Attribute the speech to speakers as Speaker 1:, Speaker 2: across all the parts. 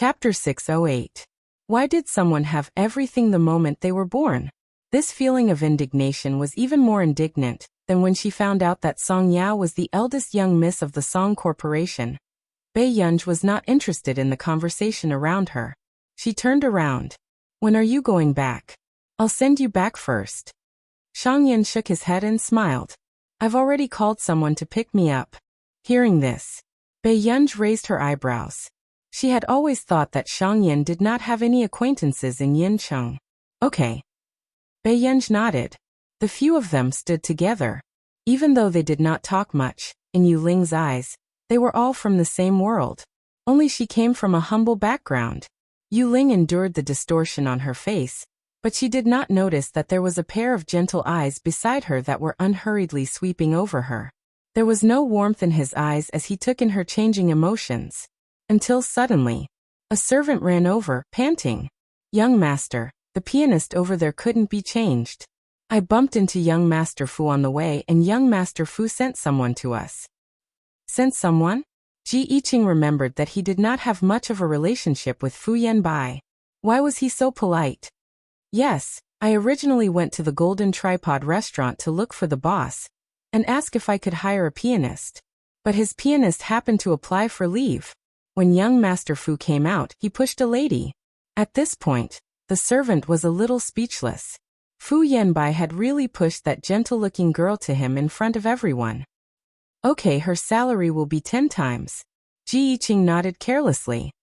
Speaker 1: Chapter 608. Why did someone have everything the moment they were born? This feeling of indignation was even more indignant than when she found out that Song Yao was the eldest young miss of the Song Corporation. Bei Yunj was not interested in the conversation around her. She turned around. When are you going back? I'll send you back first. Shang Yin shook his head and smiled. I've already called someone to pick me up. Hearing this, Bei Yunj raised her eyebrows. She had always thought that Shang Yin did not have any acquaintances in Yincheng. Okay. Bei Yunj nodded. The few of them stood together. Even though they did not talk much, in Yu Ling's eyes, they were all from the same world. Only she came from a humble background. Yu Ling endured the distortion on her face, but she did not notice that there was a pair of gentle eyes beside her that were unhurriedly sweeping over her. There was no warmth in his eyes as he took in her changing emotions. Until suddenly, a servant ran over, panting. Young master, the pianist over there couldn't be changed. I bumped into young Master Fu on the way and young Master Fu sent someone to us. Sent someone? Ji Yiqing remembered that he did not have much of a relationship with Fu Yanbai. Why was he so polite? Yes, I originally went to the Golden Tripod restaurant to look for the boss and ask if I could hire a pianist. But his pianist happened to apply for leave. When young Master Fu came out, he pushed a lady. At this point, the servant was a little speechless. Fu Yanbai had really pushed that gentle-looking girl to him in front of everyone. Okay, her salary will be 10 times. Ji Yiqing nodded carelessly.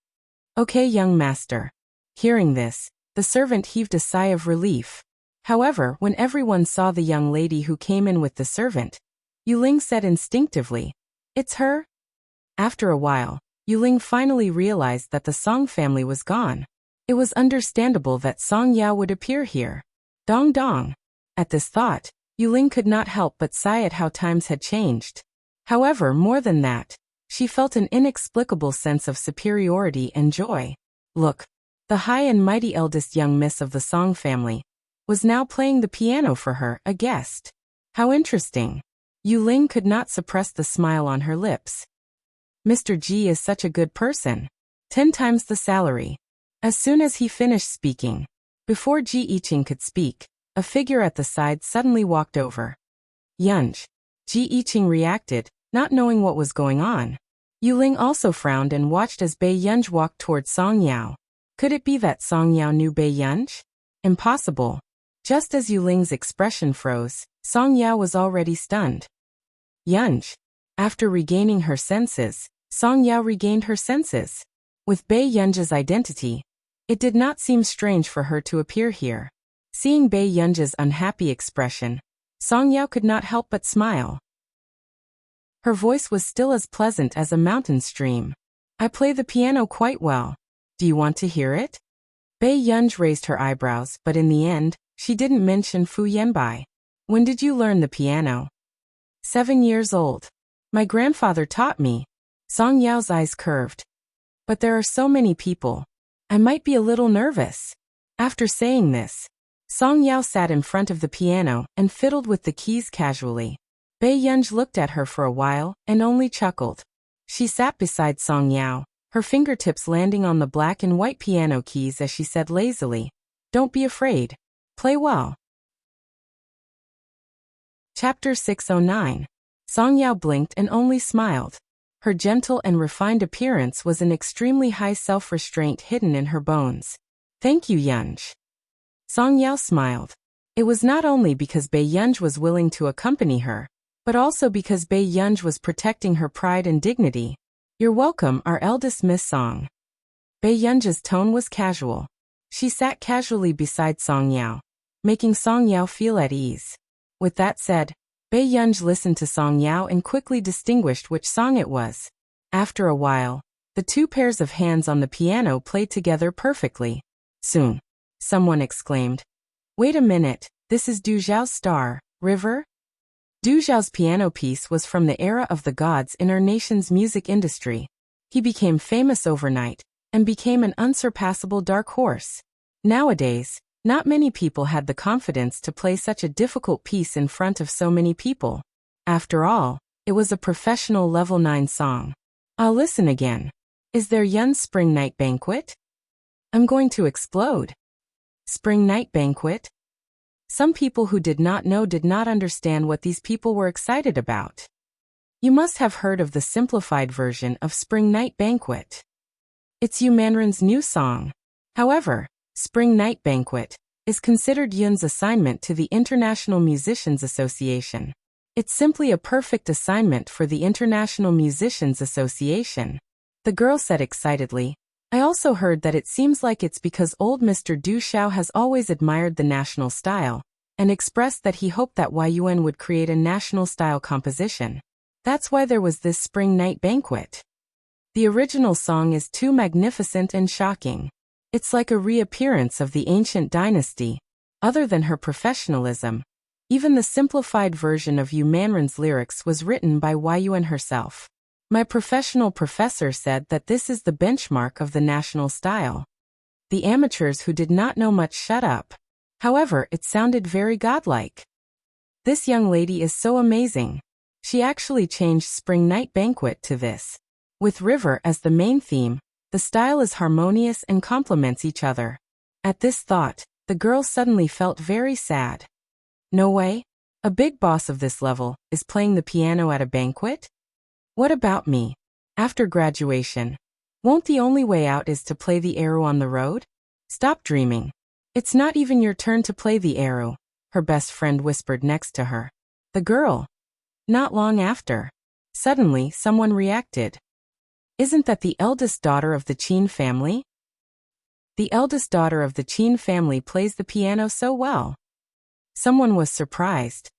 Speaker 1: Okay, young master. Hearing this, the servant heaved a sigh of relief. However, when everyone saw the young lady who came in with the servant, Yu Ling said instinctively, "It's her?" After a while, Yu Ling finally realized that the Song family was gone. It was understandable that Song Yao would appear here. Dong dong. At this thought, Yu Ling could not help but sigh at how times had changed. However, more than that, she felt an inexplicable sense of superiority and joy. Look, the high and mighty eldest young miss of the Song family was now playing the piano for her, a guest. How interesting. Yu Ling could not suppress the smile on her lips. Mr. Ji is such a good person. 10 times the salary. As soon as he finished speaking, before Ji Yiqing could speak, a figure at the side suddenly walked over. Yunj. Ji Yiqing reacted, not knowing what was going on. Yu Ling also frowned and watched as Bei Yunj walked toward Song Yao. Could it be that Song Yao knew Bei Yunj? Impossible. Just as Yu Ling's expression froze, Song Yao was already stunned. Yunj. After regaining her senses, Song Yao regained her senses. With Bei Yunj's identity, it did not seem strange for her to appear here. Seeing Bei Yunj's unhappy expression, Song Yao could not help but smile. Her voice was still as pleasant as a mountain stream. I play the piano quite well. Do you want to hear it? Bei Yunj raised her eyebrows, but in the end, she didn't mention Fu Yanbai. When did you learn the piano? 7 years old. My grandfather taught me. Song Yao's eyes curved. But there are so many people. I might be a little nervous. After saying this, Song Yao sat in front of the piano and fiddled with the keys casually. Bei Yunj looked at her for a while and only chuckled. She sat beside Song Yao, her fingertips landing on the black and white piano keys as she said lazily, "Don't be afraid. Play well." Chapter 609. Song Yao blinked and only smiled. Her gentle and refined appearance was an extremely high self-restraint hidden in her bones. Thank you, Yunj. Song Yao smiled. It was not only because Bei Yunj was willing to accompany her, but also because Bei Yunj was protecting her pride and dignity. You're welcome, our eldest Miss Song. Bei Yunj's tone was casual. She sat casually beside Song Yao, making Song Yao feel at ease. With that said, Bei Yunj listened to Song Yao and quickly distinguished which song it was. After a while, the two pairs of hands on the piano played together perfectly. Soon, someone exclaimed, "Wait a minute, this is Du Zhao's Star, River?" Du Zhao's piano piece was from the era of the gods in our nation's music industry. He became famous overnight and became an unsurpassable dark horse. Nowadays, not many people had the confidence to play such a difficult piece in front of so many people. After all, it was a professional level 9 song. I'll listen again. Is there Yun's spring night banquet? I'm going to explode. Spring night banquet? Some people who did not know did not understand what these people were excited about. You must have heard of the simplified version of Spring Night Banquet. It's Yu Manrin's new song. However, Spring Night Banquet is considered Yun's assignment to the International Musicians Association. It's simply a perfect assignment for the International Musicians Association. The girl said excitedly. I also heard that it seems like it's because old Mr. Du Xiao has always admired the national style, and expressed that he hoped that Yun would create a national style composition. That's why there was this spring night banquet. The original song is too magnificent and shocking. It's like a reappearance of the ancient dynasty. Other than her professionalism, even the simplified version of Yu Manrin's lyrics was written by Yun herself. My professional professor said that this is the benchmark of the national style. The amateurs who did not know much shut up. However, it sounded very godlike. This young lady is so amazing. She actually changed Spring Night Banquet to this. With river as the main theme, the style is harmonious and complements each other. At this thought, the girl suddenly felt very sad. No way? A big boss of this level is playing the piano at a banquet? What about me? After graduation, won't the only way out is to play the arrow on the road? Stop dreaming. It's not even your turn to play the arrow, her best friend whispered next to her. The girl. Not long after. Suddenly, someone reacted. Isn't that the eldest daughter of the Qin family? The eldest daughter of the Qin family plays the piano so well. Someone was surprised.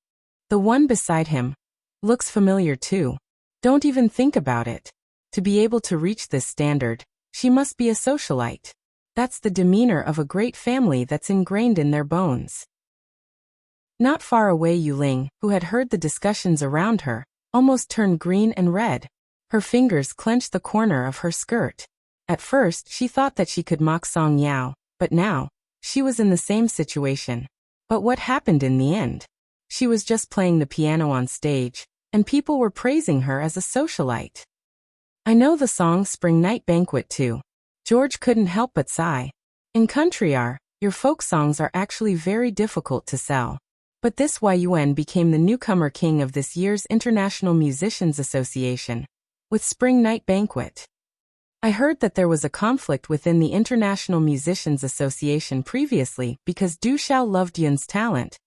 Speaker 1: The one beside him looks familiar too. Don't even think about it. To be able to reach this standard, she must be a socialite. That's the demeanor of a great family that's ingrained in their bones. Not far away, Yuling, who had heard the discussions around her, almost turned green and red. Her fingers clenched the corner of her skirt. At first, she thought that she could mock Song Yao, but now, she was in the same situation. But what happened in the end? She was just playing the piano on stage, and people were praising her as a socialite. I know the song Spring Night Banquet too. George couldn't help but sigh. In country your folk songs are actually very difficult to sell. But this Yun became the newcomer king of this year's International Musicians Association, with Spring Night Banquet. I heard that there was a conflict within the International Musicians Association previously because Du Xiao loved Yun's talent,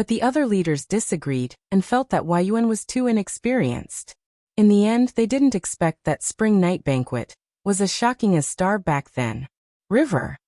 Speaker 1: but the other leaders disagreed and felt that Yun was too inexperienced. In the end, they didn't expect that Spring Night Banquet was as shocking as star back then. River.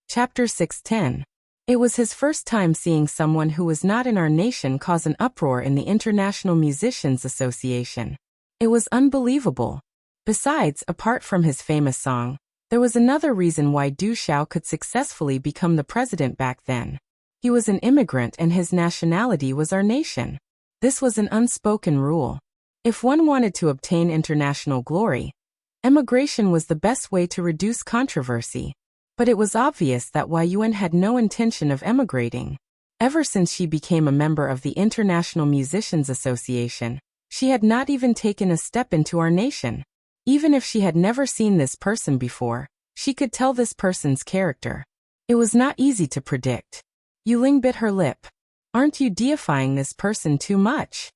Speaker 1: Chapter 610. It was his first time seeing someone who was not in our nation cause an uproar in the International Musicians Association. It was unbelievable. Besides, apart from his famous song, there was another reason why Du Xiao could successfully become the president back then. He was an immigrant and his nationality was our nation. This was an unspoken rule. If one wanted to obtain international glory, emigration was the best way to reduce controversy. But it was obvious that Yun had no intention of emigrating. Ever since she became a member of the International Musicians Association, she had not even taken a step into our nation. Even if she had never seen this person before, she could tell this person's character. It was not easy to predict. Yuling bit her lip. Aren't you deifying this person too much?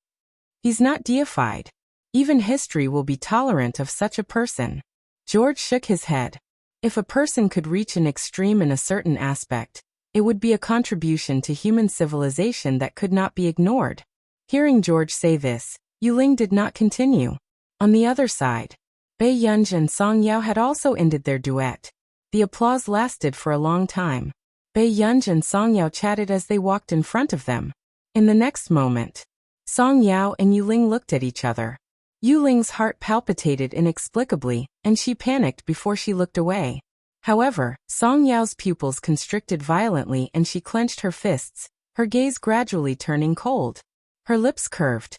Speaker 1: He's not deified. Even history will be tolerant of such a person. George shook his head. If a person could reach an extreme in a certain aspect, it would be a contribution to human civilization that could not be ignored. Hearing George say this, Yuling did not continue. On the other side, Bei Yunj and Song Yao had also ended their duet. The applause lasted for a long time. Bei Yunj and Song Yao chatted as they walked in front of them. In the next moment, Song Yao and Yuling looked at each other. Yuling's heart palpitated inexplicably, and she panicked before she looked away. However, Song Yao's pupils constricted violently and she clenched her fists, her gaze gradually turning cold. Her lips curved.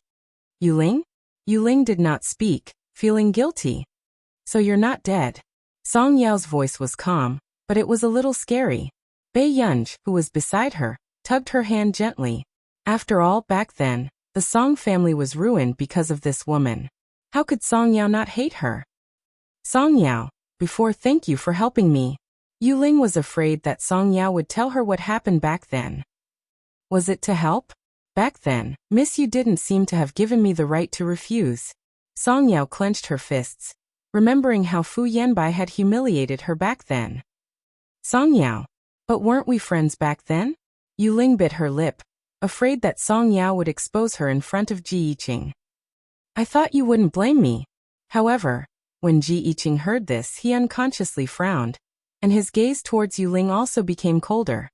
Speaker 1: Yuling? Yuling did not speak, feeling guilty. So you're not dead. Song Yao's voice was calm, but it was a little scary. Bei Yunj, who was beside her, tugged her hand gently. After all, back then, the Song family was ruined because of this woman. How could Song Yao not hate her? Song Yao, before thank you for helping me. Yu Ling was afraid that Song Yao would tell her what happened back then. Was it to help? Back then, Miss Yu didn't seem to have given me the right to refuse. Song Yao clenched her fists, remembering how Fu Yanbai had humiliated her back then. Song Yao, but weren't we friends back then? Yu Ling bit her lip, afraid that Song Yao would expose her in front of Ji Yiqing. I thought you wouldn't blame me. However, when Ji Yiqing heard this, he unconsciously frowned, and his gaze towards Yu Ling also became colder.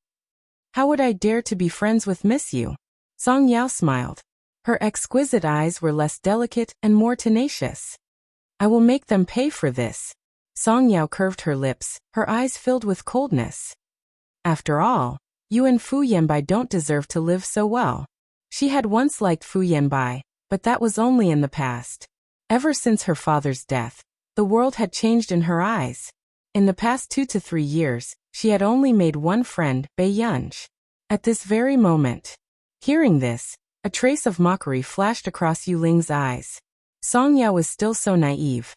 Speaker 1: How would I dare to be friends with Miss Yu? Song Yao smiled. Her exquisite eyes were less delicate and more tenacious. I will make them pay for this. Song Yao curved her lips, her eyes filled with coldness. After all, you and Fu Yanbai don't deserve to live so well. She had once liked Fu Yanbai, but that was only in the past. Ever since her father's death, the world had changed in her eyes. In the past 2 to 3 years, she had only made one friend, Bei Yunj. At this very moment. Hearing this, a trace of mockery flashed across Yu Ling's eyes. Song Yao was still so naive.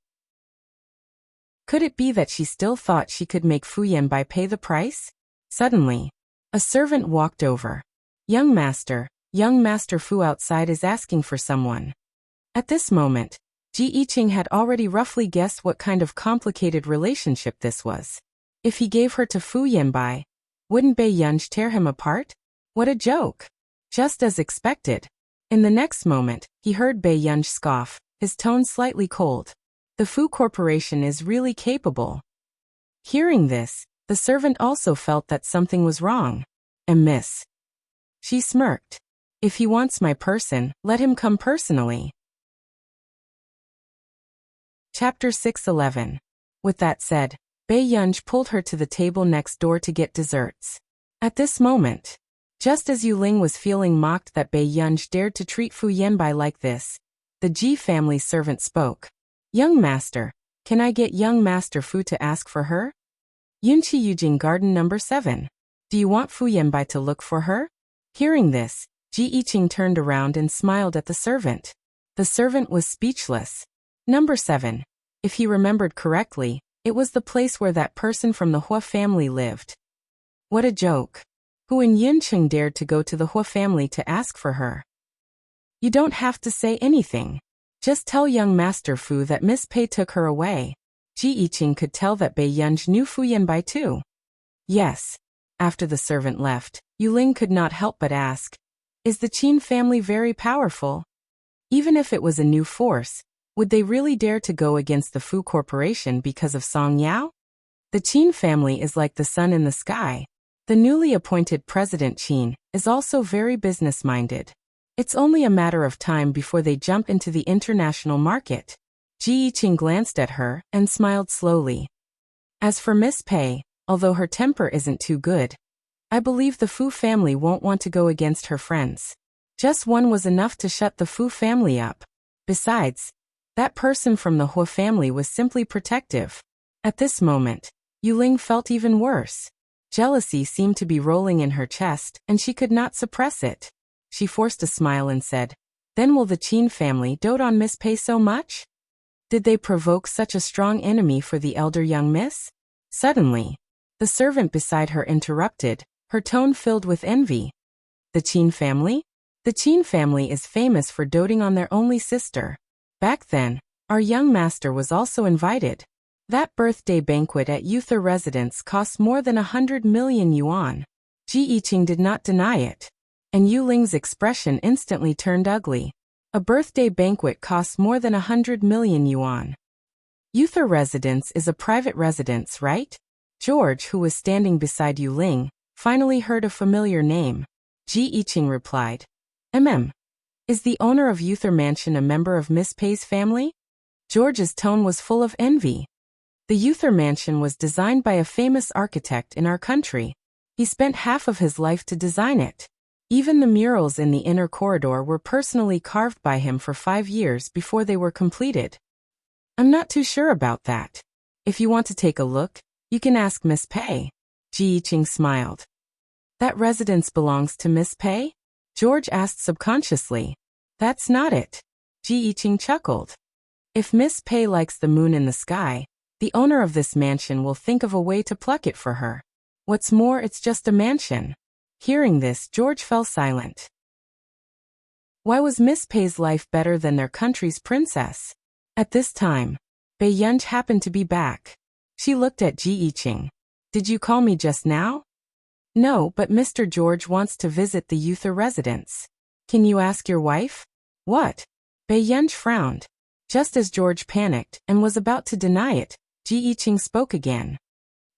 Speaker 1: Could it be that she still thought she could make Fu Yanbai pay the price? Suddenly, a servant walked over. Young Master Fu outside is asking for someone. At this moment, Ji Yiqing had already roughly guessed what kind of complicated relationship this was. If he gave her to Fu Yanbai, wouldn't Bei Yunj tear him apart? What a joke! Just as expected. In the next moment, he heard Bei Yunj scoff, his tone slightly cold. The Fu Corporation is really capable. Hearing this, the servant also felt that something was wrong. Miss. She smirked. If he wants my person, let him come personally. Chapter 611. With that said, Bei Yunj pulled her to the table next door to get desserts. At this moment, just as Yu Ling was feeling mocked that Bei Yunj dared to treat Fu Yanbai like this, the Ji family servant spoke. Young Master, can I get Young Master Fu to ask for her? Yunqi Yujing Garden number 7. Do you want Fu Yanbai to look for her? Hearing this, Ji Yiqing turned around and smiled at the servant. The servant was speechless. Number 7. If he remembered correctly, it was the place where that person from the Hua family lived. What a joke. Hu and Yunqing dared to go to the Hua family to ask for her. You don't have to say anything. Just tell Young Master Fu that Miss Pei took her away. Ji Yiqing could tell that Bei Yunj knew Fu Yanbai too. Yes. After the servant left, Yu Ling could not help but ask, is the Qin family very powerful? Even if it was a new force, would they really dare to go against the Fu Corporation because of Song Yao? The Qin family is like the sun in the sky. The newly appointed President Qin is also very business-minded. It's only a matter of time before they jump into the international market. Ji Yiqing glanced at her and smiled slowly. As for Miss Pei, although her temper isn't too good, I believe the Fu family won't want to go against her friends. Just one was enough to shut the Fu family up. Besides, that person from the Hua family was simply protective. At this moment, Yu Ling felt even worse. Jealousy seemed to be rolling in her chest, and she could not suppress it. She forced a smile and said, Then will the Qin family dote on Miss Pei so much? Did they provoke such a strong enemy for the elder young miss? Suddenly, the servant beside her interrupted, her tone filled with envy. The Qin family? The Qin family is famous for doting on their only sister. Back then, our young master was also invited. That birthday banquet at Yuther residence cost more than 100 million yuan. Ji Yiqing did not deny it. And Yu Ling's expression instantly turned ugly. A birthday banquet costs more than 100 million yuan. Yuther residence is a private residence, right? George, who was standing beside Yu Ling, finally heard a familiar name. Ji Yiqing replied. Is the owner of Yuther Mansion a member of Miss Pei's family? George's tone was full of envy. The Yuther Mansion was designed by a famous architect in our country. He spent half of his life to design it. Even the murals in the inner corridor were personally carved by him for 5 years before they were completed. I'm not too sure about that. If you want to take a look, you can ask Miss Pei. Ji Yiqing smiled. That residence belongs to Miss Pei? George asked subconsciously. That's not it. Ji Yiqing chuckled. If Miss Pei likes the moon in the sky, the owner of this mansion will think of a way to pluck it for her. What's more, it's just a mansion. Hearing this, George fell silent. Why was Miss Pei's life better than their country's princess? At this time, Bei Yunj happened to be back. She looked at Ji Yiqing. Did you call me just now? No, but Mr. George wants to visit the Yuther residence. Can you ask your wife? What? Bei Yunj frowned. Just as George panicked and was about to deny it, Ji Yiqing spoke again.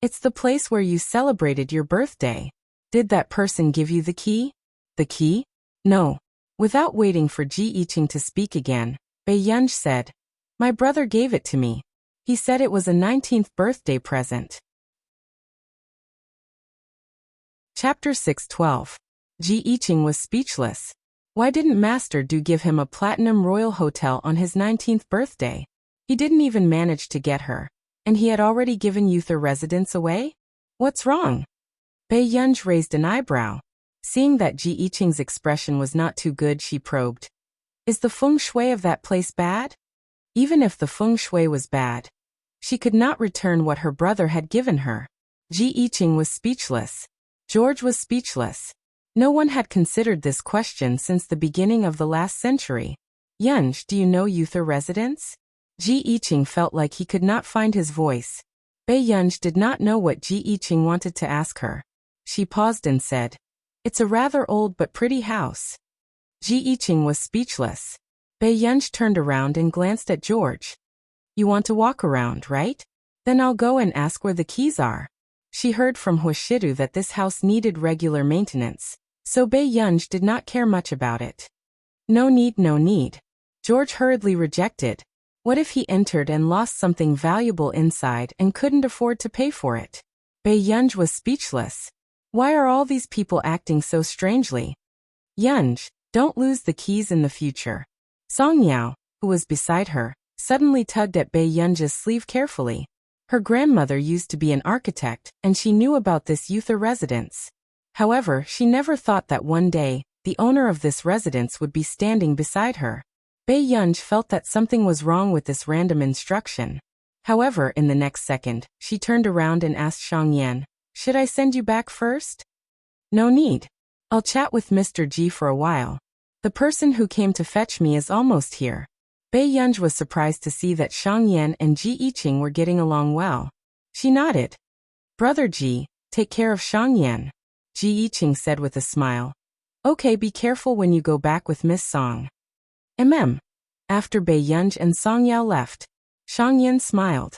Speaker 1: It's the place where you celebrated your birthday. Did that person give you the key? The key? No. Without waiting for Ji Yiqing to speak again, Bei Yunj said, My brother gave it to me. He said it was a 19th birthday present. Chapter 6:12. Ji Yiqing was speechless. Why didn't Master Du give him a platinum royal hotel on his 19th birthday? He didn't even manage to get her, and he had already given Yuther residence away? What's wrong? Bei Yunj raised an eyebrow. Seeing that Ji Yiqing's expression was not too good, she probed. Is the feng shui of that place bad? Even if the feng shui was bad, she could not return what her brother had given her. Ji Yiqing was speechless. George was speechless. No one had considered this question since the beginning of the last century. Yunj, do you know Yuther residence? Ji Yiqing felt like he could not find his voice. Bei Yunj did not know what Ji Yiqing wanted to ask her. She paused and said, It's a rather old but pretty house. Ji Yiqing was speechless. Bei Yunj turned around and glanced at George. You want to walk around, right? Then I'll go and ask where the keys are. She heard from Huashidu that this house needed regular maintenance, so Bei Yunj did not care much about it. No need, no need. George hurriedly rejected. What if he entered and lost something valuable inside and couldn't afford to pay for it? Bei Yunj was speechless. Why are all these people acting so strangely? Yunj, don't lose the keys in the future. Song Yao, who was beside her, suddenly tugged at Bei Yunj's sleeve carefully. Her grandmother used to be an architect, and she knew about this Yuther residence. However, she never thought that one day, the owner of this residence would be standing beside her. Bei Yunj felt that something was wrong with this random instruction. However, in the next second, she turned around and asked Shang Yan, Should I send you back first? No need. I'll chat with Mr. Ji for a while. The person who came to fetch me is almost here. Bei Yunj was surprised to see that Shang Yan and Ji Yiqing were getting along well. She nodded. Brother Ji, take care of Shang Yan. Ji Yiqing said with a smile. Okay, be careful when you go back with Miss Song. After Bei Yunj and Song Yao left, Shang Yan smiled.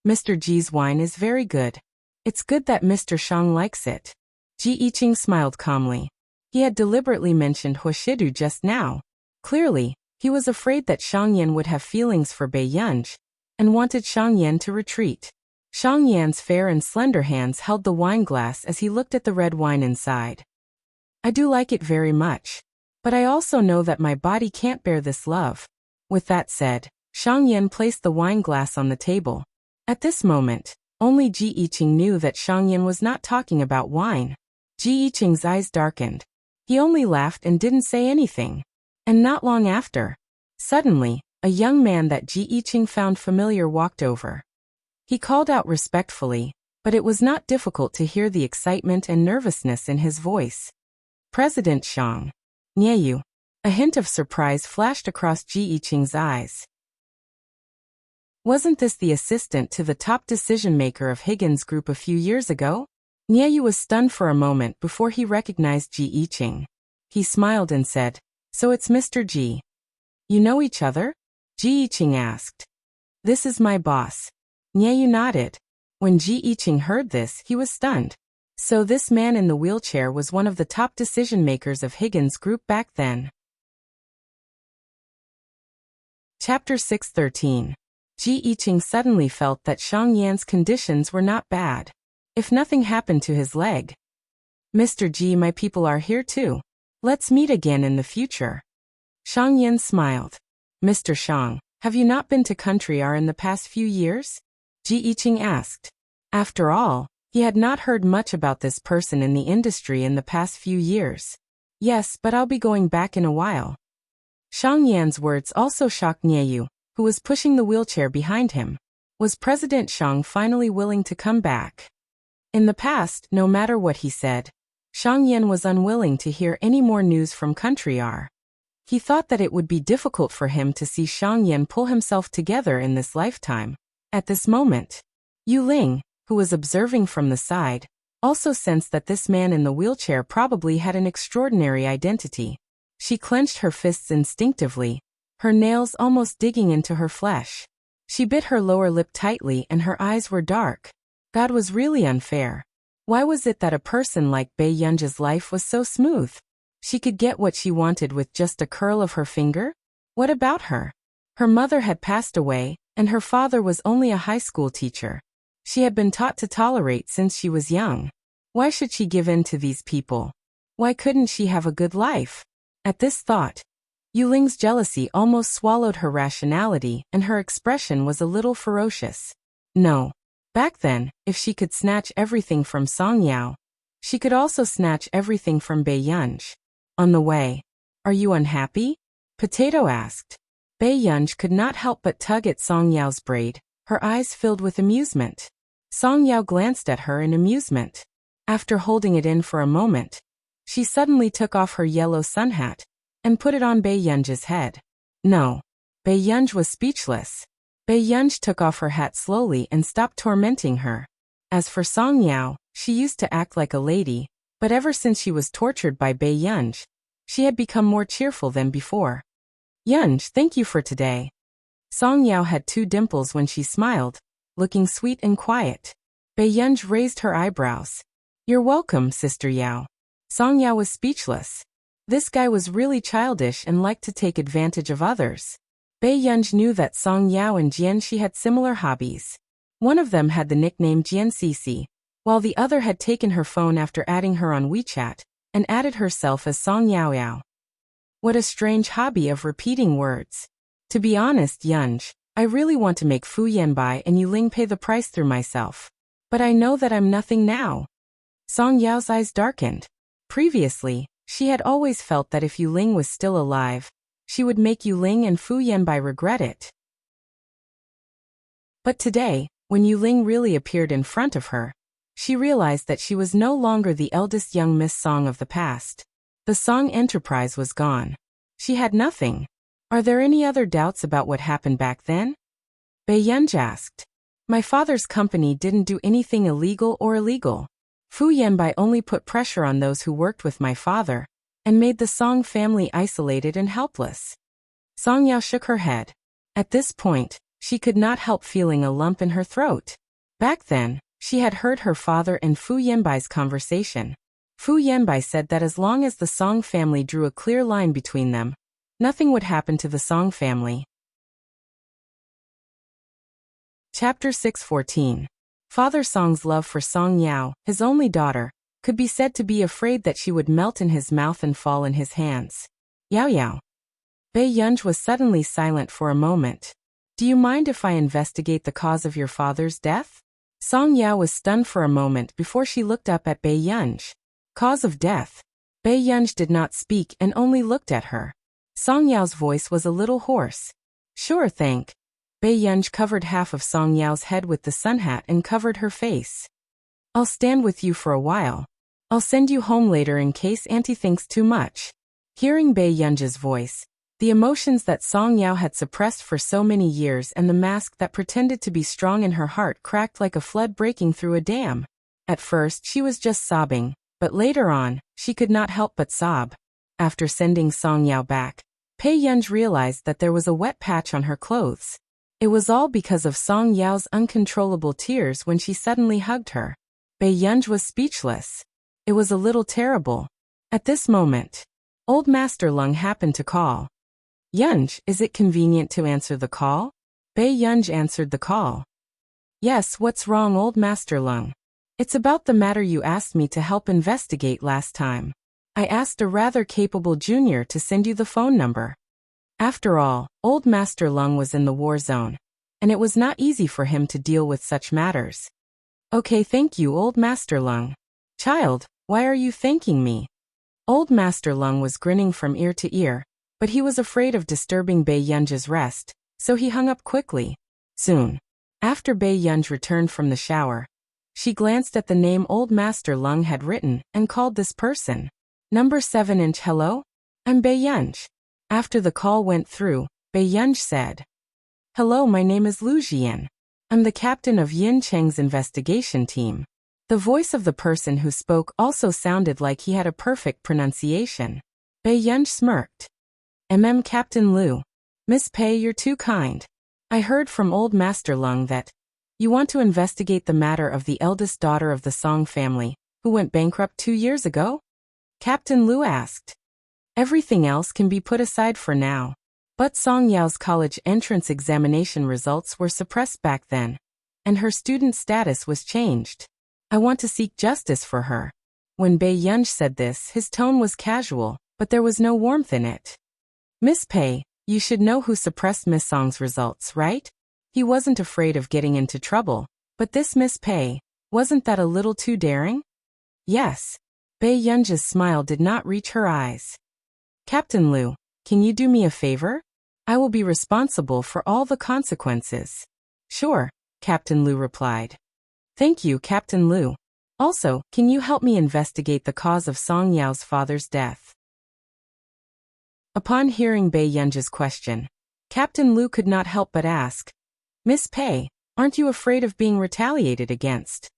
Speaker 1: Mr. Ji's wine is very good. It's good that Mr. Shang likes it. Ji Yiqing smiled calmly. He had deliberately mentioned Huashidu just now. Clearly, he was afraid that Shang Yan would have feelings for Bei Yunj, and wanted Shang Yan to retreat. Shang Yan's fair and slender hands held the wine glass as he looked at the red wine inside. I do like it very much. But I also know that my body can't bear this love. With that said, Shang Yan placed the wine glass on the table. At this moment, only Ji Yiqing knew that Shang Yan was not talking about wine. Ji Yiqing's eyes darkened. He only laughed and didn't say anything. And not long after, suddenly, a young man that Ji Yiqing found familiar walked over. He called out respectfully, but it was not difficult to hear the excitement and nervousness in his voice. President Shang. Nieyu. A hint of surprise flashed across Ji Yiqing's eyes. Wasn't this the assistant to the top decision-maker of Higgins Group a few years ago? Nieyu was stunned for a moment before he recognized Ji Yiqing. He smiled and said, So it's Mr. Ji. You know each other? Ji Yiqing asked. This is my boss. Nieyu nodded. When Ji Yiqing heard this, he was stunned. So this man in the wheelchair was one of the top decision-makers of Higgins Group back then. Chapter 6:13. Ji Yiqing suddenly felt that Shang Yan's conditions were not bad. If nothing happened to his leg. Mr. Ji, my people are here too. Let's meet again in the future. Shang Yan smiled. Mr. Shang, have you not been to Country R in the past few years? Ji Yiqing asked. After all, he had not heard much about this person in the industry in the past few years. Yes, but I'll be going back in a while. Shang Yan's words also shocked Nieyu, who was pushing the wheelchair behind him. Was President Shang finally willing to come back? In the past, no matter what he said, Shang Yan was unwilling to hear any more news from Country R. He thought that it would be difficult for him to see Shang Yan pull himself together in this lifetime. At this moment, Yu Ling, who was observing from the side, also sensed that this man in the wheelchair probably had an extraordinary identity. She clenched her fists instinctively, her nails almost digging into her flesh. She bit her lower lip tightly and her eyes were dark. God was really unfair. Why was it that a person like Bei Yunji's life was so smooth? She could get what she wanted with just a curl of her finger? What about her? Her mother had passed away, and her father was only a high school teacher. She had been taught to tolerate since she was young. Why should she give in to these people? Why couldn't she have a good life? At this thought, Yu Ling's jealousy almost swallowed her rationality and her expression was a little ferocious. No. Back then, if she could snatch everything from Song Yao, she could also snatch everything from Bei Yunji. On the way, "Are you unhappy?" Potato asked. Bei Yunji could not help but tug at Song Yao's braid, her eyes filled with amusement. Song Yao glanced at her in amusement. After holding it in for a moment, she suddenly took off her yellow sun hat and put it on Bei Yunji's head. No. Bei Yunji was speechless. Bei Yunji took off her hat slowly and stopped tormenting her. As for Song Yao, she used to act like a lady, but ever since she was tortured by Bei Yunji, she had become more cheerful than before. "Yunji, thank you for today." Song Yao had two dimples when she smiled, looking sweet and quiet. Bei Yunji raised her eyebrows. "You're welcome, Sister Yao." Song Yao was speechless. This guy was really childish and liked to take advantage of others. Bei Yunji knew that Song Yao and Jianxi had similar hobbies. One of them had the nickname Jiancisi, while the other had taken her phone after adding her on WeChat, and added herself as Song Yao Yao. What a strange hobby of repeating words. To be honest, Yunji, I really want to make Fu Yan buy and Yu Ling pay the price through myself. But I know that I'm nothing now. Song Yao's eyes darkened. Previously, she had always felt that if Yu Ling was still alive, she would make Yu Ling and Fu Yanbai regret it. But today, when Yu Ling really appeared in front of her, she realized that she was no longer the eldest young Miss Song of the past. The Song enterprise was gone. She had nothing. Are there any other doubts about what happened back then? Bei Yunji asked. My father's company didn't do anything illegal or illegal. Fu Yanbai only put pressure on those who worked with my father, and made the Song family isolated and helpless. Song Yao shook her head. At this point, she could not help feeling a lump in her throat. Back then, she had heard her father and Fu Yanbai's conversation. Fu Yanbai said that as long as the Song family drew a clear line between them, nothing would happen to the Song family. Chapter 614. Father Song's love for Song Yao, his only daughter, could be said to be afraid that she would melt in his mouth and fall in his hands. Yao Yao. Bei Yunji was suddenly silent for a moment. Do you mind if I investigate the cause of your father's death? Song Yao was stunned for a moment before she looked up at Bei Yunji. Cause of death. Bei Yunji did not speak and only looked at her. Song Yao's voice was a little hoarse. Sure, thank. Bei Yunji covered half of Song Yao's head with the sun hat and covered her face. I'll stand with you for a while. I'll send you home later in case Auntie thinks too much. Hearing Bei Yunji's voice, the emotions that Song Yao had suppressed for so many years and the mask that pretended to be strong in her heart cracked like a flood breaking through a dam. At first she was just sobbing, but later on, she could not help but sob. After sending Song Yao back, Bei Yunji realized that there was a wet patch on her clothes. It was all because of Song Yao's uncontrollable tears when she suddenly hugged her. Bei Yunji was speechless. It was a little terrible. At this moment, Old Master Lung happened to call. Yunji, is it convenient to answer the call? Bei Yunji answered the call. Yes, what's wrong, Old Master Lung? It's about the matter you asked me to help investigate last time. I asked a rather capable junior to send you the phone number. After all, Old Master Lung was in the war zone, and it was not easy for him to deal with such matters. Okay, thank you, Old Master Lung. Child, why are you thanking me? Old Master Lung was grinning from ear to ear, but he was afraid of disturbing Bei Yunji's rest, so he hung up quickly. Soon after Bei Yunj returned from the shower, she glanced at the name Old Master Lung had written and called this person. Number 7-inch. Hello? I'm Bei Yunj. After the call went through, Bei Yunj said, Hello, my name is Lu Jian. I'm the captain of Yin Cheng's investigation team. The voice of the person who spoke also sounded like he had a perfect pronunciation. Bei Yunj smirked. Captain Lu. Miss Pei, you're too kind. I heard from Old Master Lung that you want to investigate the matter of the eldest daughter of the Song family, who went bankrupt 2 years ago? Captain Lu asked. Everything else can be put aside for now. But Song Yao's college entrance examination results were suppressed back then, and her student status was changed. I want to seek justice for her. When Bei Yunj said this, his tone was casual, but there was no warmth in it. Miss Pei, you should know who suppressed Miss Song's results, right? He wasn't afraid of getting into trouble, but this Miss Pei, wasn't that a little too daring? Yes. Bei Yunj's smile did not reach her eyes. Captain Lu, can you do me a favor? I will be responsible for all the consequences. Sure, Captain Lu replied. Thank you, Captain Lu. Also, can you help me investigate the cause of Song Yao's father's death? Upon hearing Bei Yunj's question, Captain Lu could not help but ask, Miss Pei, aren't you afraid of being retaliated against?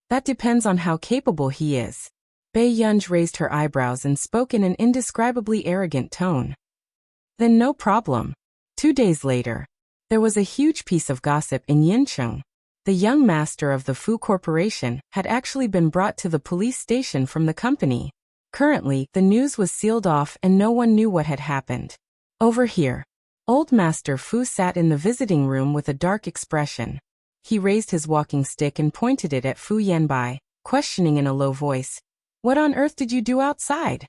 Speaker 1: That depends on how capable he is. Bei Yunj raised her eyebrows and spoke in an indescribably arrogant tone. Then no problem. 2 days later, there was a huge piece of gossip in Yincheng. The young master of the Fu Corporation had actually been brought to the police station from the company. Currently, the news was sealed off and no one knew what had happened. Over here, Old Master Fu sat in the visiting room with a dark expression. He raised his walking stick and pointed it at Fu Yanbai, questioning in a low voice, What on earth did you do outside?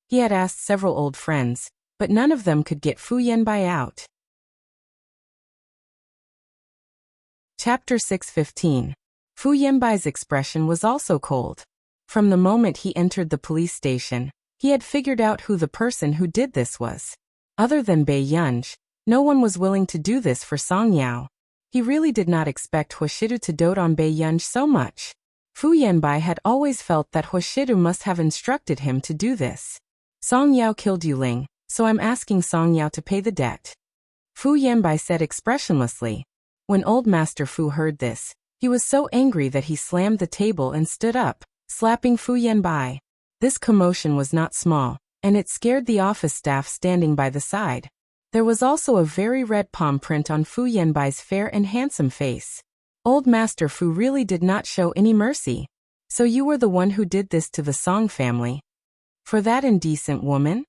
Speaker 1: He had asked several old friends, but none of them could get Fu Yanbai out. Chapter 6:15. Fu Yanbai's expression was also cold. From the moment he entered the police station, he had figured out who the person who did this was. Other than Bei Yunj, no one was willing to do this for Song Yao. He really did not expect Huashidu to dote on Bei Yunj so much. Fu Yanbai had always felt that Huashidu must have instructed him to do this. Song Yao killed Yuling, so I'm asking Song Yao to pay the debt. Fu Yanbai said expressionlessly. When Old Master Fu heard this, he was so angry that he slammed the table and stood up, slapping Fu Yanbai. This commotion was not small, and it scared the office staff standing by the side. There was also a very red palm print on Fu Yanbai's fair and handsome face. Old Master Fu really did not show any mercy. So you were the one who did this to the Song family? For that indecent woman?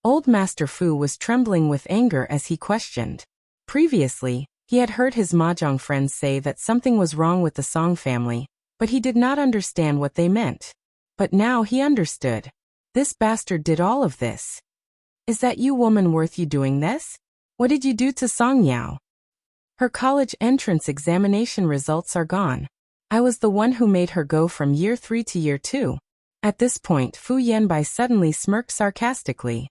Speaker 1: Old Master Fu was trembling with anger as he questioned. Previously, he had heard his mahjong friends say that something was wrong with the Song family, but he did not understand what they meant. But now he understood. This bastard did all of this. Is that you woman worth you doing this? What did you do to Song Yao? Her college entrance examination results are gone. I was the one who made her go from year 3 to year 2. At this point, Fu Yanbai suddenly smirked sarcastically.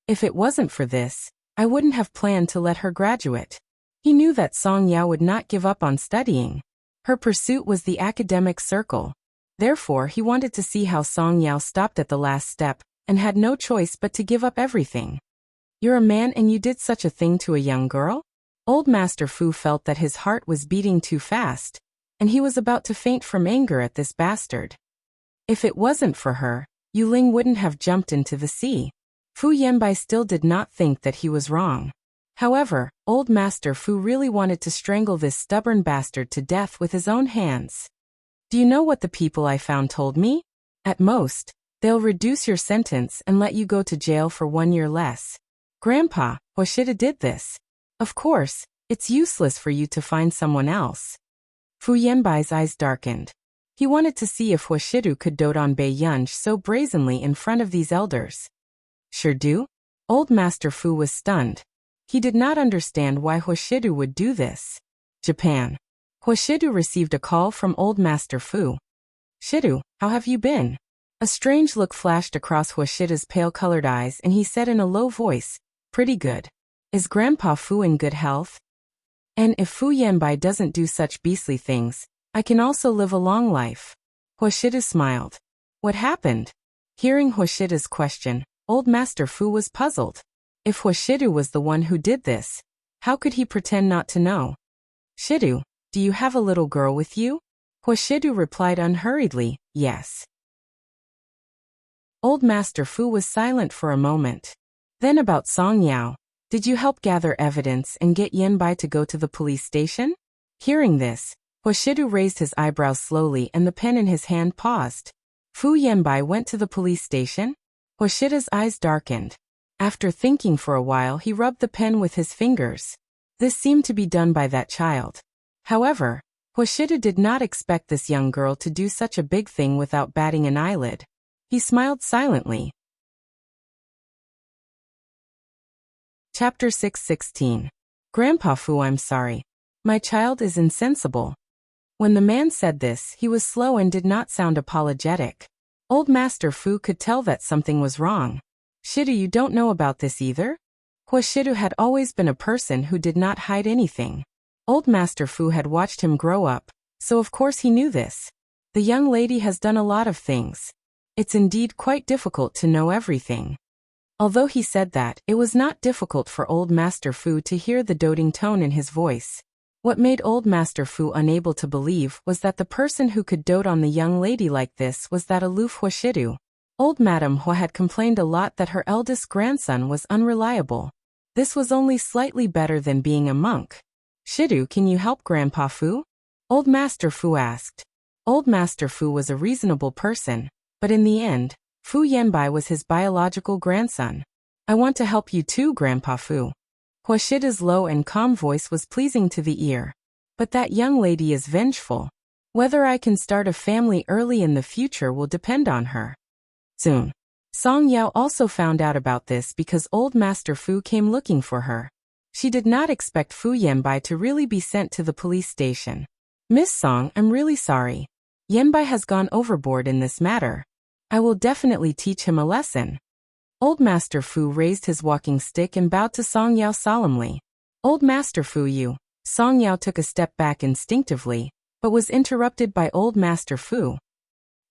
Speaker 1: If it wasn't for this, I wouldn't have planned to let her graduate. He knew that Song Yao would not give up on studying. Her pursuit was the academic circle. Therefore, he wanted to see how Song Yao stopped at the last step, and had no choice but to give up everything. You're a man and you did such a thing to a young girl? Old Master Fu felt that his heart was beating too fast, and he was about to faint from anger at this bastard. If it wasn't for her, Yuling wouldn't have jumped into the sea. Fu Yanbai still did not think that he was wrong. However, Old Master Fu really wanted to strangle this stubborn bastard to death with his own hands. Do you know what the people I found told me? At most, they'll reduce your sentence and let you go to jail for 1 year less. Grandpa, Hoshida did this. Of course, it's useless for you to find someone else. Fu Yanbai's eyes darkened. He wanted to see if Huashidu could dote on Bei Yunj so brazenly in front of these elders. Sure do? Old Master Fu was stunned. He did not understand why Huashidu would do this. Japan. Huashidu received a call from Old Master Fu. Shidu, how have you been? A strange look flashed across Huashida's pale-colored eyes and he said in a low voice, Pretty good. Is Grandpa Fu in good health? And if Fu Yanbai doesn't do such beastly things, I can also live a long life. Huoshida smiled. What happened? Hearing Huoshida's question, Old Master Fu was puzzled. If Huoshidu was the one who did this, how could he pretend not to know? Shidu, do you have a little girl with you? Huoshidu replied unhurriedly, yes. Old Master Fu was silent for a moment. Then about Song Yao, did you help gather evidence and get Yanbai to go to the police station? Hearing this, Huoshidu raised his eyebrows slowly and the pen in his hand paused. Fu Yanbai went to the police station? Huoshida's eyes darkened. After thinking for a while, he rubbed the pen with his fingers. This seemed to be done by that child. However, Huoshida did not expect this young girl to do such a big thing without batting an eyelid. He smiled silently. Chapter 6:16. Grandpa Fu, I'm sorry. My child is insensible. When the man said this, he was slow and did not sound apologetic. Old Master Fu could tell that something was wrong. Shidu, you don't know about this either? Huoshidu had always been a person who did not hide anything. Old Master Fu had watched him grow up, so of course he knew this. The young lady has done a lot of things. It's indeed quite difficult to know everything. Although he said that, it was not difficult for Old Master Fu to hear the doting tone in his voice. What made Old Master Fu unable to believe was that the person who could dote on the young lady like this was that aloof Huoshidu. Old Madame Hua had complained a lot that her eldest grandson was unreliable. This was only slightly better than being a monk. Shidu, can you help Grandpa Fu? Old Master Fu asked. Old Master Fu was a reasonable person, but in the end, Fu Yanbai was his biological grandson. I want to help you too, Grandpa Fu. Huoshida's low and calm voice was pleasing to the ear. But that young lady is vengeful. Whether I can start a family early in the future will depend on her. Soon. Song Yao also found out about this because Old Master Fu came looking for her. She did not expect Fu Yanbai to really be sent to the police station. Miss Song, I'm really sorry. Yanbai has gone overboard in this matter. I will definitely teach him a lesson. Old Master Fu raised his walking stick and bowed to Song Yao solemnly. Old Master Fu, you. Song Yao took a step back instinctively, but was interrupted by Old Master Fu.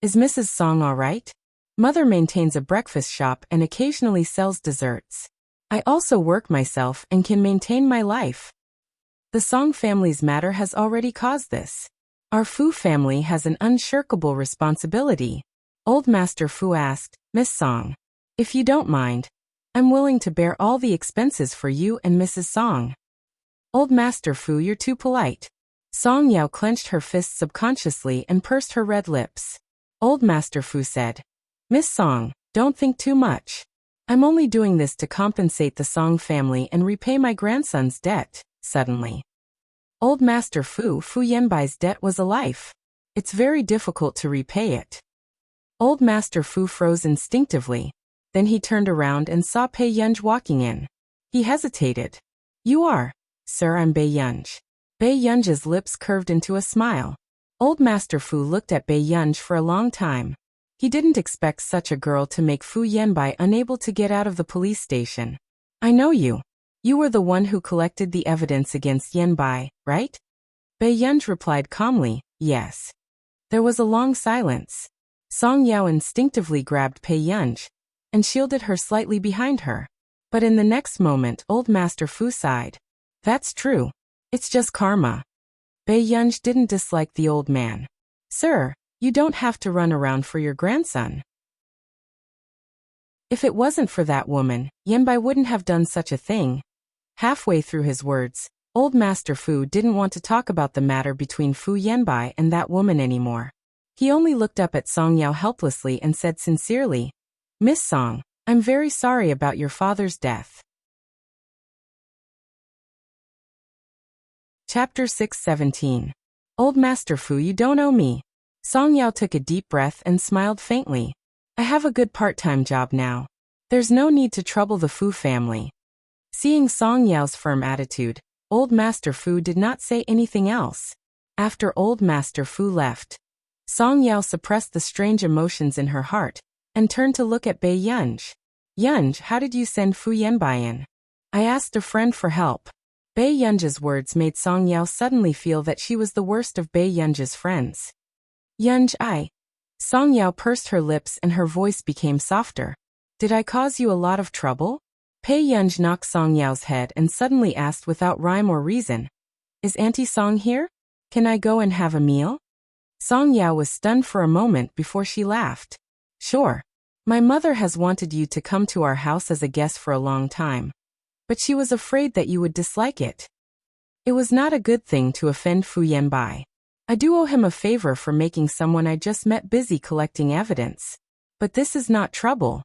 Speaker 1: Is Mrs. Song all right? Mother maintains a breakfast shop and occasionally sells desserts. I also work myself and can maintain my life. The Song family's matter has already caused this. Our Fu family has an unshirkable responsibility. Old Master Fu asked, Miss Song, if you don't mind, I'm willing to bear all the expenses for you and Mrs. Song. Old Master Fu, you're too polite. Song Yao clenched her fists subconsciously and pursed her red lips. Old Master Fu said, Miss Song, don't think too much. I'm only doing this to compensate the Song family and repay my grandson's debt. Suddenly, Old Master Fu Yanbai's debt was a life. It's very difficult to repay it. Old Master Fu froze instinctively. Then he turned around and saw Pei Yunj walking in. He hesitated. You are? Sir, I'm Bei Yunj. Bei Yunj's lips curved into a smile. Old Master Fu looked at Bei Yunj for a long time. He didn't expect such a girl to make Fu Yanbai unable to get out of the police station. I know you. You were the one who collected the evidence against Yanbai, right? Bei Yunj replied calmly, yes. There was a long silence. Song Yao instinctively grabbed Pei Yunj and shielded her slightly behind her. But in the next moment, Old Master Fu sighed. That's true. It's just karma. Bei Yunj didn't dislike the old man. Sir, you don't have to run around for your grandson. If it wasn't for that woman, Yanbai wouldn't have done such a thing. Halfway through his words, Old Master Fu didn't want to talk about the matter between Fu Yanbai and that woman anymore. He only looked up at Song Yao helplessly and said sincerely, Miss Song, I'm very sorry about your father's death. Chapter 6:17. Old Master Fu, you don't owe me. Song Yao took a deep breath and smiled faintly. I have a good part-time job now. There's no need to trouble the Fu family. Seeing Song Yao's firm attitude, Old Master Fu did not say anything else. After Old Master Fu left, Song Yao suppressed the strange emotions in her heart and turned to look at Bei Yunj. Yunj, how did you send Fu Yanbai in? I asked a friend for help. Bei Yunja's words made Song Yao suddenly feel that she was the worst of Bei Yunja's friends. Yunj, Song Yao pursed her lips and her voice became softer. Did I cause you a lot of trouble? Pei Yunj knocked Song Yao's head and suddenly asked without rhyme or reason. Is Auntie Song here? Can I go and have a meal? Song Yao was stunned for a moment before she laughed. Sure. My mother has wanted you to come to our house as a guest for a long time. But she was afraid that you would dislike it. It was not a good thing to offend Fu Yanbai. I do owe him a favor for making someone I just met busy collecting evidence. But this is not trouble.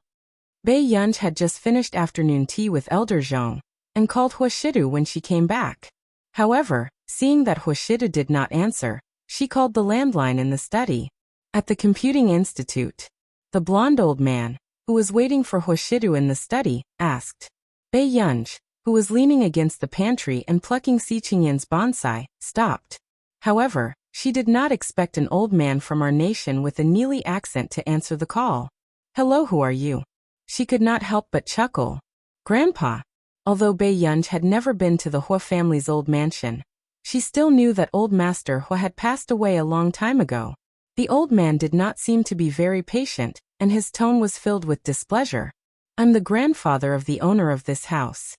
Speaker 1: Bei Yunj had just finished afternoon tea with Elder Zhong, and called Huashidu when she came back. However, seeing that Huashidu did not answer, she called the landline in the study. At the computing institute, the blonde old man, who was waiting for Huashidu in the study, asked. Bei Yunj, who was leaning against the pantry and plucking Si Qingyan's bonsai, stopped. However, she did not expect an old man from our nation with a Neely accent to answer the call. Hello, who are you? She could not help but chuckle. Grandpa. Although Bei Yunj had never been to the Hua family's old mansion, she still knew that old Master Hua had passed away a long time ago. The old man did not seem to be very patient, and his tone was filled with displeasure. I'm the grandfather of the owner of this house.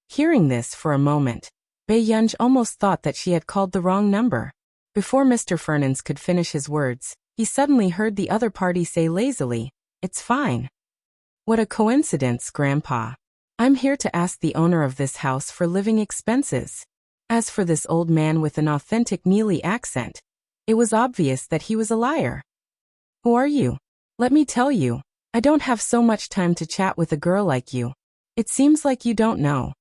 Speaker 1: Hearing this for a moment, Bei Yunj almost thought that she had called the wrong number. Before Mr. Fernandes could finish his words, he suddenly heard the other party say lazily, It's fine. What a coincidence, Grandpa. I'm here to ask the owner of this house for living expenses. As for this old man with an authentic Neely accent, it was obvious that he was a liar. Who are you? Let me tell you, I don't have so much time to chat with a girl like you. It seems like you don't know.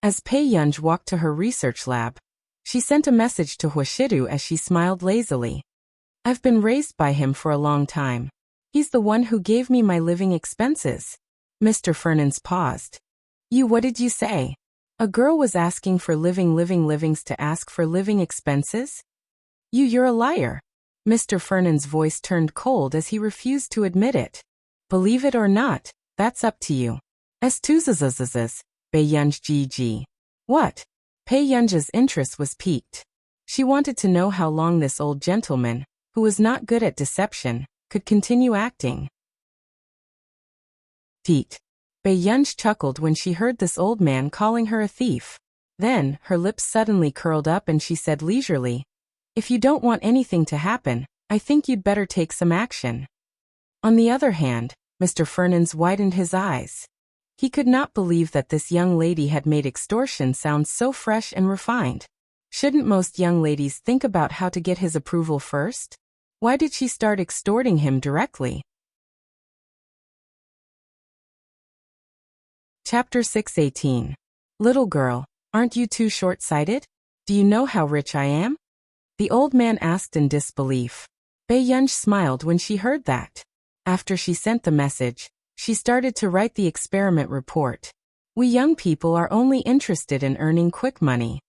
Speaker 1: As Pei Yunj walked to her research lab, she sent a message to Huashidu as she smiled lazily. I've been raised by him for a long time. He's the one who gave me my living expenses. Mr. Fernandes paused. What did you say? A girl was asking for livings to ask for living expenses? You're a liar. Mr. Fernandes' voice turned cold as he refused to admit it. Believe it or not, that's up to you. Estuzazazazaz, Bei Yunj GG. What? Pei Yunja's interest was piqued. She wanted to know how long this old gentleman, who was not good at deception, could continue acting. Teat. Bei Yunj chuckled when she heard this old man calling her a thief. Then, her lips suddenly curled up and she said leisurely, If you don't want anything to happen, I think you'd better take some action. On the other hand, Mr. Fernandes widened his eyes. He could not believe that this young lady had made extortion sound so fresh and refined. Shouldn't most young ladies think about how to get his approval first? Why did she start extorting him directly? Chapter 618. Little girl, aren't you too short-sighted? Do you know how rich I am? The old man asked in disbelief. Bei Yunj smiled when she heard that. After she sent the message, she started to write the experiment report. We young people are only interested in earning quick money.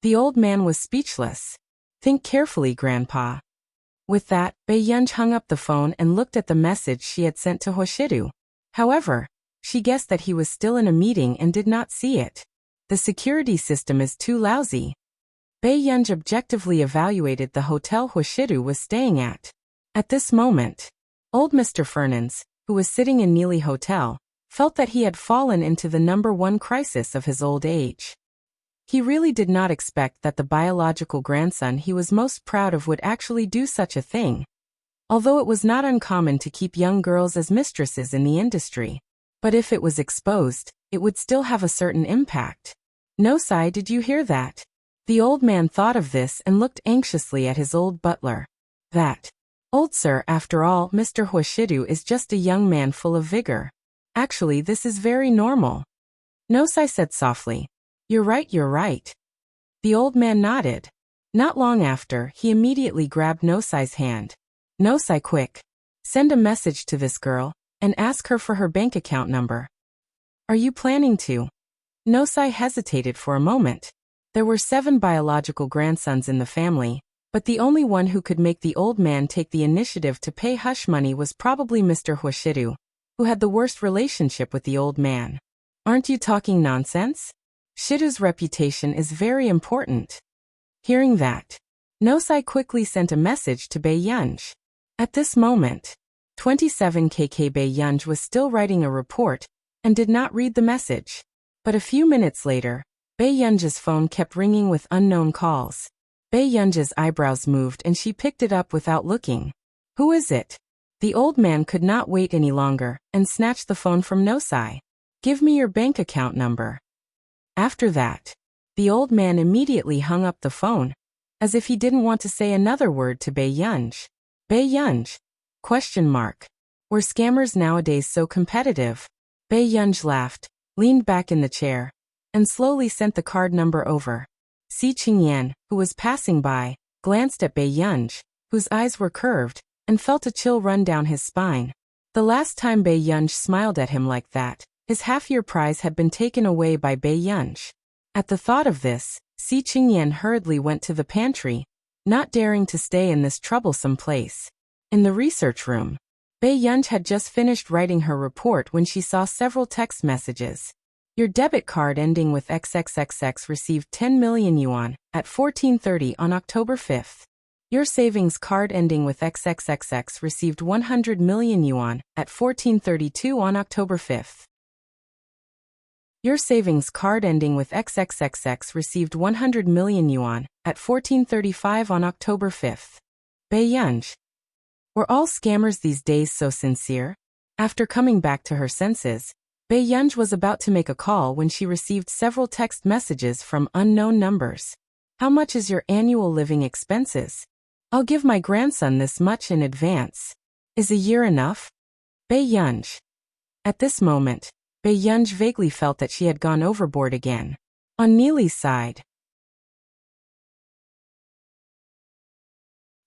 Speaker 1: The old man was speechless. Think carefully, Grandpa. With that, Bei Yunj hung up the phone and looked at the message she had sent to Huashidu. However, she guessed that he was still in a meeting and did not see it. The security system is too lousy. Bei Yunj objectively evaluated the hotel Huashidu was staying at. At this moment, old Mr. Fernandes, who was sitting in Neely Hotel, felt that he had fallen into the #1 crisis of his old age. He really did not expect that the biological grandson he was most proud of would actually do such a thing. Although it was not uncommon to keep young girls as mistresses in the industry. But if it was exposed, it would still have a certain impact. No, Sai, did you hear that? The old man thought of this and looked anxiously at his old butler. That. Old sir, after all, Mr. Huashidu is just a young man full of vigor. Actually, this is very normal. Nosai said softly. You're right. The old man nodded. Not long after, he immediately grabbed Nosai's hand. Nosai, quick. Send a message to this girl, and ask her for her bank account number. Are you planning to? Nosai hesitated for a moment. There were 7 biological grandsons in the family, but the only one who could make the old man take the initiative to pay hush money was probably Mr. Huashidu, who had the worst relationship with the old man. Aren't you talking nonsense? Shidu's reputation is very important. Hearing that, Nosai quickly sent a message to Bei Yunj. At this moment, 27kk Bei Yunj was still writing a report and did not read the message. But a few minutes later, Bei Yunj's phone kept ringing with unknown calls. Bei Yunj's eyebrows moved and she picked it up without looking. Who is it? The old man could not wait any longer and snatched the phone from Nosai. Give me your bank account number. After that, the old man immediately hung up the phone, as if he didn't want to say another word to Bei Yunj. Bei Yunj? Question mark. Were scammers nowadays so competitive? Bei Yunj laughed, leaned back in the chair, and slowly sent the card number over. Si Qingyan, who was passing by, glanced at Bei Yunj, whose eyes were curved, and felt a chill run down his spine. The last time Bei Yunj smiled at him like that, his half-year prize had been taken away by Bei Yunj. At the thought of this, Si Qingyan hurriedly went to the pantry, not daring to stay in this troublesome place. In the research room, Bei Yunj had just finished writing her report when she saw several text messages. Your debit card ending with XXXX received 10 million yuan at 14:30 on October 5th. Your savings card ending with XXXX received 100 million yuan at 14:32 on October 5th. Your savings card ending with XXXX received 100 million yuan at 14:35 on October 5th. Bei Yunj. Were all scammers these days so sincere? After coming back to her senses, Bei Yunj was about to make a call when she received several text messages from unknown numbers. How much is your annual living expenses? I'll give my grandson this much in advance. Is a year enough? Bei Yunj. At this moment, Bei Yunj vaguely felt that she had gone overboard again. On Neely's side.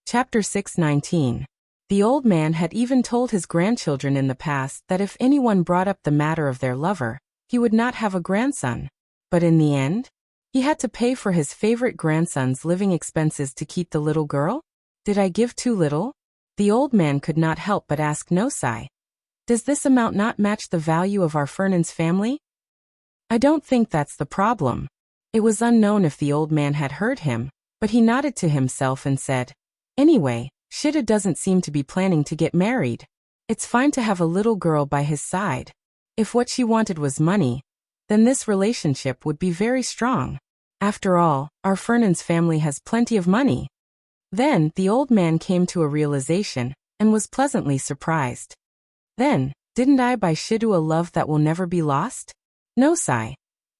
Speaker 1: Chapter 619. The old man had even told his grandchildren in the past that if anyone brought up the matter of their lover, he would not have a grandson. But in the end, he had to pay for his favorite grandson's living expenses to keep the little girl? Did I give too little? The old man could not help but ask Nosai. Does this amount not match the value of our Fernan's family? I don't think that's the problem. It was unknown if the old man had heard him, but he nodded to himself and said, Anyway, Shida doesn't seem to be planning to get married. It's fine to have a little girl by his side. If what she wanted was money, then this relationship would be very strong. After all, our Fernan's family has plenty of money. Then, the old man came to a realization, and was pleasantly surprised. Then, didn't I buy Shidu a love that will never be lost? Nosai.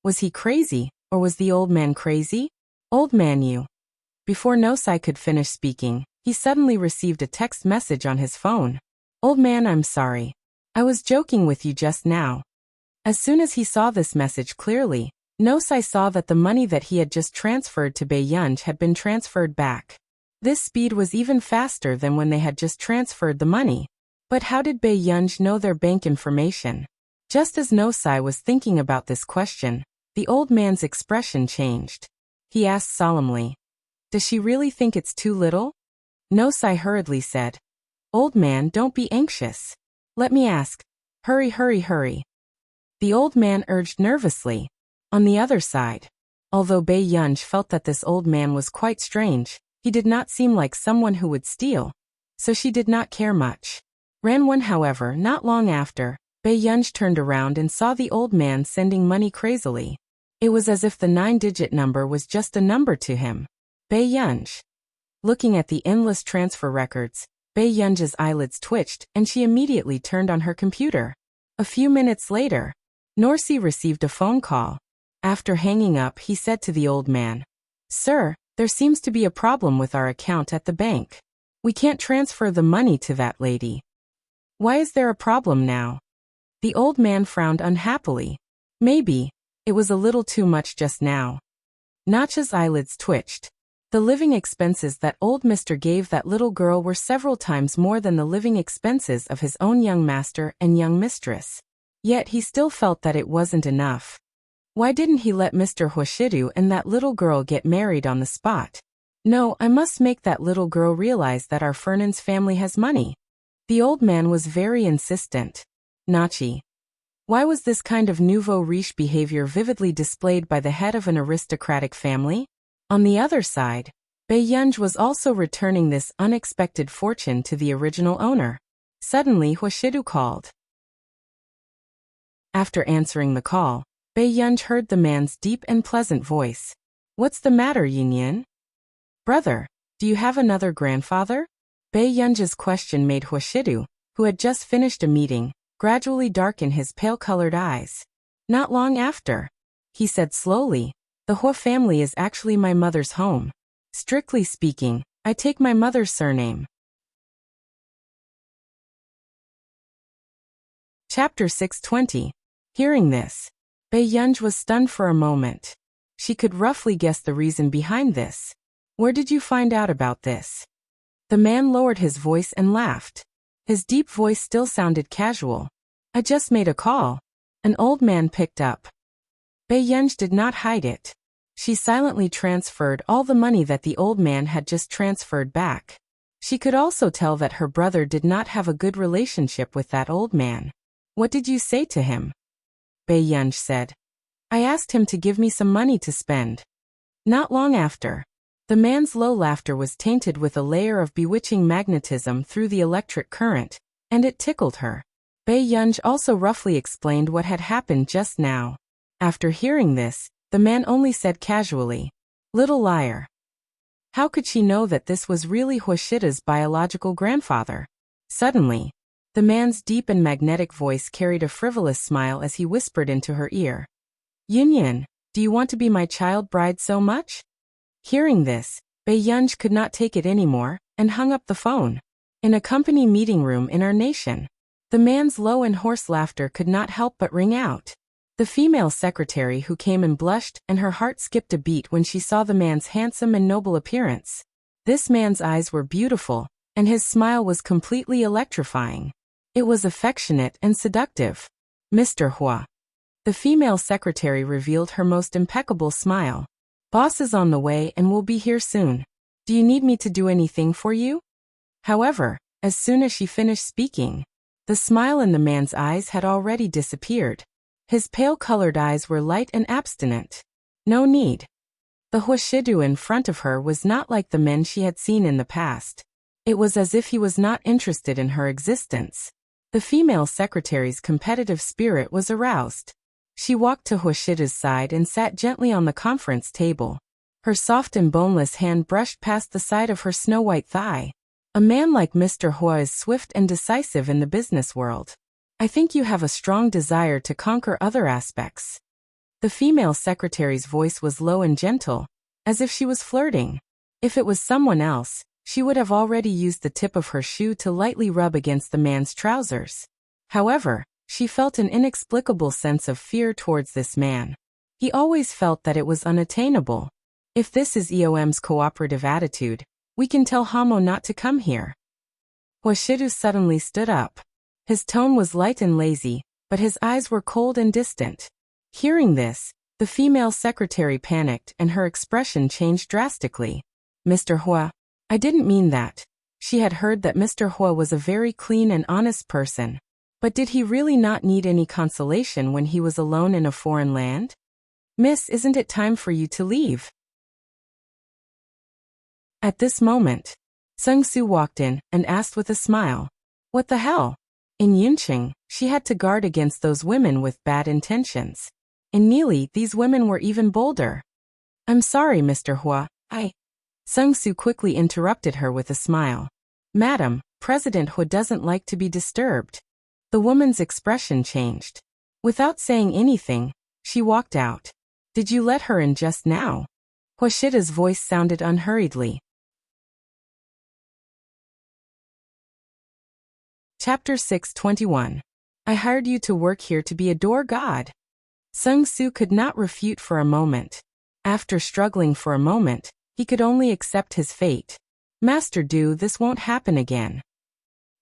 Speaker 1: Was he crazy, or was the old man crazy? Old man you. Before Nosai could finish speaking, he suddenly received a text message on his phone. Old man, I'm sorry. I was joking with you just now. As soon as he saw this message clearly, Nosai saw that the money that he had just transferred to Bei Yunj had been transferred back. This speed was even faster than when they had just transferred the money. But how did Bei Yunj know their bank information? Just as Nosai was thinking about this question, the old man's expression changed. He asked solemnly, Does she really think it's too little? Nosai hurriedly said, Old man, don't be anxious. Let me ask. Hurry, hurry, hurry. The old man urged nervously. On the other side, although Bei Yunj felt that this old man was quite strange, he did not seem like someone who would steal, so she did not care much. Ran one, however, not long after, Bei Yunj turned around and saw the old man sending money crazily. It was as if the 9-digit number was just a number to him. Bei Yunj. Looking at the endless transfer records, Bei Yunj's eyelids twitched and she immediately turned on her computer. A few minutes later, Norsi received a phone call. After hanging up, he said to the old man, Sir, there seems to be a problem with our account at the bank. We can't transfer the money to that lady. Why is there a problem now? The old man frowned unhappily. Maybe it was a little too much just now. Nacha's eyelids twitched. The living expenses that old Mr. gave that little girl were several times more than the living expenses of his own young master and young mistress. Yet he still felt that it wasn't enough. Why didn't he let Mr. Hoshidu and that little girl get married on the spot? No, I must make that little girl realize that our Fernan's family has money. The old man was very insistent. Nachi. Why was this kind of nouveau riche behavior vividly displayed by the head of an aristocratic family? On the other side, Bae-yunj was also returning this unexpected fortune to the original owner. Suddenly Hwashidu called. After answering the call, Bae-yunj heard the man's deep and pleasant voice. What's the matter, Yin? Brother, do you have another grandfather? Bae-yunj's question made Hwashidu, who had just finished a meeting, gradually darken his pale-colored eyes. Not long after, he said slowly, the Hwa family is actually my mother's home. Strictly speaking, I take my mother's surname. Chapter 620. Hearing this, Bae-yunj was stunned for a moment. She could roughly guess the reason behind this. Where did you find out about this? The man lowered his voice and laughed. His deep voice still sounded casual. I just made a call. An old man picked up. Bae-yunj did not hide it. She silently transferred all the money that the old man had just transferred back. She could also tell that her brother did not have a good relationship with that old man. What did you say to him? Bae-yunj said. I asked him to give me some money to spend. Not long after, the man's low laughter was tainted with a layer of bewitching magnetism through the electric current, and it tickled her. Bae-yunj also roughly explained what had happened just now. After hearing this, the man only said casually, little liar. How could she know that this was really Hwashida's biological grandfather? Suddenly, the man's deep and magnetic voice carried a frivolous smile as he whispered into her ear. Yin, do you want to be my child bride so much? Hearing this, Bae-yunj could not take it anymore, and hung up the phone. In a company meeting room in our nation, the man's low and hoarse laughter could not help but ring out. The female secretary who came and blushed, and her heart skipped a beat when she saw the man's handsome and noble appearance. This man's eyes were beautiful, and his smile was completely electrifying. It was affectionate and seductive. Mr. Hwa. The female secretary revealed her most impeccable smile. Boss is on the way and will be here soon. Do you need me to do anything for you? However, as soon as she finished speaking, the smile in the man's eyes had already disappeared. His pale-colored eyes were light and abstinent. No need. The Hwashidu in front of her was not like the men she had seen in the past. It was as if he was not interested in her existence. The female secretary's competitive spirit was aroused. She walked to Hwashida's side and sat gently on the conference table. Her soft and boneless hand brushed past the side of her snow-white thigh. A man like Mr. Hwa is swift and decisive in the business world. I think you have a strong desire to conquer other aspects. The female secretary's voice was low and gentle, as if she was flirting. If it was someone else, she would have already used the tip of her shoe to lightly rub against the man's trousers. However, she felt an inexplicable sense of fear towards this man. He always felt that it was unattainable. If this is EOM's cooperative attitude, we can tell Hamo not to come here. Hwashidu suddenly stood up. His tone was light and lazy, but his eyes were cold and distant. Hearing this, the female secretary panicked and her expression changed drastically. Mr. Hwa, I didn't mean that. She had heard that Mr. Hwa was a very clean and honest person. But did he really not need any consolation when he was alone in a foreign land? Miss, isn't it time for you to leave? At this moment, Sung-soo walked in and asked with a smile, what the hell? In Yunqing, she had to guard against those women with bad intentions. In Neely, these women were even bolder. I'm sorry, Mr. Hwa, Sung-soo quickly interrupted her with a smile. Madam, President Hwa doesn't like to be disturbed. The woman's expression changed. Without saying anything, she walked out. Did you let her in just now? Hwashida's voice sounded unhurriedly. Chapter 621. I hired you to work here to be a door god. Sung-soo could not refute for a moment. After struggling for a moment, he could only accept his fate. Master Du, this won't happen again.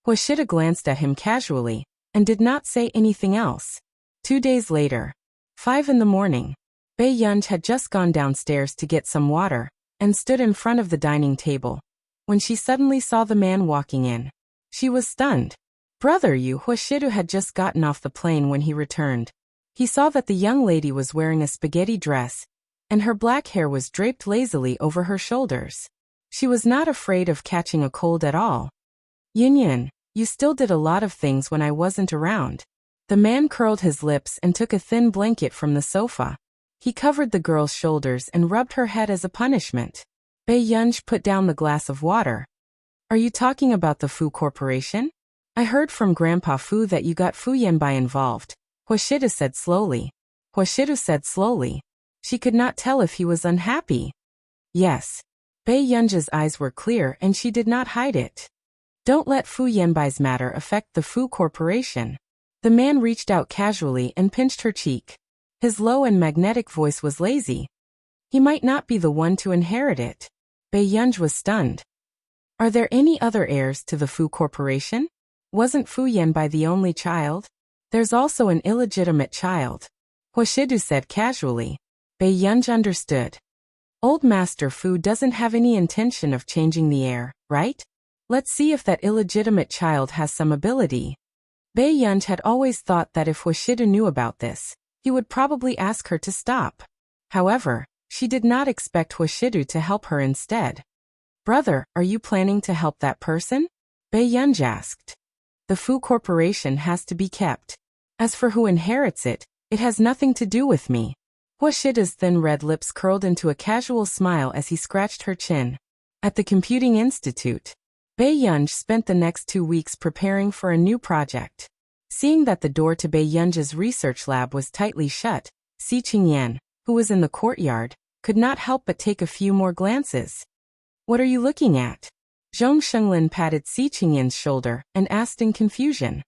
Speaker 1: Hwashida glanced at him casually, and did not say anything else. 2 days later, 5 in the morning, Bae-yunj had just gone downstairs to get some water, and stood in front of the dining table, when she suddenly saw the man walking in. She was stunned. Brother Yu Huashidu had just gotten off the plane when he returned. He saw that the young lady was wearing a spaghetti dress, and her black hair was draped lazily over her shoulders. She was not afraid of catching a cold at all. Yun, you still did a lot of things when I wasn't around. The man curled his lips and took a thin blanket from the sofa. He covered the girl's shoulders and rubbed her head as a punishment. Bei Yunj put down the glass of water. Are you talking about the Fu Corporation? I heard from Grandpa Fu that you got Fu Yanbai involved, Huashidu said slowly. Huashidu said slowly. She could not tell if he was unhappy. Yes. Bei Yunj's eyes were clear and she did not hide it. Don't let Fu Yanbai's matter affect the Fu Corporation. The man reached out casually and pinched her cheek. His low and magnetic voice was lazy. He might not be the one to inherit it. Bei Yunj was stunned. Are there any other heirs to the Fu Corporation? Wasn't Fu Yanbai the only child? There's also an illegitimate child. Huashidu said casually. Bei Yunj understood. Old Master Fu doesn't have any intention of changing the heir, right? Let's see if that illegitimate child has some ability. Bei Yunj had always thought that if Huashidu knew about this, he would probably ask her to stop. However, she did not expect Huashidu to help her instead. Brother, are you planning to help that person? Bei Yunj asked. The Fu Corporation has to be kept. As for who inherits it, it has nothing to do with me. Huashida's thin red lips curled into a casual smile as he scratched her chin. At the Computing Institute, Bei Yunj spent the next 2 weeks preparing for a new project. Seeing that the door to Bei Yunj's research lab was tightly shut, Si Qingyan, who was in the courtyard, could not help but take a few more glances. What are you looking at? Zhong Shenglin patted Si Qingyan's shoulder and asked in confusion.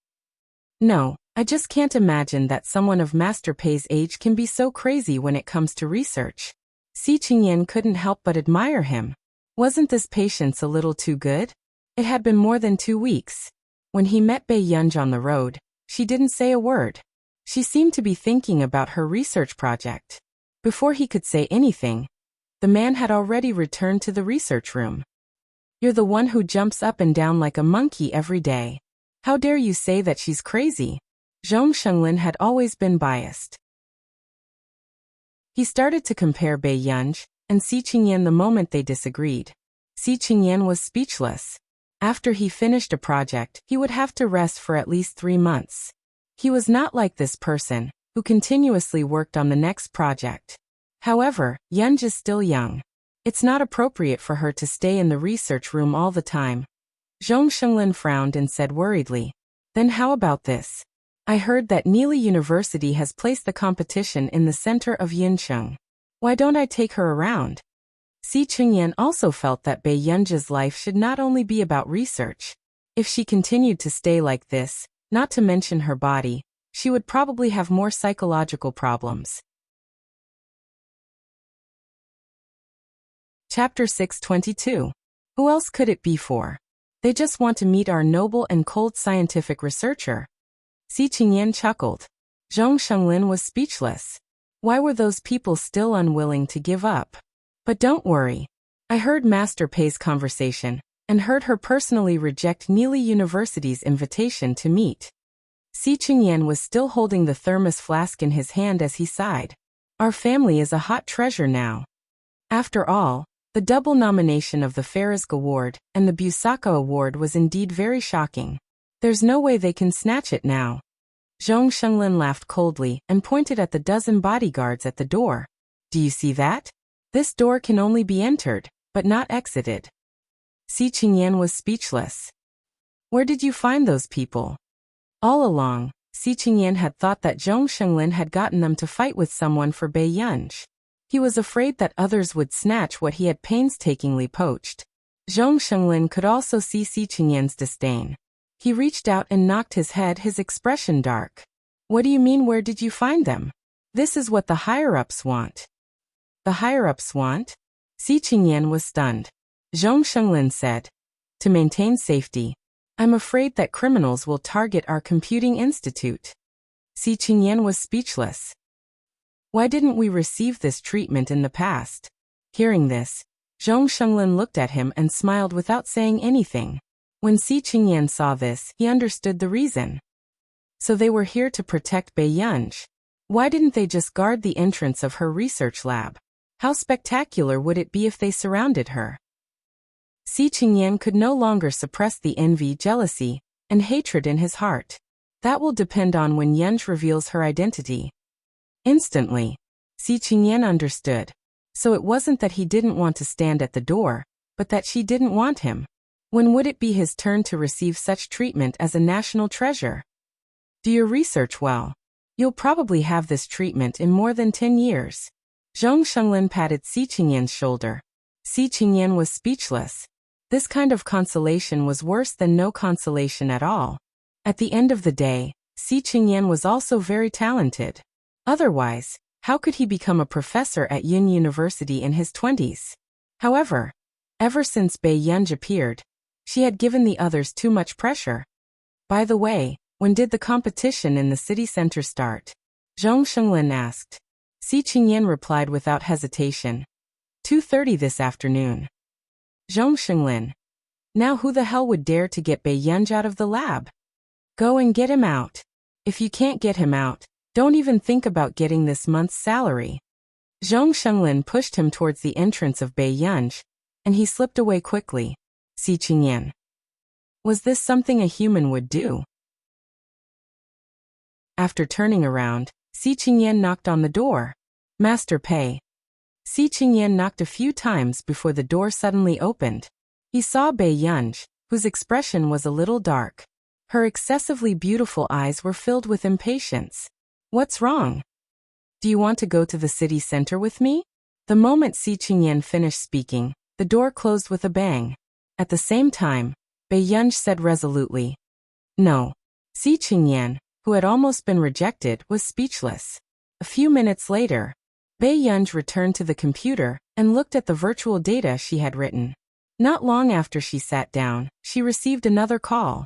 Speaker 1: No, I just can't imagine that someone of Master Pei's age can be so crazy when it comes to research. Si Qingyan couldn't help but admire him. Wasn't this patience a little too good? It had been more than 2 weeks. When he met Bei Yunj on the road, she didn't say a word. She seemed to be thinking about her research project. Before he could say anything, the man had already returned to the research room. You're the one who jumps up and down like a monkey every day. How dare you say that she's crazy? Zhong Shenglin had always been biased. He started to compare Bei Yunj and Si Qingyan the moment they disagreed. Si Qingyan was speechless. After he finished a project, he would have to rest for at least 3 months. He was not like this person, who continuously worked on the next project. However, Yunj is still young. It's not appropriate for her to stay in the research room all the time. Zhong Shenglin frowned and said worriedly. Then how about this? I heard that Neely University has placed the competition in the center of Yincheng. Why don't I take her around? Si Qingyan also felt that Bei Yunj's life should not only be about research. If she continued to stay like this, not to mention her body, she would probably have more psychological problems. Chapter 622. Who else could it be for? They just want to meet our noble and cold scientific researcher. Si Qingyan chuckled. Zhong Shenglin was speechless. Why were those people still unwilling to give up? But don't worry. I heard Master Pei's conversation, and heard her personally reject Neely University's invitation to meet. Si Qingyan was still holding the thermos flask in his hand as he sighed. Our family is a hot treasure now. After all, the double nomination of the Farazg Award and the Busaka Award was indeed very shocking. There's no way they can snatch it now. Zhong Shenglin laughed coldly and pointed at the dozen bodyguards at the door. Do you see that? This door can only be entered, but not exited. Si Qingyan was speechless. Where did you find those people? All along, Si Qingyan had thought that Zhong Shenglin had gotten them to fight with someone for Bei Yunj. He was afraid that others would snatch what he had painstakingly poached. Zhong Shenglin could also see Si Qingyan's disdain. He reached out and knocked his head, his expression dark. What do you mean, where did you find them? This is what the higher-ups want. The higher-ups want? Si Qingyan was stunned. Zhong Shenglin said. To maintain safety. I'm afraid that criminals will target our computing institute. Si Qingyan was speechless. Why didn't we receive this treatment in the past? Hearing this, Zhong Shenglin looked at him and smiled without saying anything. When Si Qingyan saw this, he understood the reason. So they were here to protect Bai Yunj. Why didn't they just guard the entrance of her research lab? How spectacular would it be if they surrounded her? Si Qingyan could no longer suppress the envy, jealousy, and hatred in his heart. That will depend on when Yunj reveals her identity. Instantly, Si Qingyan understood. So it wasn't that he didn't want to stand at the door, but that she didn't want him. When would it be his turn to receive such treatment as a national treasure? Do your research well. You'll probably have this treatment in more than 10 years. Zhong Shenglin patted Si Qingyan's shoulder. Si Qingyan was speechless. This kind of consolation was worse than no consolation at all. At the end of the day, Si Qingyan was also very talented. Otherwise, how could he become a professor at Yun University in his 20s? However, ever since Bai Yunj appeared, she had given the others too much pressure. By the way, when did the competition in the city center start? Zhong Shenglin asked. Si Qingyan replied without hesitation. 2:30 this afternoon. Zhong Shenglin. Now who the hell would dare to get Bai Yunj out of the lab? Go and get him out. If you can't get him out, don't even think about getting this month's salary. Zhong Shenglin pushed him towards the entrance of Bai Yunj, and he slipped away quickly. Si Qingyan. Was this something a human would do? After turning around, Si Qingyan knocked on the door. Master Pei. Si Qingyan knocked a few times before the door suddenly opened. He saw Bai Yunj, whose expression was a little dark. Her excessively beautiful eyes were filled with impatience. What's wrong? Do you want to go to the city center with me? The moment Si Qingyan finished speaking, the door closed with a bang. At the same time, Bai Yunj said resolutely. No. Si Qingyan, who had almost been rejected, was speechless. A few minutes later, Bai Yunj returned to the computer and looked at the virtual data she had written. Not long after she sat down, she received another call.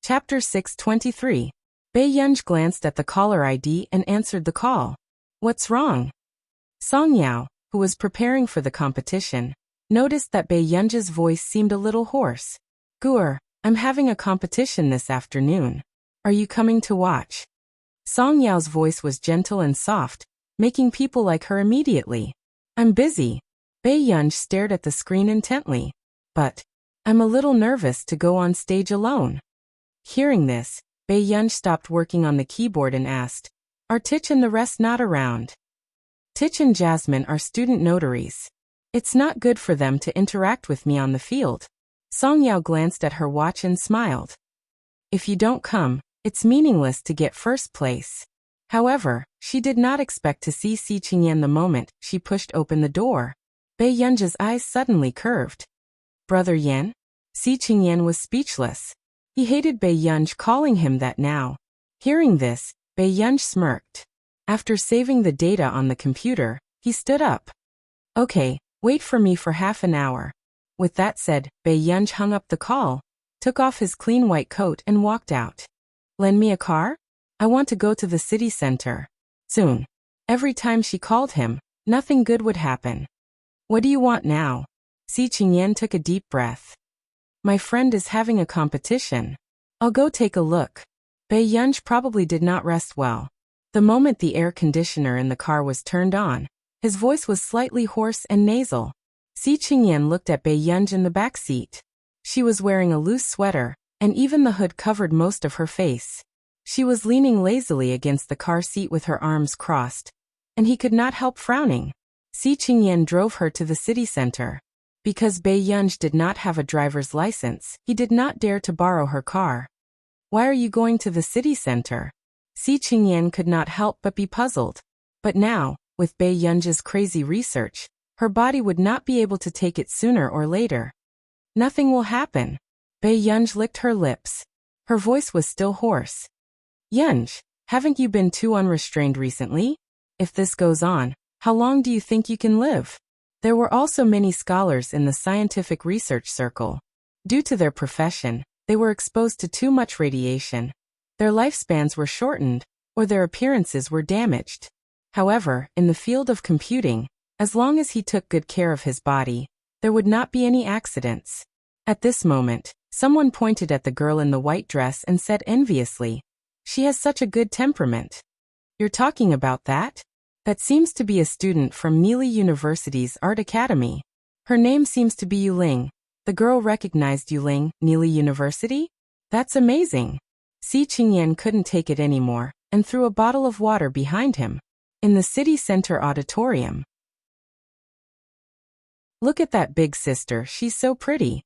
Speaker 1: Chapter 623. Bai Yunj glanced at the caller ID and answered the call. What's wrong? Song Yao, who was preparing for the competition, noticed that Bai Yunj's voice seemed a little hoarse. Guer, I'm having a competition this afternoon. Are you coming to watch? Song Yao's voice was gentle and soft, making people like her immediately. I'm busy. Bai Yunj stared at the screen intently. But I'm a little nervous to go on stage alone. Hearing this, Bai Yunj stopped working on the keyboard and asked, Are Tich and the rest not around? Tich and Jasmine are student notaries. It's not good for them to interact with me on the field. Song Yao glanced at her watch and smiled. If you don't come, it's meaningless to get first place. However, she did not expect to see Si Qingyan the moment she pushed open the door. Bai Yunj's eyes suddenly curved. Brother Yan? Si Qingyan was speechless. He hated Bai Yunj calling him that now. Hearing this, Bai Yunj smirked. After saving the data on the computer, he stood up. Okay, wait for me for half an hour. With that said, Bai Yunj hung up the call, took off his clean white coat and walked out. Lend me a car? I want to go to the city center. Soon. Every time she called him, nothing good would happen. What do you want now? Si Qingyan took a deep breath. My friend is having a competition. I'll go take a look. Bai Yunj probably did not rest well. The moment the air conditioner in the car was turned on, his voice was slightly hoarse and nasal. Si Qingyan looked at Bai Yunj in the back seat. She was wearing a loose sweater, and even the hood covered most of her face. She was leaning lazily against the car seat with her arms crossed, and he could not help frowning. Si Qingyan drove her to the city center. Because Bai Yunj did not have a driver's license, he did not dare to borrow her car. Why are you going to the city center? Si Qingyan could not help but be puzzled. But now, with Bai Yunj's crazy research, her body would not be able to take it sooner or later. Nothing will happen. Bai Yunj licked her lips. Her voice was still hoarse. Yunj, haven't you been too unrestrained recently? If this goes on, how long do you think you can live? There were also many scholars in the scientific research circle. Due to their profession, they were exposed to too much radiation. Their lifespans were shortened, or their appearances were damaged. However, in the field of computing, As long as he took good care of his body, there would not be any accidents. At this moment, someone pointed at the girl in the white dress and said enviously, "She has such a good temperament." "You're talking about that? That seems to be a student from Neely University's Art Academy. Her name seems to be Yuling." The girl recognized Yuling, Neely University? "That's amazing." Si Qingyan couldn't take it anymore and threw a bottle of water behind him. In the city center auditorium. "Look at that big sister, she's so pretty."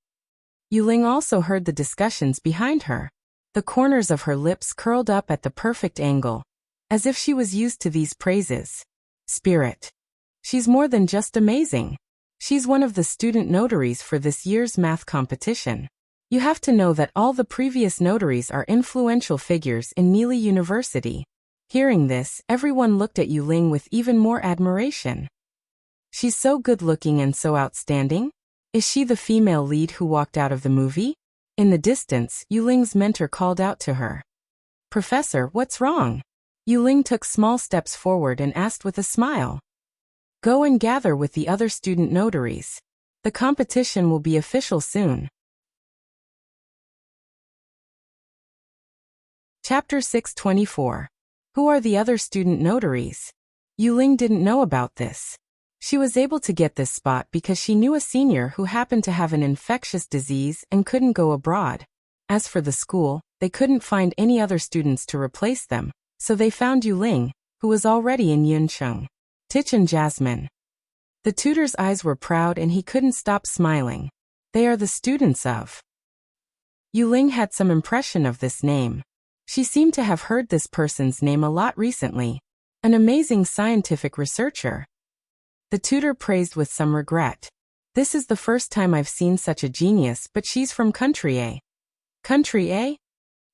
Speaker 1: Yuling also heard the discussions behind her. The corners of her lips curled up at the perfect angle, as if she was used to these praises. "Spirit. She's more than just amazing. She's one of the student notaries for this year's math competition. You have to know that all the previous notaries are influential figures in Neely University." Hearing this, everyone looked at Yuling with even more admiration. "She's so good-looking and so outstanding. Is she the female lead who walked out of the movie?" In the distance, Yuling's mentor called out to her. "Professor, what's wrong?" Yuling took small steps forward and asked with a smile. "Go and gather with the other student notaries. The competition will be official soon." Chapter 624. Who are the other student notaries? Yuling didn't know about this. She was able to get this spot because she knew a senior who happened to have an infectious disease and couldn't go abroad. As for the school, they couldn't find any other students to replace them, so they found Yuling, who was already in Yuncheng. Tich and Jasmine. The tutor's eyes were proud and he couldn't stop smiling. They are the students of. Yuling had some impression of this name. She seemed to have heard this person's name a lot recently. An amazing scientific researcher. The tutor praised with some regret. "This is the first time I've seen such a genius, but she's from country A." Country A?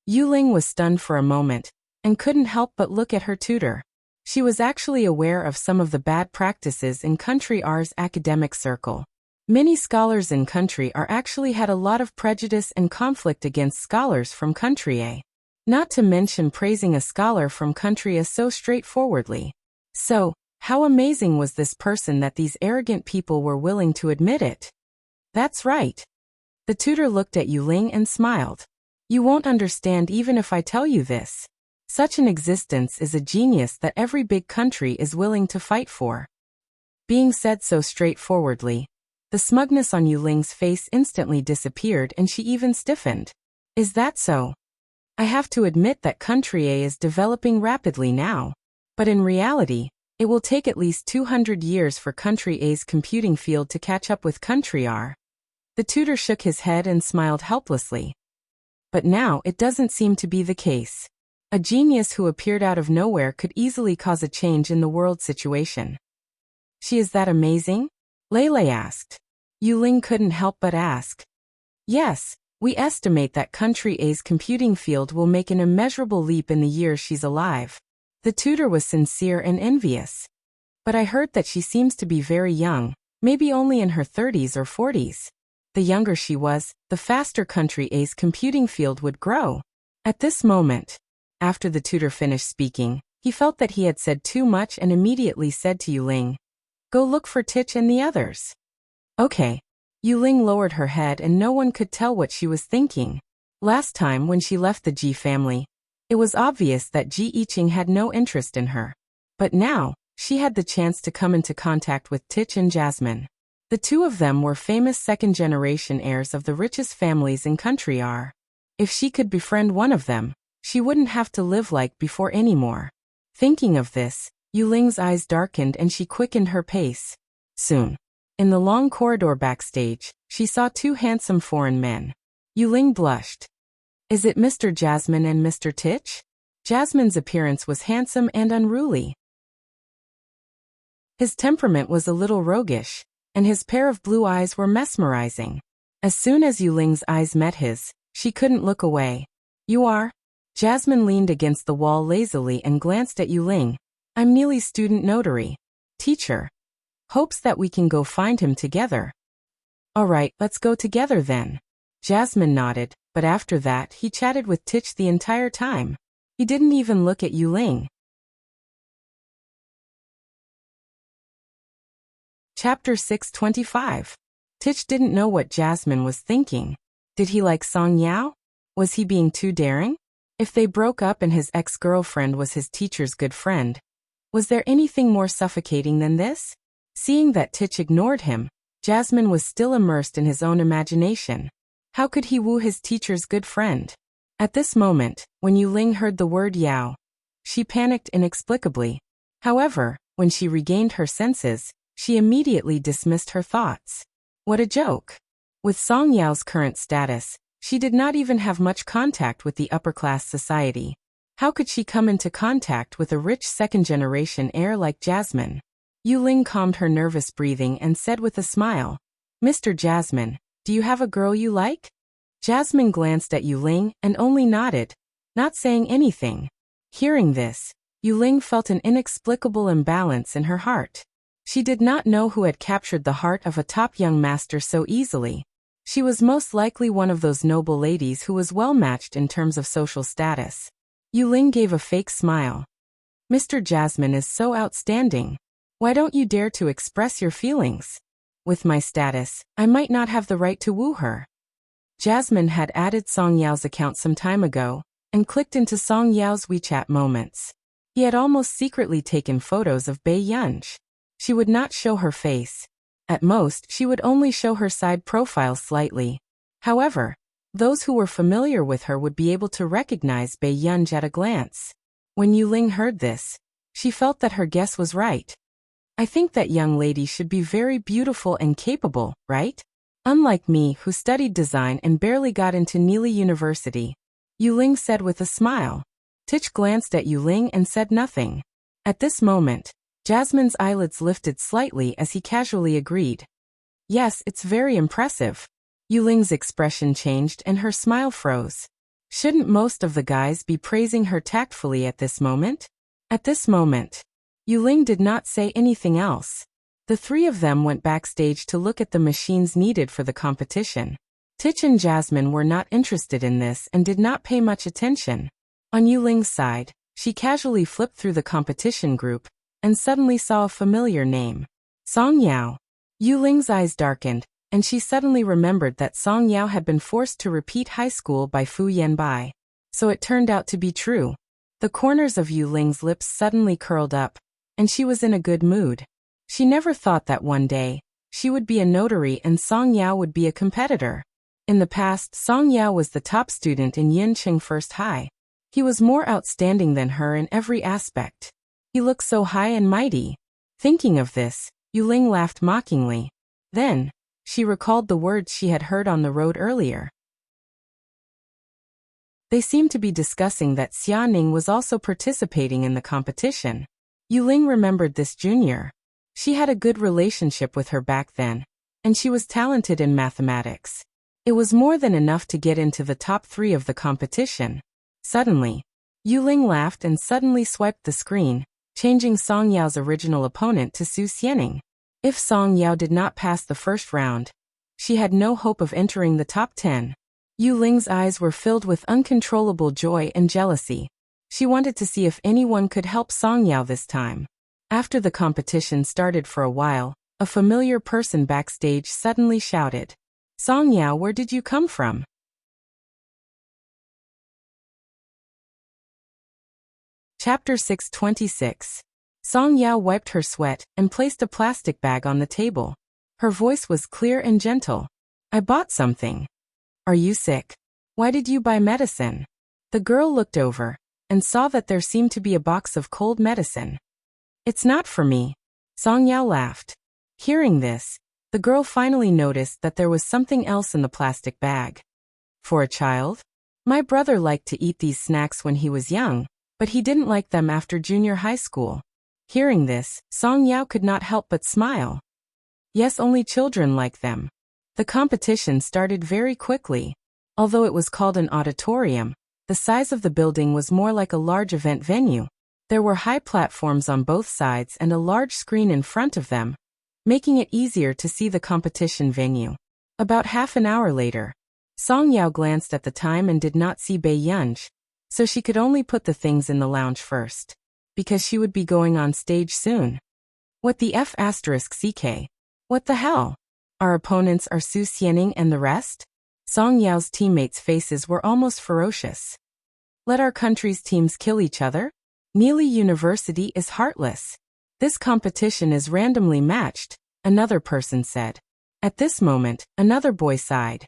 Speaker 1: Yuling was stunned for a moment, and couldn't help but look at her tutor. She was actually aware of some of the bad practices in country R's academic circle. Many scholars in country R actually had a lot of prejudice and conflict against scholars from country A. Not to mention praising a scholar from country A so straightforwardly. So, how amazing was this person that these arrogant people were willing to admit it? "That's right." The tutor looked at Yuling and smiled. "You won't understand even if I tell you this. Such an existence is a genius that every big country is willing to fight for." Being said so straightforwardly, the smugness on Yuling's face instantly disappeared and she even stiffened. "Is that so? I have to admit that country A is developing rapidly now. But in reality, it will take at least 200 years for country A's computing field to catch up with country R." The tutor shook his head and smiled helplessly. But now it doesn't seem to be the case. A genius who appeared out of nowhere could easily cause a change in the world situation. "She is that amazing?" Lele asked. Yuling couldn't help but ask. "Yes, we estimate that country A's computing field will make an immeasurable leap in the years she's alive." The tutor was sincere and envious. "But I heard that she seems to be very young, maybe only in her 30s or 40s. The younger she was, the faster country A's computing field would grow." At this moment, after the tutor finished speaking, he felt that he had said too much and immediately said to Yuling, "Go look for Tich and the others." "Okay." Yuling lowered her head and no one could tell what she was thinking. Last time when she left the Ji family, it was obvious that Ji Yiqing had no interest in her. But now, she had the chance to come into contact with Tich and Jasmine. The two of them were famous second-generation heirs of the richest families in country R. If she could befriend one of them, she wouldn't have to live like before anymore. Thinking of this, Yuling's eyes darkened and she quickened her pace. Soon, in the long corridor backstage, she saw two handsome foreign men. Yuling blushed. "Is it Mr. Jasmine and Mr. Tich?" Jasmine's appearance was handsome and unruly. His temperament was a little roguish, and his pair of blue eyes were mesmerizing. As soon as Yuling's eyes met his, she couldn't look away. "You are?" Jasmine leaned against the wall lazily and glanced at Yuling. "I'm Neely's student notary. Teacher. Hopes that we can go find him together." "All right, let's go together then." Jasmine nodded, but after that he chatted with Tich the entire time. He didn't even look at Yuling. Chapter 625. Tich didn't know what Jasmine was thinking. Did he like Song Yao? Was he being too daring? If they broke up and his ex-girlfriend was his teacher's good friend, was there anything more suffocating than this? Seeing that Tich ignored him, Jasmine was still immersed in his own imagination. How could he woo his teacher's good friend? At this moment, when Yuling heard the word Yao, she panicked inexplicably. However, when she regained her senses, she immediately dismissed her thoughts. What a joke! With Song Yao's current status, she did not even have much contact with the upper-class society. How could she come into contact with a rich second-generation heir like Jasmine? Yuling calmed her nervous breathing and said with a smile, "Mr. Jasmine, do you have a girl you like?" Jasmine glanced at Yuling and only nodded, not saying anything. Hearing this, Yuling felt an inexplicable imbalance in her heart. She did not know who had captured the heart of a top young master so easily. She was most likely one of those noble ladies who was well matched in terms of social status. Yuling gave a fake smile. "Mr. Jasmine is so outstanding. Why don't you dare to express your feelings? With my status, I might not have the right to woo her." Jasmine had added Song Yao's account some time ago and clicked into Song Yao's WeChat moments. He had almost secretly taken photos of Bei Yunj. She would not show her face. At most, she would only show her side profile slightly. However, those who were familiar with her would be able to recognize Bei Yunj at a glance. When Yuling heard this, she felt that her guess was right. "I think that young lady should be very beautiful and capable, right? Unlike me, who studied design and barely got into Neely University," Yuling said with a smile. Tich glanced at Yuling and said nothing. At this moment, Jasmine's eyelids lifted slightly as he casually agreed. "Yes, it's very impressive." Yuling's expression changed and her smile froze. Shouldn't most of the guys be praising her tactfully at this moment? At this moment, Yuling did not say anything else. The three of them went backstage to look at the machines needed for the competition. Tich and Jasmine were not interested in this and did not pay much attention. On Yuling's side, she casually flipped through the competition group and suddenly saw a familiar name. Song Yao. Yuling's eyes darkened, and she suddenly remembered that Song Yao had been forced to repeat high school by Fu Yanbai. So it turned out to be true. The corners of Yuling's lips suddenly curled up, and she was in a good mood. She never thought that one day, she would be a notary and Song Yao would be a competitor. In the past, Song Yao was the top student in Yincheng First High. He was more outstanding than her in every aspect. He looked so high and mighty. Thinking of this, Yuling laughed mockingly. Then, she recalled the words she had heard on the road earlier. They seemed to be discussing that Xia Ning was also participating in the competition. Yuling remembered this junior. She had a good relationship with her back then, and she was talented in mathematics. It was more than enough to get into the top 3 of the competition. Suddenly, Yuling laughed and suddenly swiped the screen, changing Song Yao's original opponent to Su Xianing. If Song Yao did not pass the first round, she had no hope of entering the top 10. Yuling's eyes were filled with uncontrollable joy and jealousy. She wanted to see if anyone could help Song Yao this time. After the competition started for a while, a familiar person backstage suddenly shouted, "Song Yao, where did you come from?" Chapter 626. Song Yao wiped her sweat and placed a plastic bag on the table. Her voice was clear and gentle. "I bought something." "Are you sick? Why did you buy medicine?" The girl looked over and saw that there seemed to be a box of cold medicine. "It's not for me." Song Yao laughed. Hearing this, the girl finally noticed that there was something else in the plastic bag. "For a child? My brother liked to eat these snacks when he was young, but he didn't like them after junior high school." Hearing this, Song Yao could not help but smile. Yes, only children like them. The competition started very quickly. Although it was called an auditorium, the size of the building was more like a large event venue. There were high platforms on both sides and a large screen in front of them, making it easier to see the competition venue. About half an hour later, Song Yao glanced at the time and did not see Bei Yunj, so she could only put the things in the lounge first, because she would be going on stage soon. What the F***ck? What the hell? Our opponents are Su Xianing and the rest? Song Yao's teammates' faces were almost ferocious. Let our country's teams kill each other? Neely University is heartless. This competition is randomly matched, another person said. At this moment, another boy sighed.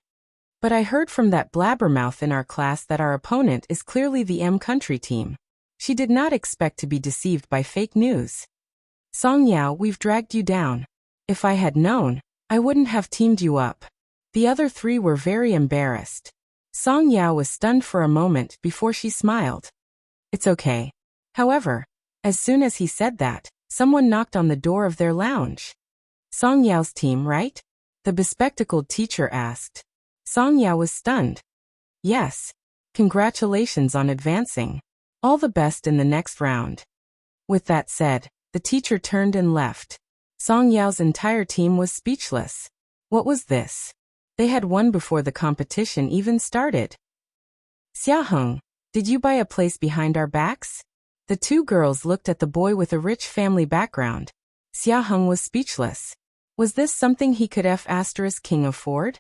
Speaker 1: But I heard from that blabbermouth in our class that our opponent is clearly the M country team. She did not expect to be deceived by fake news. Song Yao, we've dragged you down. If I had known, I wouldn't have teamed you up. The other three were very embarrassed. Song Yao was stunned for a moment before she smiled. It's okay. However, as soon as he said that, someone knocked on the door of their lounge. Song Yao's team, right? The bespectacled teacher asked. Song Yao was stunned. Yes. Congratulations on advancing. All the best in the next round. With that said, the teacher turned and left. Song Yao's entire team was speechless. What was this? They had won before the competition even started. Xiaheng, did you buy a place behind our backs? The two girls looked at the boy with a rich family background. Xiaheng was speechless. Was this something he could *king afford?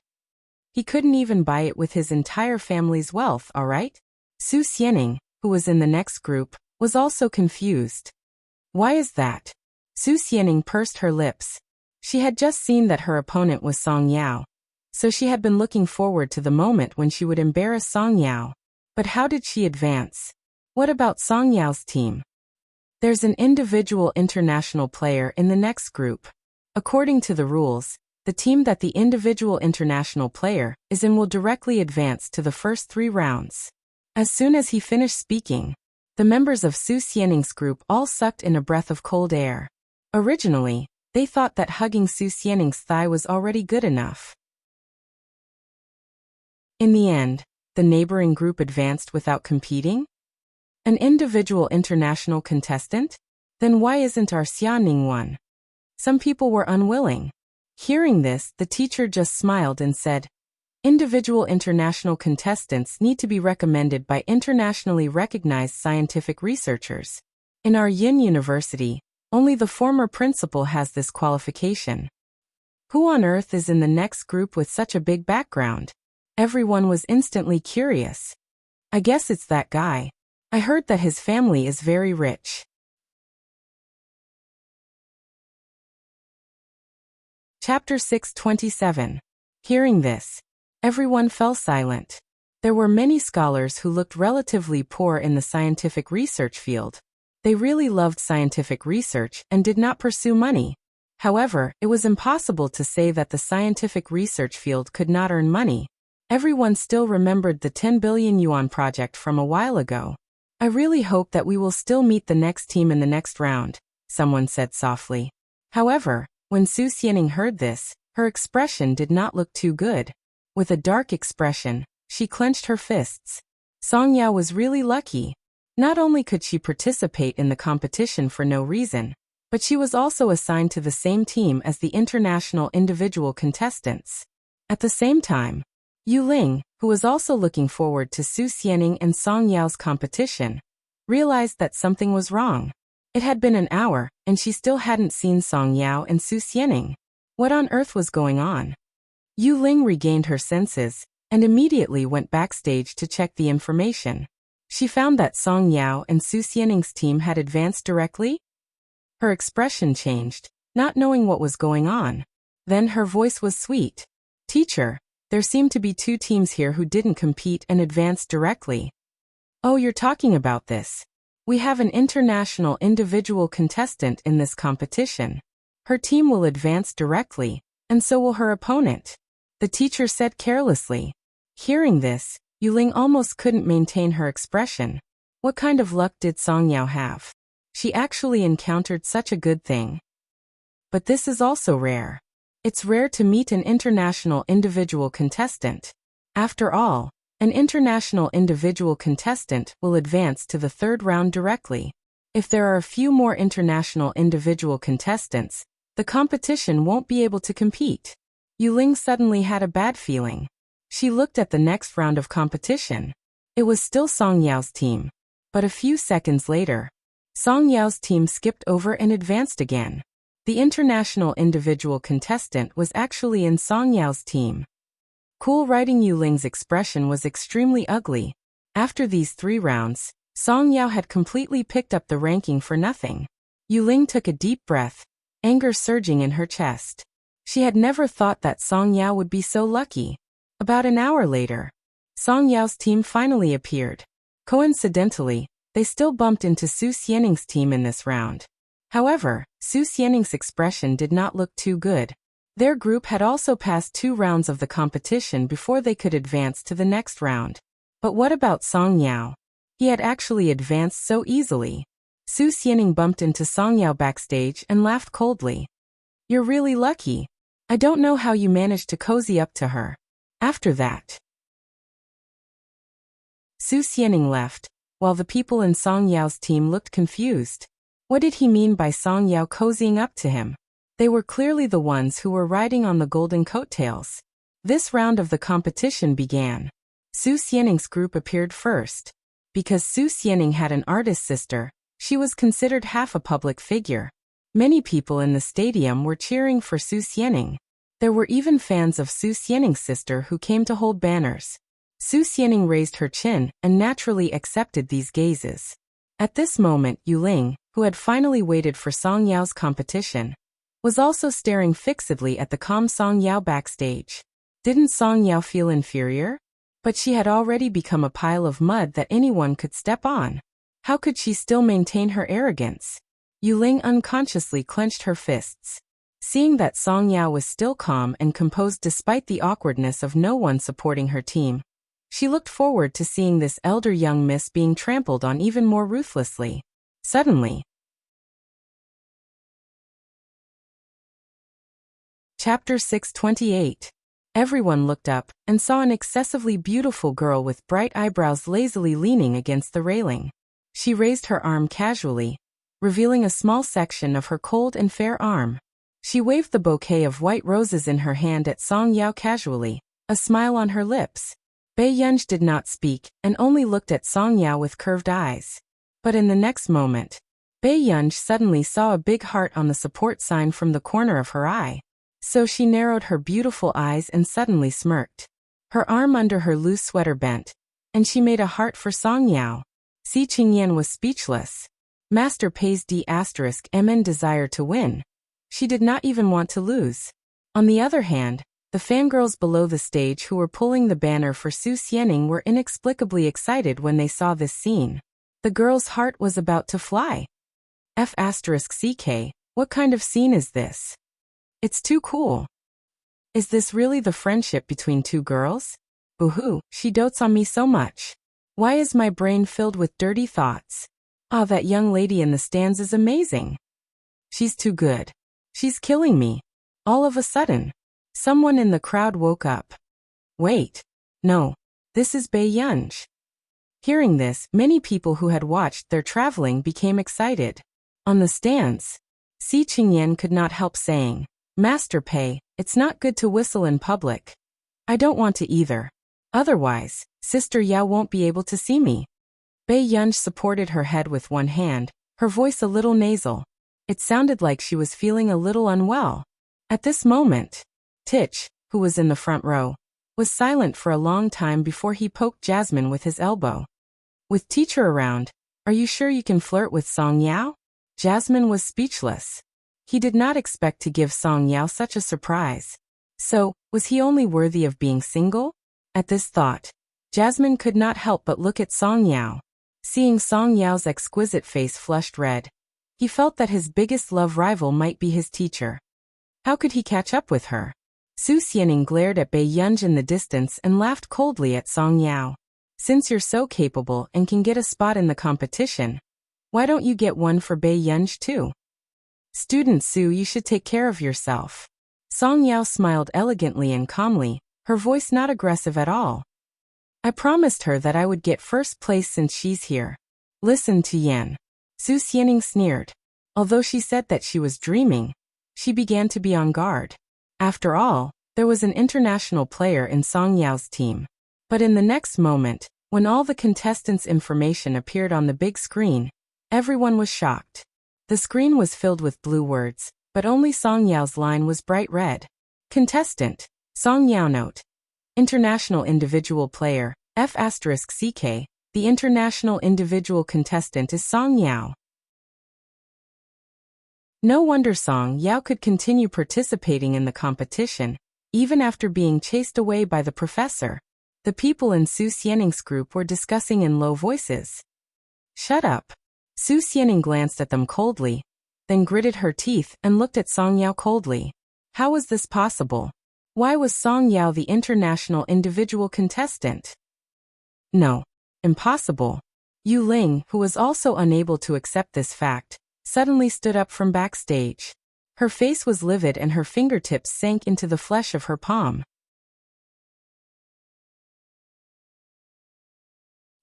Speaker 1: He couldn't even buy it with his entire family's wealth, alright? Su Xianing, who was in the next group, was also confused. Why is that? Su Xianing pursed her lips. She had just seen that her opponent was Song Yao. So she had been looking forward to the moment when she would embarrass Song Yao. But how did she advance? What about Song Yao's team? There's an individual international player in the next group. According to the rules, the team that the individual international player is in will directly advance to the first 3 rounds. As soon as he finished speaking, the members of Su Xianing's group all sucked in a breath of cold air. Originally, they thought that hugging Su Xianing's thigh was already good enough. In the end, the neighboring group advanced without competing? An individual international contestant? Then why isn't our Xianing one? Some people were unwilling. Hearing this, the teacher just smiled and said, individual international contestants need to be recommended by internationally recognized scientific researchers. In our Yin University, only the former principal has this qualification. Who on earth is in the next group with such a big background? Everyone was instantly curious. I guess it's that guy. I heard that his family is very rich. Chapter 627. Hearing this, everyone fell silent. There were many scholars who looked relatively poor in the scientific research field. They really loved scientific research and did not pursue money. However, it was impossible to say that the scientific research field could not earn money. Everyone still remembered the 10 billion yuan project from a while ago. I really hope that we will still meet the next team in the next round, someone said softly. However, when Su Xianing heard this, her expression did not look too good. With a dark expression, she clenched her fists. Song Yao was really lucky. Not only could she participate in the competition for no reason, but she was also assigned to the same team as the international individual contestants. At the same time, Yu Ling, who was also looking forward to Su Xianing and Song Yao's competition, realized that something was wrong. It had been an hour, and she still hadn't seen Song Yao and Su Xianing. What on earth was going on? Yu Ling regained her senses, and immediately went backstage to check the information. She found that Song Yao and Su Xianing's team had advanced directly. Her expression changed, not knowing what was going on. Then her voice was sweet. Teacher, there seem to be 2 teams here who didn't compete and advanced directly. Oh, you're talking about this. We have an international individual contestant in this competition. Her team will advance directly, and so will her opponent, the teacher said carelessly. Hearing this, Yuling almost couldn't maintain her expression. What kind of luck did Song Yao have? She actually encountered such a good thing. But this is also rare. It's rare to meet an international individual contestant. After all, an international individual contestant will advance to the 3rd round directly. If there are a few more international individual contestants, the competition won't be able to compete. Yuling suddenly had a bad feeling. She looked at the next round of competition. It was still Song Yao's team. But a few seconds later, Song Yao's team skipped over and advanced again. The international individual contestant was actually in Song Yao's team. Cool writing. Yuling's expression was extremely ugly. After these 3 rounds, Song Yao had completely picked up the ranking for nothing. Yuling took a deep breath, anger surging in her chest. She had never thought that Song Yao would be so lucky. About an hour later, Song Yao's team finally appeared. Coincidentally, they still bumped into Su Xianing's team in this round. However, Su Xianing's expression did not look too good. Their group had also passed 2 rounds of the competition before they could advance to the next round. But what about Song Yao? He had actually advanced so easily. Su Xianing bumped into Song Yao backstage and laughed coldly. "You're really lucky. I don't know how you managed to cozy up to her." After that, Su Xianing left, while the people in Song Yao's team looked confused. What did he mean by Song Yao cozying up to him? They were clearly the ones who were riding on the golden coattails. This round of the competition began. Su Xianing's group appeared first. Because Su Xianing had an artist sister, she was considered half a public figure. Many people in the stadium were cheering for Su Xianing. There were even fans of Su Xianing's sister who came to hold banners. Su Xianing raised her chin and naturally accepted these gazes. At this moment, Yuling, who had finally waited for Song Yao's competition, was also staring fixedly at the calm Song Yao backstage. Didn't Song Yao feel inferior? But she had already become a pile of mud that anyone could step on. How could she still maintain her arrogance? Yuling unconsciously clenched her fists. Seeing that Song Yao was still calm and composed despite the awkwardness of no one supporting her team, she looked forward to seeing this elder young miss being trampled on even more ruthlessly. Suddenly, Chapter 628. Everyone looked up and saw an excessively beautiful girl with bright eyebrows lazily leaning against the railing. She raised her arm casually, revealing a small section of her cold and fair arm. She waved the bouquet of white roses in her hand at Song Yao casually, a smile on her lips. Bei Yunj did not speak and only looked at Song Yao with curved eyes. But in the next moment, Bei Yunj suddenly saw a big heart on the support sign from the corner of her eye. So she narrowed her beautiful eyes and suddenly smirked. Her arm under her loose sweater bent, and she made a heart for Song Yao. Si Qingyan was speechless. Master Pei's D***MN desire to win. She did not even want to lose. On the other hand, the fangirls below the stage who were pulling the banner for Su Xianing were inexplicably excited when they saw this scene. The girl's heart was about to fly. F***CK, what kind of scene is this? It's too cool. Is this really the friendship between 2 girls? Boo-hoo, she dotes on me so much. Why is my brain filled with dirty thoughts? Ah, that young lady in the stands is amazing. She's too good. She's killing me. All of a sudden, someone in the crowd woke up. Wait. No. This is Bei Yunj. Hearing this, many people who had watched their traveling became excited. On the stands, Si Qingyan could not help saying, "Master Pei, it's not good to whistle in public. I don't want to either. Otherwise, Sister Yao won't be able to see me." Bei Yunj supported her head with one hand, her voice a little nasal. It sounded like she was feeling a little unwell. At this moment, Tich, who was in the front row, was silent for a long time before he poked Jasmine with his elbow. "With teacher around, are you sure you can flirt with Song Yao?" Jasmine was speechless. He did not expect to give Song Yao such a surprise. So, was he only worthy of being single? At this thought, Jasmine could not help but look at Song Yao. Seeing Song Yao's exquisite face flushed red, he felt that his biggest love rival might be his teacher. How could he catch up with her? Su Xianing glared at Bei Yunj in the distance and laughed coldly at Song Yao. "Since you're so capable and can get a spot in the competition, why don't you get one for Bei Yunj too? Student Su, you should take care of yourself." Song Yao smiled elegantly and calmly, her voice not aggressive at all. "I promised her that I would get first place since she's here." "Listen to Yan." Su Xianing sneered. Although she said that she was dreaming, she began to be on guard. After all, there was an international player in Song Yao's team. But in the next moment, when all the contestants' information appeared on the big screen, everyone was shocked. The screen was filled with blue words, but only Song Yao's line was bright red. Contestant. Song Yao note. International individual player, F***CK. The international individual contestant is Song Yao. No wonder Song Yao could continue participating in the competition, even after being chased away by the professor. The people in Su Xianing's group were discussing in low voices. Shut up. Su Xianing glanced at them coldly, then gritted her teeth and looked at Song Yao coldly. How was this possible? Why was Song Yao the international individual contestant? No. Impossible. Yu Ling, who was also unable to accept this fact, suddenly stood up from backstage. Her face was livid and her fingertips sank into the flesh of her palm.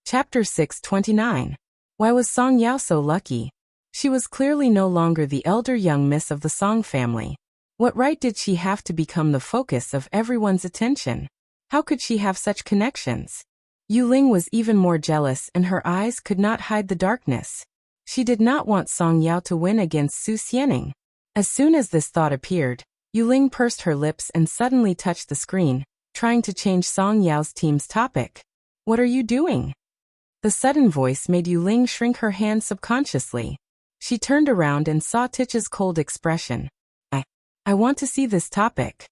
Speaker 1: Chapter 629. Why was Song Yao so lucky? She was clearly no longer the elder young miss of the Song family. What right did she have to become the focus of everyone's attention? How could she have such connections? Yu Ling was even more jealous and her eyes could not hide the darkness. She did not want Song Yao to win against Su Xianing. As soon as this thought appeared, Yu Ling pursed her lips and suddenly touched the screen, trying to change Song Yao's team's topic. What are you doing? The sudden voice made Yu Ling shrink her hand subconsciously. She turned around and saw Tich's cold expression. I want to see this topic.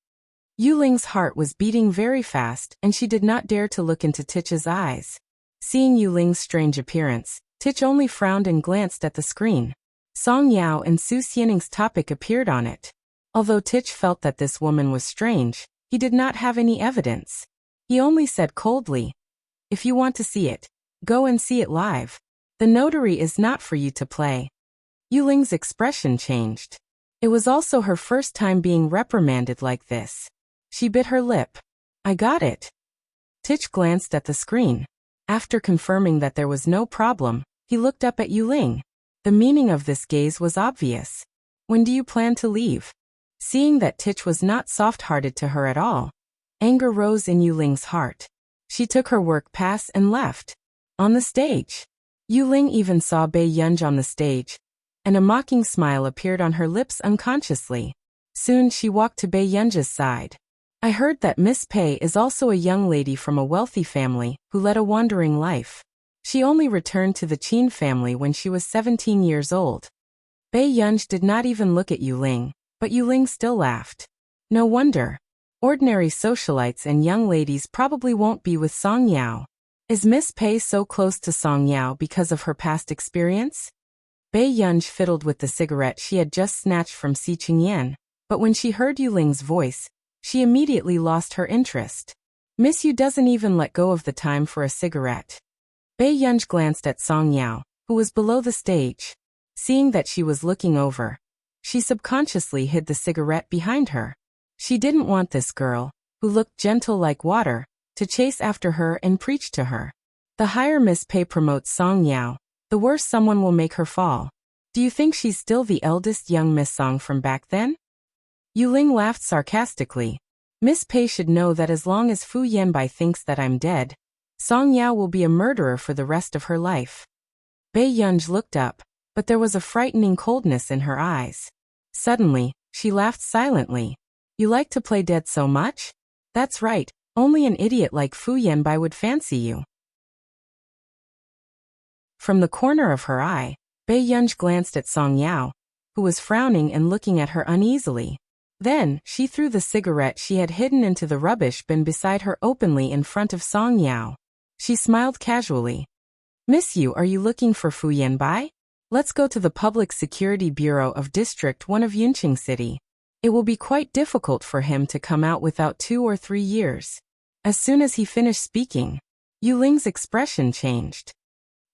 Speaker 1: Yu Ling's heart was beating very fast and she did not dare to look into Tich's eyes. Seeing Yu Ling's strange appearance, Tich only frowned and glanced at the screen. Song Yao and Su Xianing's topic appeared on it. Although Tich felt that this woman was strange, he did not have any evidence. He only said coldly, "If you want to see it, go and see it live. The notary is not for you to play." Yu Ling's expression changed. It was also her first time being reprimanded like this. She bit her lip. "I got it." Tich glanced at the screen. After confirming that there was no problem, he looked up at Yu Ling. The meaning of this gaze was obvious. "When do you plan to leave?" Seeing that Tich was not soft-hearted to her at all, anger rose in Yu Ling's heart. She took her work pass and left. On the stage, Yu Ling even saw Bei Yunj on the stage, and a mocking smile appeared on her lips unconsciously. Soon she walked to Bei Yunj's side. "I heard that Miss Pei is also a young lady from a wealthy family who led a wandering life. She only returned to the Qin family when she was 17 years old." Bei Yunj did not even look at Yu Ling, but Yu Ling still laughed. No wonder. Ordinary socialites and young ladies probably won't be with Song Yao. Is Miss Pei so close to Song Yao because of her past experience? Bei Yunj fiddled with the cigarette she had just snatched from Si Qingyan, but when she heard Yu Ling's voice, she immediately lost her interest. Miss Yu doesn't even let go of the time for a cigarette. Bei Yunj glanced at Song Yao, who was below the stage. Seeing that she was looking over, she subconsciously hid the cigarette behind her. She didn't want this girl, who looked gentle like water, to chase after her and preach to her. The higher Miss Pei promotes Song Yao, the worse someone will make her fall. Do you think she's still the eldest young Miss Song from back then? Yu Ling laughed sarcastically. Miss Pei should know that as long as Fu Yanbai thinks that I'm dead, Song Yao will be a murderer for the rest of her life. Bei Yunj looked up, but there was a frightening coldness in her eyes. Suddenly, she laughed silently. "You like to play dead so much? That's right, only an idiot like Fu Yanbai would fancy you." From the corner of her eye, Bei Yunj glanced at Song Yao, who was frowning and looking at her uneasily. Then, she threw the cigarette she had hidden into the rubbish bin beside her openly in front of Song Yao. She smiled casually. "Miss Yu, are you looking for Fu Yanbai? Let's go to the Public Security Bureau of District 1 of Yunqing City. It will be quite difficult for him to come out without 2 or 3 years." As soon as he finished speaking, Yu Ling's expression changed.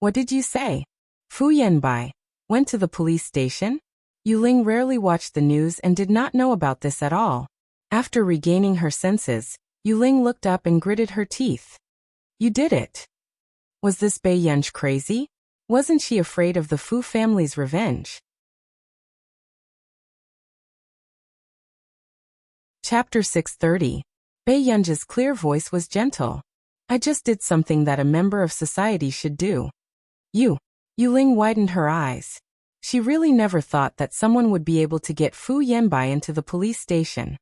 Speaker 1: "What did you say?" Fu Yanbai went to the police station? Yu Ling rarely watched the news and did not know about this at all. After regaining her senses, Yu Ling looked up and gritted her teeth. "You did it." Was this Bei Yunj crazy? Wasn't she afraid of the Fu family's revenge? Chapter 630. Bei Yunj's clear voice was gentle. "I just did something that a member of society should do." Yu Ling widened her eyes. She really never thought that someone would be able to get Fu Yanbai into the police station.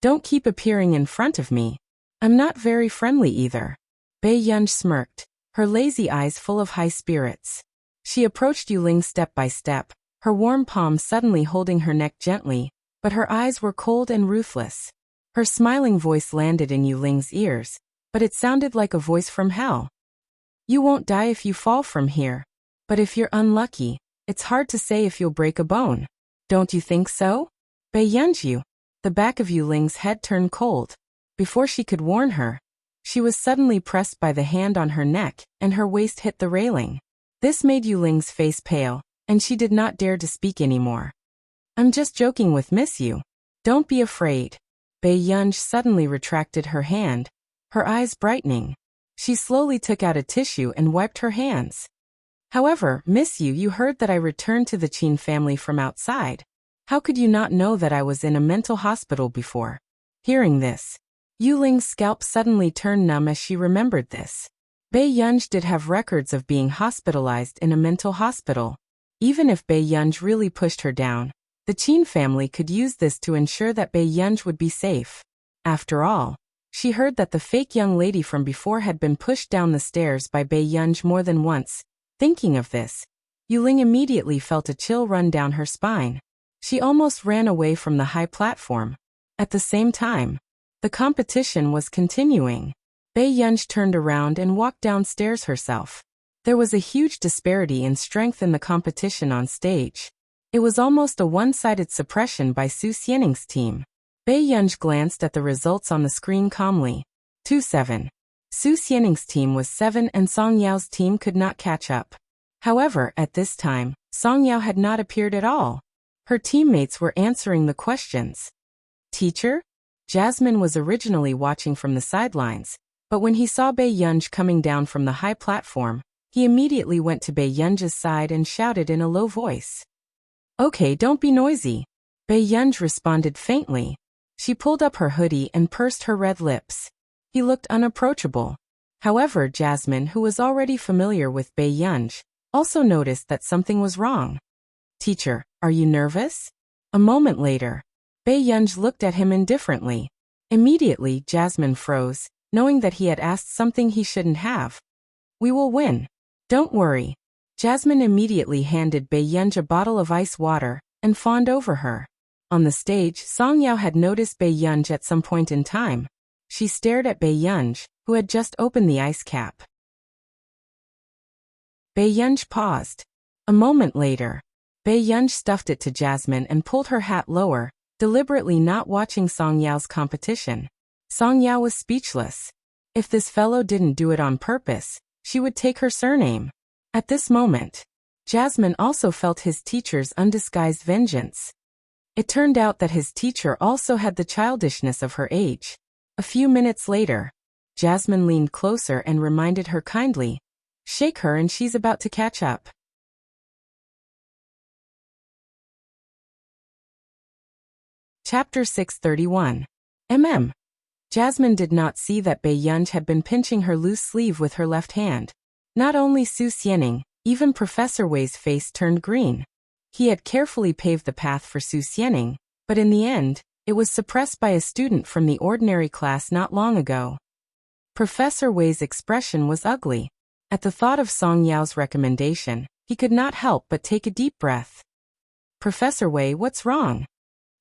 Speaker 1: Don't keep appearing in front of me. I'm not very friendly either. Bei Yunj smirked, her lazy eyes full of high spirits. She approached Yuling step by step, her warm palm suddenly holding her neck gently, but her eyes were cold and ruthless. Her smiling voice landed in Yuling's ears, but it sounded like a voice from hell. You won't die if you fall from here. But if you're unlucky, it's hard to say if you'll break a bone. Don't you think so? Bei Yunju. The back of Yuling's head turned cold. Before she could warn her, she was suddenly pressed by the hand on her neck, and her waist hit the railing. This made Yuling's face pale, and she did not dare to speak anymore. I'm just joking with Miss Yu. Don't be afraid. Bei Yunj suddenly retracted her hand, her eyes brightening. She slowly took out a tissue and wiped her hands. However, Miss Yu, you heard that I returned to the Qin family from outside. How could you not know that I was in a mental hospital before? Hearing this, Yuling's scalp suddenly turned numb as she remembered this. Bei Yunj did have records of being hospitalized in a mental hospital. Even if Bei Yunj really pushed her down, the Qin family could use this to ensure that Bei Yunj would be safe. After all, she heard that the fake young lady from before had been pushed down the stairs by Bei Yunj more than once. Thinking of this, Yuling immediately felt a chill run down her spine. She almost ran away from the high platform. At the same time, the competition was continuing. Bei Yunj turned around and walked downstairs herself. There was a huge disparity in strength in the competition on stage. It was almost a one-sided suppression by Su Xianing's team. Bei Yunj glanced at the results on the screen calmly. 2-7. Su Xianing's team was 7 and Song Yao's team could not catch up. However, at this time, Song Yao had not appeared at all. Her teammates were answering the questions. Teacher? Jasmine was originally watching from the sidelines, but when he saw Bei Yunj coming down from the high platform, he immediately went to Bei Yunj's side and shouted in a low voice. Okay, don't be noisy. Bei Yunj responded faintly. She pulled up her hoodie and pursed her red lips. He looked unapproachable. However, Jasmine, who was already familiar with Bei Yunj, also noticed that something was wrong. Teacher, are you nervous? A moment later, Bei Yunj looked at him indifferently. Immediately, Jasmine froze, knowing that he had asked something he shouldn't have. We will win. Don't worry. Jasmine immediately handed Bei Yunj a bottle of ice water and fawned over her. On the stage, Song Yao had noticed Bei Yunj at some point in time. She stared at Bei Yunj, who had just opened the ice cap. Bei Yunj paused. A moment later, Bei Yunj stuffed it to Jasmine and pulled her hat lower, deliberately not watching Song Yao's competition. Song Yao was speechless. If this fellow didn't do it on purpose, she would take her surname. At this moment, Jasmine also felt his teacher's undisguised vengeance. It turned out that his teacher also had the childishness of her age. A few minutes later, Jasmine leaned closer and reminded her kindly, "Shake her and she's about to catch up." Chapter 631. Jasmine did not see that Bei Yunj had been pinching her loose sleeve with her left hand. Not only Su Xianing, even Professor Wei's face turned green. He had carefully paved the path for Su Xianing, but in the end, it was suppressed by a student from the ordinary class not long ago. Professor Wei's expression was ugly. At the thought of Song Yao's recommendation, he could not help but take a deep breath. Professor Wei, what's wrong?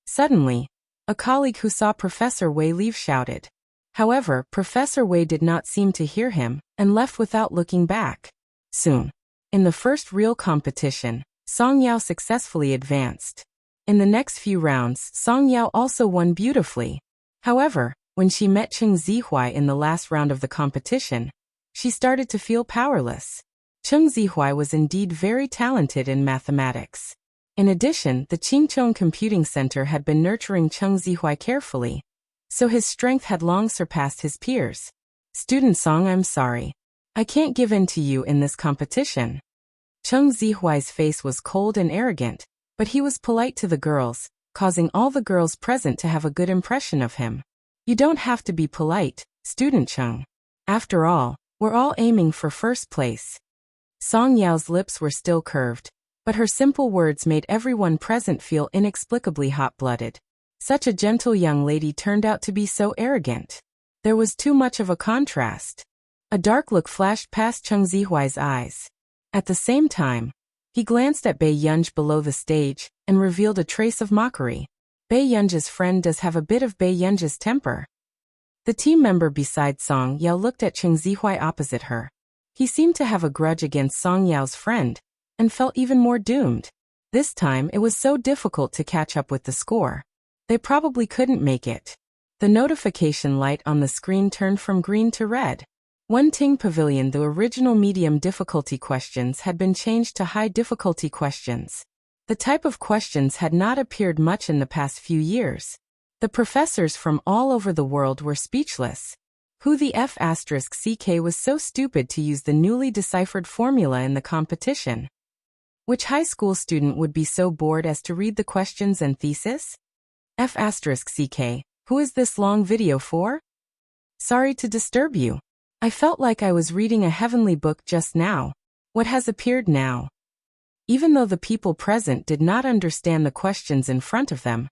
Speaker 1: Suddenly, a colleague who saw Professor Wei leave shouted. However, Professor Wei did not seem to hear him, and left without looking back. Soon, in the first real competition, Song Yao successfully advanced. In the next few rounds, Song Yao also won beautifully. However, when she met Cheng Zihuai in the last round of the competition, she started to feel powerless. Cheng Zihuai was indeed very talented in mathematics. In addition, the Qingchong Computing Center had been nurturing Cheng Zihuai carefully, so his strength had long surpassed his peers. Student Song, I'm sorry. I can't give in to you in this competition. Cheng Zihuai's face was cold and arrogant, but he was polite to the girls, causing all the girls present to have a good impression of him. You don't have to be polite, Student Cheng. After all, we're all aiming for first place. Song Yao's lips were still curved, but her simple words made everyone present feel inexplicably hot-blooded. Such a gentle young lady turned out to be so arrogant. There was too much of a contrast. A dark look flashed past Chung Zihuai's eyes. At the same time, he glanced at Bei Yunj below the stage and revealed a trace of mockery. Bei Yunj's friend does have a bit of Bei Yunj's temper. The team member beside Song Yao looked at Chung Zihuai opposite her. He seemed to have a grudge against Song Yao's friend and felt even more doomed. This time it was so difficult to catch up with the score. They probably couldn't make it. The notification light on the screen turned from green to red. One Ting Pavilion, the original medium difficulty questions had been changed to high difficulty questions. The type of questions had not appeared much in the past few years. The professors from all over the world were speechless. Who the F***CK was so stupid to use the newly deciphered formula in the competition? Which high school student would be so bored as to read the questions and thesis? F***CK, who is this long video for? Sorry to disturb you. I felt like I was reading a heavenly book just now. What has appeared now? Even though the people present did not understand the questions in front of them,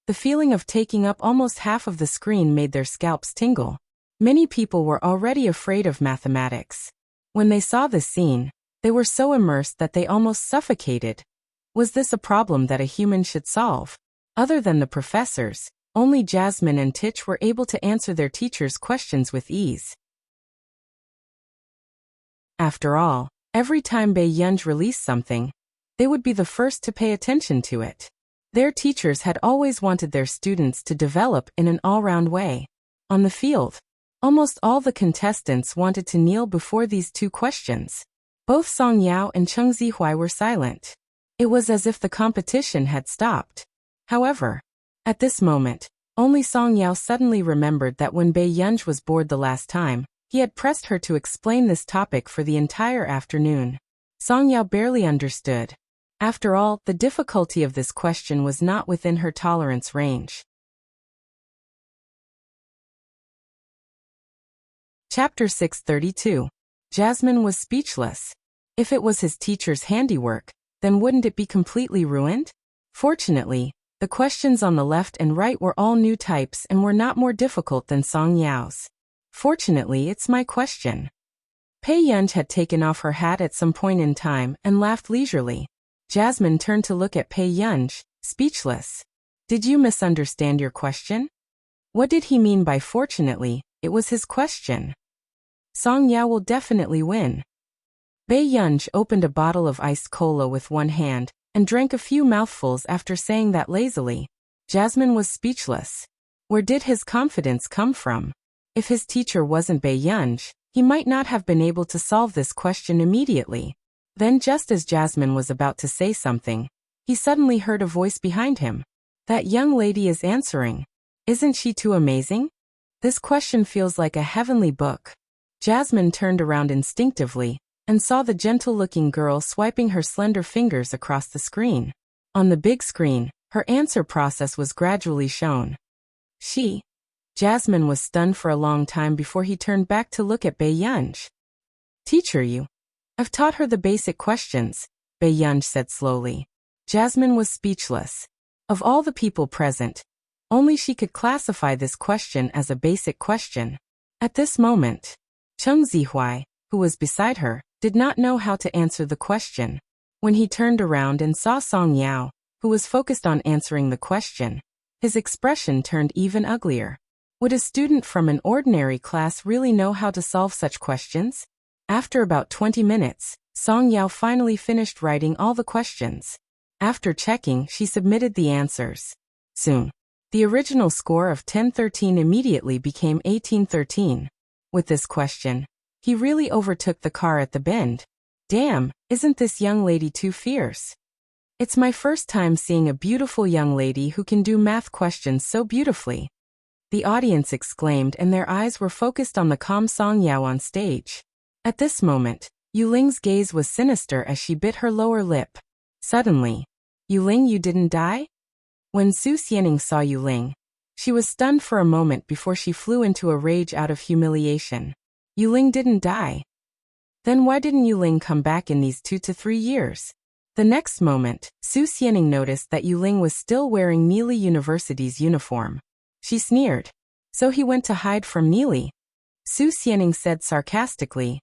Speaker 1: the feeling of taking up almost half of the screen made their scalps tingle. Many people were already afraid of mathematics. When they saw the scene, they were so immersed that they almost suffocated. Was this a problem that a human should solve? Other than the professors, only Jasmine and Tich were able to answer their teachers' questions with ease. After all, every time Bei Yunj released something, they would be the first to pay attention to it. Their teachers had always wanted their students to develop in an all-round way. On the field, almost all the contestants wanted to kneel before these two questions. Both Song Yao and Chung Zihuai were silent. It was as if the competition had stopped. However, at this moment, only Song Yao suddenly remembered that when Bei Yunj was bored the last time, he had pressed her to explain this topic for the entire afternoon. Song Yao barely understood. After all, the difficulty of this question was not within her tolerance range. Chapter 632. Jasmine was speechless. If it was his teacher's handiwork, then wouldn't it be completely ruined? Fortunately, the questions on the left and right were all new types and were not more difficult than Song Yao's. Fortunately, it's my question. Bei Yunj had taken off her hat at some point in time and laughed leisurely. Jasmine turned to look at Bei Yunj, speechless. Did you misunderstand your question? What did he mean by fortunately? It was his question. Song Yao will definitely win. Bei Yunj opened a bottle of iced cola with one hand and drank a few mouthfuls after saying that lazily. Jasmine was speechless. Where did his confidence come from? If his teacher wasn't Bei Yunj, he might not have been able to solve this question immediately. Then just as Jasmine was about to say something, he suddenly heard a voice behind him. That young lady is answering. Isn't she too amazing? This question feels like a heavenly book. Jasmine turned around instinctively and saw the gentle-looking girl swiping her slender fingers across the screen. On the big screen, her answer process was gradually shown. Jasmine was stunned for a long time before he turned back to look at Bei Yunj. Teacher, I've taught her the basic questions, Bei Yunj said slowly. Jasmine was speechless. Of all the people present, only she could classify this question as a basic question. At this moment, Chung Zihuai, who was beside her, did not know how to answer the question. When he turned around and saw Song Yao, who was focused on answering the question, his expression turned even uglier. Would a student from an ordinary class really know how to solve such questions? After about 20 minutes, Song Yao finally finished writing all the questions. After checking, she submitted the answers. Soon, the original score of 10-13 immediately became 18-13. With this question, he really overtook the car at the bend. Damn, isn't this young lady too fierce? It's my first time seeing a beautiful young lady who can do math questions so beautifully. The audience exclaimed and their eyes were focused on the calm Song Yao on stage. At this moment, Yuling's gaze was sinister as she bit her lower lip. Suddenly, Yuling, you didn't die? When Su Xianing saw Yuling, she was stunned for a moment before she flew into a rage out of humiliation. Yuling didn't die. Then why didn't Yuling come back in these 2 to 3 years? The next moment, Su Xianing noticed that Yuling was still wearing Neely University's uniform. She sneered. So he went to hide from Neely? Su Xianing said sarcastically.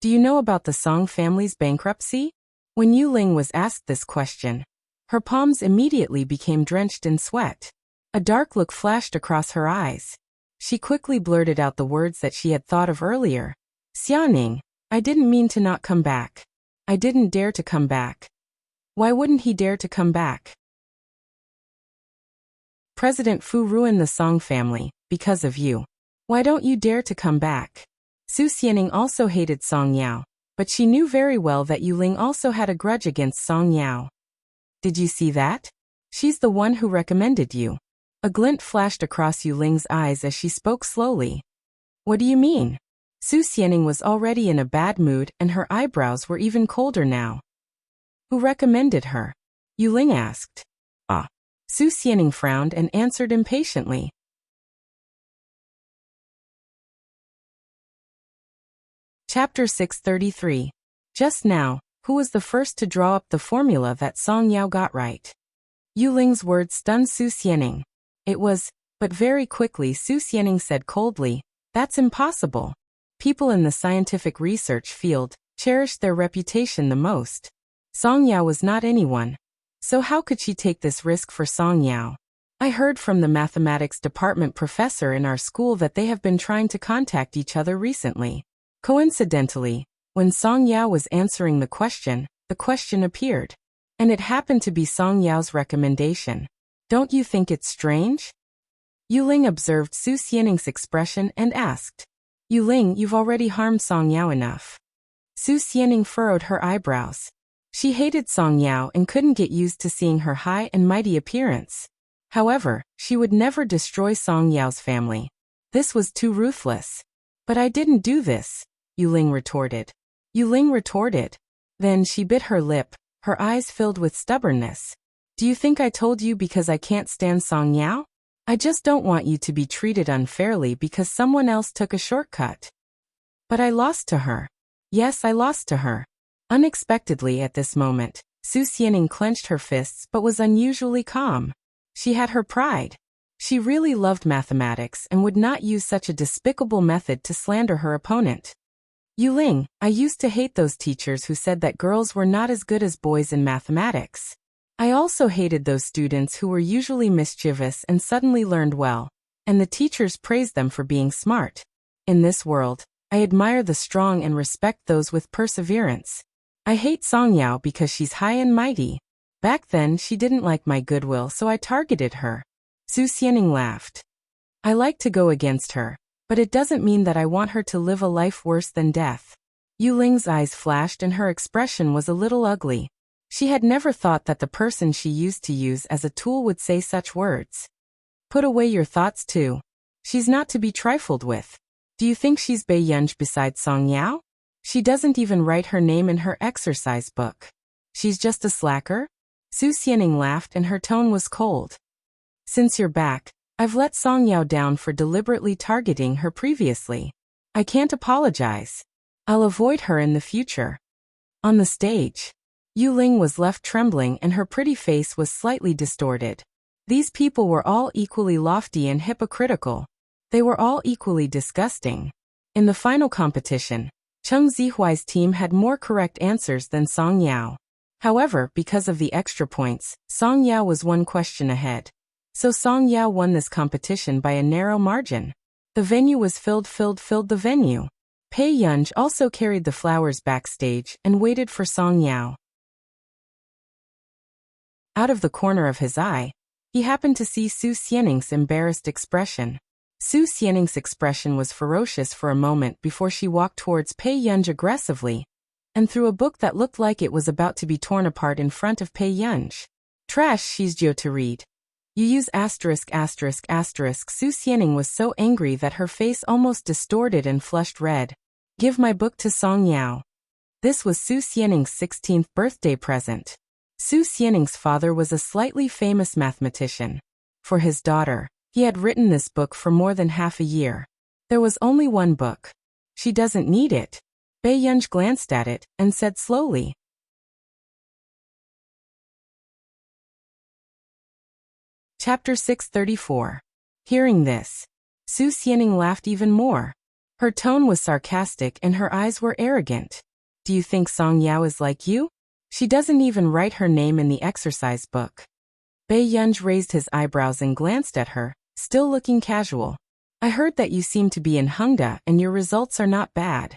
Speaker 1: Do you know about the Song family's bankruptcy? When Yuling was asked this question, her palms immediately became drenched in sweat. A dark look flashed across her eyes. She quickly blurted out the words that she had thought of earlier. Xianing, I didn't mean to not come back. I didn't dare to come back. Why wouldn't he dare to come back? President Fu ruined the Song family, because of you. Why don't you dare to come back? Su Xianing also hated Song Yao, but she knew very well that Yuling also had a grudge against Song Yao. Did you see that? She's the one who recommended you. A glint flashed across Yuling's eyes as she spoke slowly. What do you mean? Su Xianing was already in a bad mood and her eyebrows were even colder now. Who recommended her? Yuling asked. Ah. Su Xianing frowned and answered impatiently. Chapter 633. Just now, who was the first to draw up the formula that Song Yao got right? Yuling's words stunned Su Xianing. It was, but very quickly Su Xianing said coldly, that's impossible. People in the scientific research field cherished their reputation the most. Song Yao was not anyone. So how could she take this risk for Song Yao? I heard from the mathematics department professor in our school that they have been trying to contact each other recently. Coincidentally, when Song Yao was answering the question appeared. And it happened to be Song Yao's recommendation. Don't you think it's strange? Yuling observed Su Xianing's expression and asked. Yuling, you've already harmed Song Yao enough. Su Xianing furrowed her eyebrows. She hated Song Yao and couldn't get used to seeing her high and mighty appearance. However, she would never destroy Song Yao's family. This was too ruthless. But I didn't do this, Yuling retorted. Then she bit her lip, her eyes filled with stubbornness. Do you think I told you because I can't stand Song Yao? I just don't want you to be treated unfairly because someone else took a shortcut. But I lost to her. Yes, I lost to her. Unexpectedly at this moment, Su Xianing clenched her fists but was unusually calm. She had her pride. She really loved mathematics and would not use such a despicable method to slander her opponent. Yuling, I used to hate those teachers who said that girls were not as good as boys in mathematics. I also hated those students who were usually mischievous and suddenly learned well, and the teachers praised them for being smart. In this world, I admire the strong and respect those with perseverance. I hate Song Yao because she's high and mighty. Back then she didn't like my goodwill, so I targeted her. Su Xianing laughed. I like to go against her, but it doesn't mean that I want her to live a life worse than death. Yuling's eyes flashed and her expression was a little ugly. She had never thought that the person she used to use as a tool would say such words. Put away your thoughts too. She's not to be trifled with. Do you think she's Bei Yunj besides Song Yao? She doesn't even write her name in her exercise book. She's just a slacker? Su Xianing laughed and her tone was cold. Since you're back, I've let Song Yao down for deliberately targeting her previously. I can't apologize. I'll avoid her in the future. On the stage, Yuling was left trembling and her pretty face was slightly distorted. These people were all equally lofty and hypocritical. They were all equally disgusting. In the final competition, Cheng Zihuai's team had more correct answers than Song Yao. However, because of the extra points, Song Yao was one question ahead. So Song Yao won this competition by a narrow margin. The venue was filled the venue. Pei Yunj also carried the flowers backstage and waited for Song Yao. Out of the corner of his eye, he happened to see Su Xianing's embarrassed expression. Su Xianing's expression was ferocious for a moment before she walked towards Pei Yunj aggressively, and threw a book that looked like it was about to be torn apart in front of Pei Yunj. Trash, she's Jiu to read. You use asterisk. Su Xianing was so angry that her face almost distorted and flushed red. Give my book to Song Yao. This was Su Xianing's 16th birthday present. Su Xianing's father was a slightly famous mathematician. For his daughter, he had written this book for more than half a year. There was only one book. She doesn't need it. Bei Yunj glanced at it and said slowly, Chapter 634. Hearing this, Su Xianing laughed even more. Her tone was sarcastic and her eyes were arrogant. Do you think Song Yao is like you? She doesn't even write her name in the exercise book. Bei Yunj raised his eyebrows and glanced at her, still looking casual. I heard that you seem to be in Hengda and your results are not bad.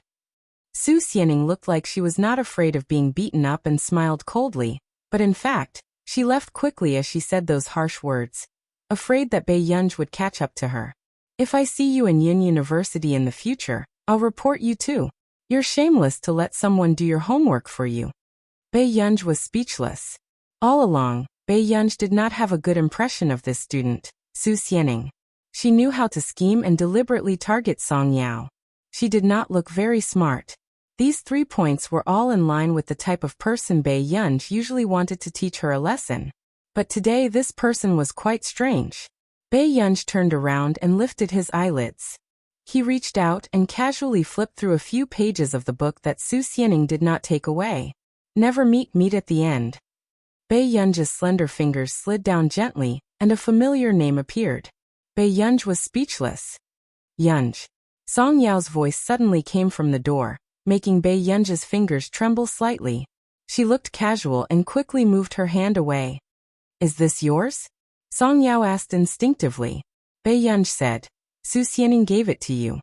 Speaker 1: Su Xianing looked like she was not afraid of being beaten up and smiled coldly, but in fact, she left quickly as she said those harsh words, afraid that Bei Yunj would catch up to her. If I see you in Yin University in the future, I'll report you too. You're shameless to let someone do your homework for you. Bei Yunj was speechless. All along, Bei Yunj did not have a good impression of this student, Su Xianing. She knew how to scheme and deliberately target Song Yao. She did not look very smart. These 3 points were all in line with the type of person Bei Yunj usually wanted to teach her a lesson. But today this person was quite strange. Bei Yunj turned around and lifted his eyelids. He reached out and casually flipped through a few pages of the book that Su Xianing did not take away. Never meet at the end. Bei Yunj's slender fingers slid down gently, and a familiar name appeared. Bei Yunj was speechless. Yunj. Song Yao's voice suddenly came from the door, making Bei Yunj's fingers tremble slightly. She looked casual and quickly moved her hand away. Is this yours? Song Yao asked instinctively. Bei Yunj said, Su Xianing gave it to you.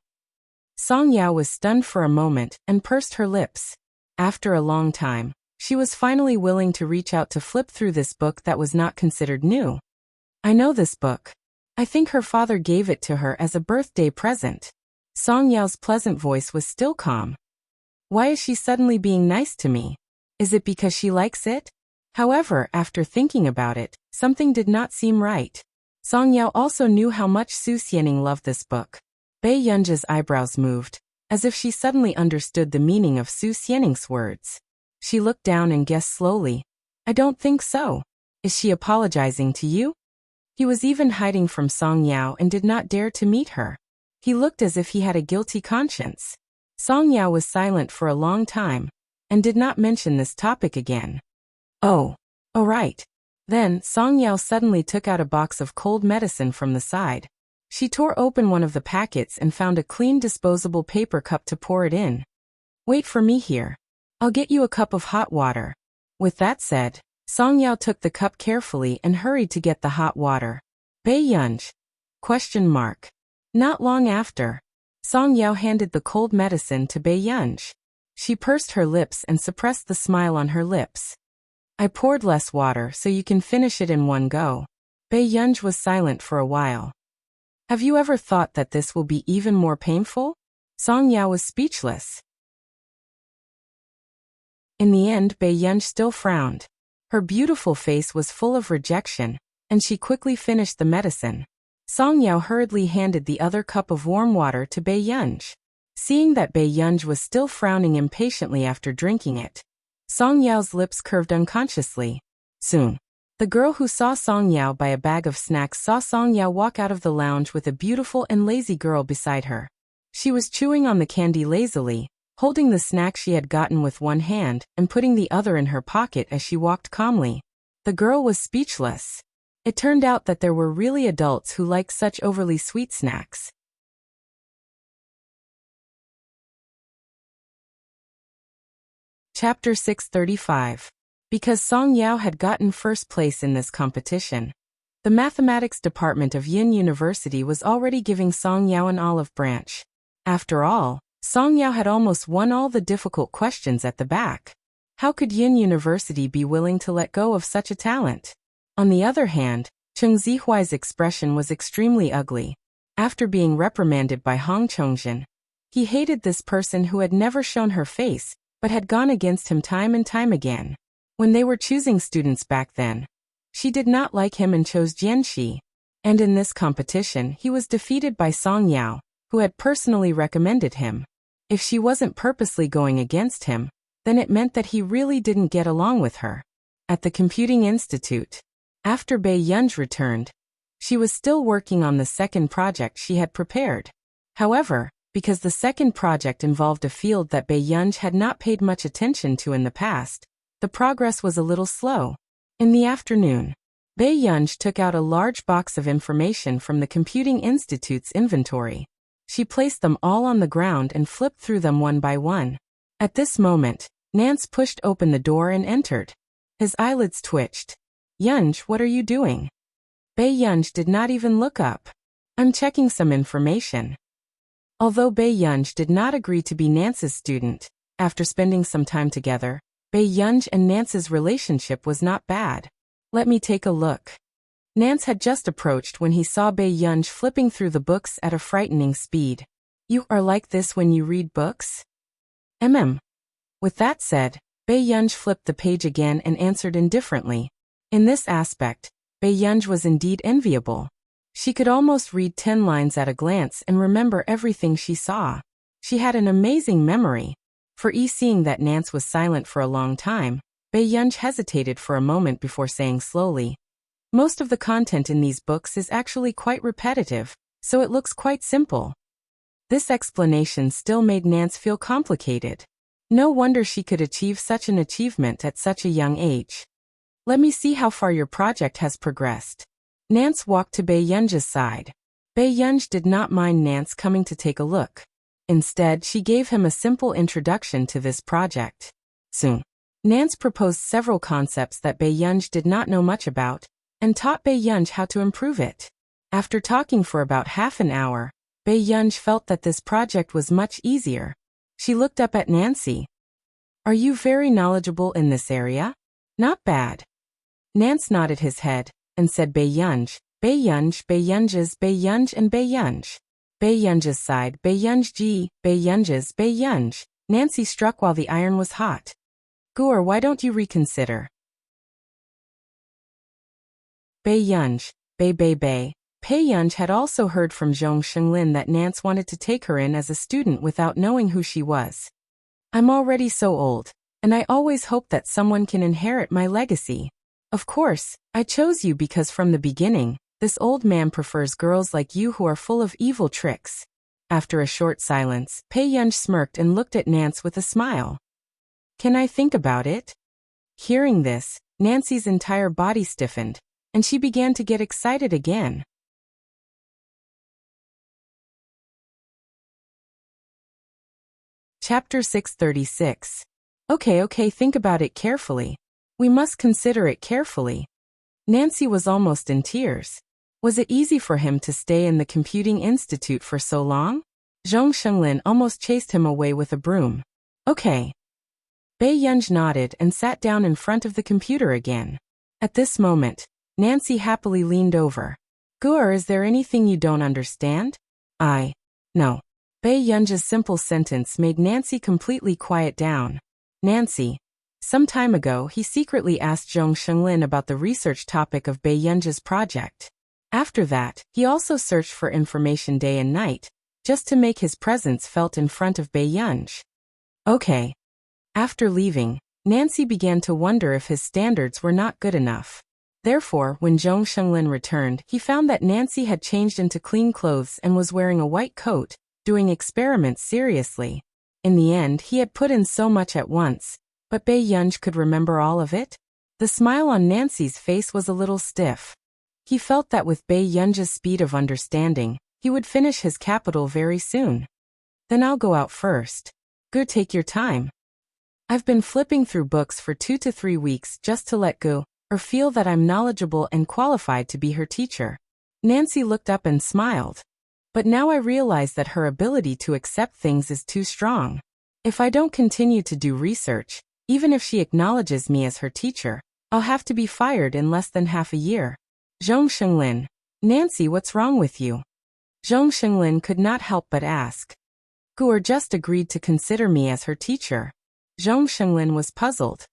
Speaker 1: Song Yao was stunned for a moment and pursed her lips. After a long time, she was finally willing to reach out to flip through this book that was not considered new. I know this book. I think her father gave it to her as a birthday present. Song Yao's pleasant voice was still calm. Why is she suddenly being nice to me? Is it because she likes it? However, after thinking about it, something did not seem right. Song Yao also knew how much Su Xianing loved this book. Bei Yunj's eyebrows moved, as if she suddenly understood the meaning of Su Xianing's words. She looked down and guessed slowly. I don't think so. Is she apologizing to you? He was even hiding from Song Yao and did not dare to meet her. He looked as if he had a guilty conscience. Song Yao was silent for a long time, and did not mention this topic again. Oh right. Then, Song Yao suddenly took out a box of cold medicine from the side. She tore open one of the packets and found a clean disposable paper cup to pour it in. Wait for me here. I'll get you a cup of hot water. With that said, Song Yao took the cup carefully and hurried to get the hot water. Bei Yunj? Not long after, Song Yao handed the cold medicine to Bei Yunj. She pursed her lips and suppressed the smile on her lips. I poured less water so you can finish it in one go. Bei Yunj was silent for a while. Have you ever thought that this will be even more painful? Song Yao was speechless. In the end, Bei Yunj still frowned. Her beautiful face was full of rejection, and she quickly finished the medicine. Song Yao hurriedly handed the other cup of warm water to Bei Yunj. Seeing that Bei Yunj was still frowning impatiently after drinking it, Song Yao's lips curved unconsciously. Soon, the girl who saw Song Yao buy a bag of snacks saw Song Yao walk out of the lounge with a beautiful and lazy girl beside her. She was chewing on the candy lazily, holding the snack she had gotten with one hand and putting the other in her pocket as she walked calmly. The girl was speechless. It turned out that there were really adults who liked such overly sweet snacks. Chapter 635. Because Song Yao had gotten first place in this competition, the mathematics department of Yin University was already giving Song Yao an olive branch. After all, Song Yao had almost won all the difficult questions at the back. How could Yin University be willing to let go of such a talent? On the other hand, Cheng Zihuai's expression was extremely ugly. After being reprimanded by Hong Chongjin, he hated this person who had never shown her face, but had gone against him time and time again. When they were choosing students back then, she did not like him and chose Jianxi. And in this competition, he was defeated by Song Yao, who had personally recommended him. If she wasn't purposely going against him, then it meant that he really didn't get along with her. At the Computing Institute, after Bei Yunj returned, she was still working on the second project she had prepared. However, because the second project involved a field that Bei Yunj had not paid much attention to in the past, the progress was a little slow. In the afternoon, Bei Yunj took out a large box of information from the Computing Institute's inventory. She placed them all on the ground and flipped through them one by one. At this moment, Nance pushed open the door and entered. His eyelids twitched. "Yunj, what are you doing?" Bei Yunj did not even look up. "I'm checking some information." Although Bei Yunj did not agree to be Nance's student, after spending some time together, Bei Yunj and Nance's relationship was not bad. "Let me take a look." Nance had just approached when he saw Bei Yunj flipping through the books at a frightening speed. "You are like this when you read books?" With that said, Bei Yunj flipped the page again and answered indifferently. In this aspect, Bei Yunj was indeed enviable. She could almost read 10 lines at a glance and remember everything she saw. She had an amazing memory. Seeing that Nance was silent for a long time, Bei Yunj hesitated for a moment before saying slowly, "Most of the content in these books is actually quite repetitive, so it looks quite simple." This explanation still made Nance feel complicated. No wonder she could achieve such an achievement at such a young age. "Let me see how far your project has progressed." Nance walked to Bei Yunj's side. Bei Yunj did not mind Nance coming to take a look. Instead, she gave him a simple introduction to this project. Soon, Nance proposed several concepts that Bei Yunj did not know much about, and taught Bei Yunj how to improve it. After talking for about half an hour, Bei Yunj felt that this project was much easier. She looked up at Nancy. "Are you very knowledgeable in this area?" "Not bad." Nance nodded his head, and said Bei Yunj, Bei Yunj, Bei Yunj's, Bei Yunj and Bei Yunj. Bei Yunj's side, Bei Yunj ji, Bei Yunj's, Bei Yunj. Nancy struck while the iron was hot. "Guor, why don't you reconsider?" Bei Yunj, Bei. Bei Yunj had also heard from Zhong Shenglin that Nance wanted to take her in as a student without knowing who she was. "I'm already so old, and I always hope that someone can inherit my legacy. Of course, I chose you because from the beginning, this old man prefers girls like you who are full of evil tricks." After a short silence, Bei Yunj smirked and looked at Nance with a smile. "Can I think about it?" Hearing this, Nancy's entire body stiffened, and she began to get excited again. Chapter 636. Okay, think about it carefully. We must consider it carefully. Nancy was almost in tears. Was it easy for him to stay in the Computing Institute for so long? Zhong Shenglin almost chased him away with a broom. "Okay." Bei Yunj nodded and sat down in front of the computer again. At this moment, Nancy happily leaned over. "Guor, is there anything you don't understand?" No." Bei Yunj's simple sentence made Nancy completely quiet down. "Nancy." Some time ago, he secretly asked Zhong Shenglin about the research topic of Bei Yunj's project. After that, he also searched for information day and night, just to make his presence felt in front of Bei Yunj. "Okay." After leaving, Nancy began to wonder if his standards were not good enough. Therefore, when Zhong Shenglin returned, he found that Nancy had changed into clean clothes and was wearing a white coat, doing experiments seriously. In the end, he had put in so much at once, but Bei Yunj could remember all of it? The smile on Nancy's face was a little stiff. He felt that with Bei Yunj's speed of understanding, he would finish his capital very soon. "Then I'll go out first." "Go, take your time. I've been flipping through books for 2 to 3 weeks just to let go, or feel that I'm knowledgeable and qualified to be her teacher." Nancy looked up and smiled. "But now I realize that her ability to accept things is too strong. If I don't continue to do research, even if she acknowledges me as her teacher, I'll have to be fired in less than half a year." Zhong Shenglin. "Nancy, what's wrong with you?" Zhong Shenglin could not help but ask. "Guor just agreed to consider me as her teacher." Zhong Shenglin was puzzled.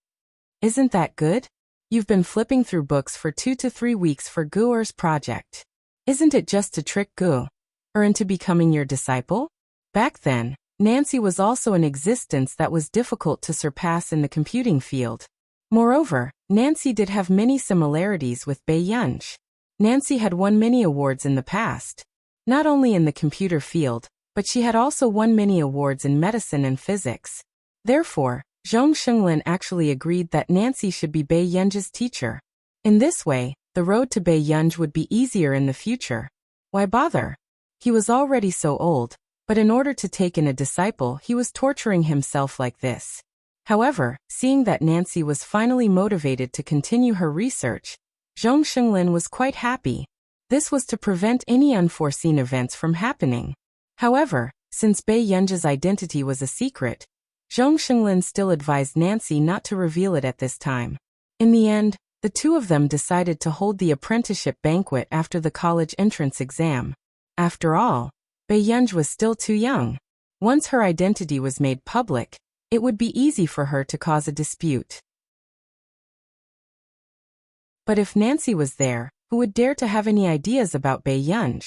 Speaker 1: "Isn't that good? You've been flipping through books for 2 to 3 weeks for Guor's project. Isn't it just to trick Guor into becoming your disciple?" Back then, Nancy was also an existence that was difficult to surpass in the computing field. Moreover, Nancy did have many similarities with Bei Yunj. Nancy had won many awards in the past. Not only in the computer field, but she had also won many awards in medicine and physics. Therefore, Zhong Shenglin actually agreed that Nancy should be Bei Yunj's teacher. In this way, the The road to Beiyang would be easier in the future. Why bother? He was already so old, but in order to take in a disciple he was torturing himself like this. However, seeing that Nancy was finally motivated to continue her research, Zhong Xinglin was quite happy. This was to prevent any unforeseen events from happening. However, since Beiyang's identity was a secret, Zhong Xinglin still advised Nancy not to reveal it at this time. In the end, the two of them decided to hold the apprenticeship banquet after the college entrance exam. After all, Beiyang was still too young. Once her identity was made public, it would be easy for her to cause a dispute. But if Nancy was there, who would dare to have any ideas about Beiyang?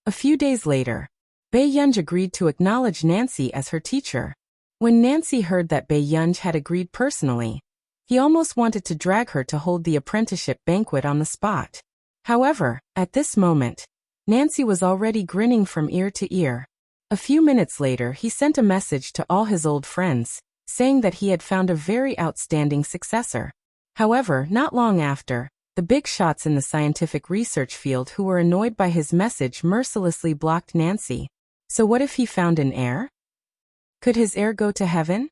Speaker 1: A few days later, Beiyang agreed to acknowledge Nancy as her teacher. When Nancy heard that Beiyang had agreed personally, he almost wanted to drag her to hold the apprenticeship banquet on the spot. However, at this moment, Nancy was already grinning from ear to ear. A few minutes later he sent a message to all his old friends, saying that he had found a very outstanding successor. However, not long after, the big shots in the scientific research field who were annoyed by his message mercilessly blocked Nancy. So what if he found an heir? Could his heir go to heaven?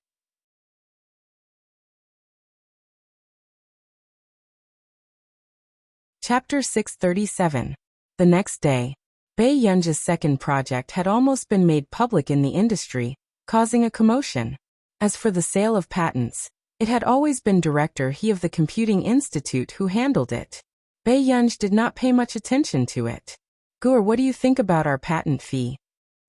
Speaker 1: Chapter 637. The next day, Beiyang's second project had almost been made public in the industry, causing a commotion. As for the sale of patents, it had always been Director He of the Computing Institute who handled it. Beiyang did not pay much attention to it. Gur, what do you think about our patent fee?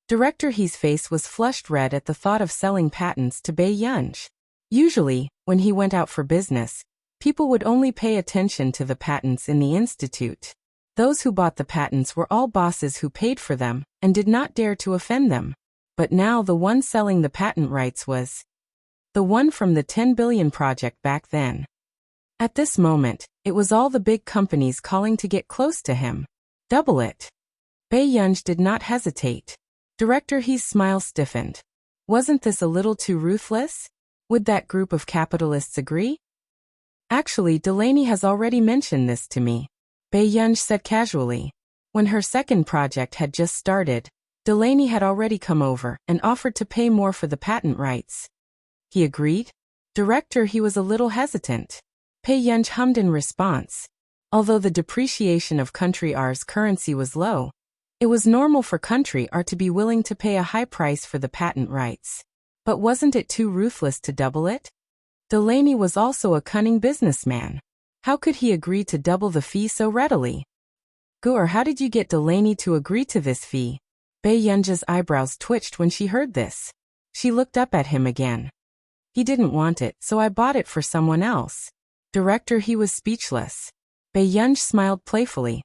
Speaker 1: Director He's face was flushed red at the thought of selling patents to Beiyang. Usually, when he went out for business, people would only pay attention to the patents in the institute. Those who bought the patents were all bosses who paid for them and did not dare to offend them. But now the one selling the patent rights was the one from the 10 billion project back then. At this moment, it was all the big companies calling to get close to him. Double it. Beiyang did not hesitate. Director He's smile stiffened. Wasn't this a little too ruthless? Would that group of capitalists agree? Actually, Delaney has already mentioned this to me, Beiyang said casually. When her second project had just started, Delaney had already come over and offered to pay more for the patent rights. He agreed? Director He was a little hesitant. Beiyang hummed in response. Although the depreciation of Country R's currency was low, it was normal for Country R to be willing to pay a high price for the patent rights. But wasn't it too ruthless to double it? Delaney was also a cunning businessman. How could he agree to double the fee so readily? Gur, how did you get Delaney to agree to this fee? Beiyang's eyebrows twitched when she heard this. She looked up at him again. He didn't want it, so I bought it for someone else. Director He was speechless. Beiyang smiled playfully.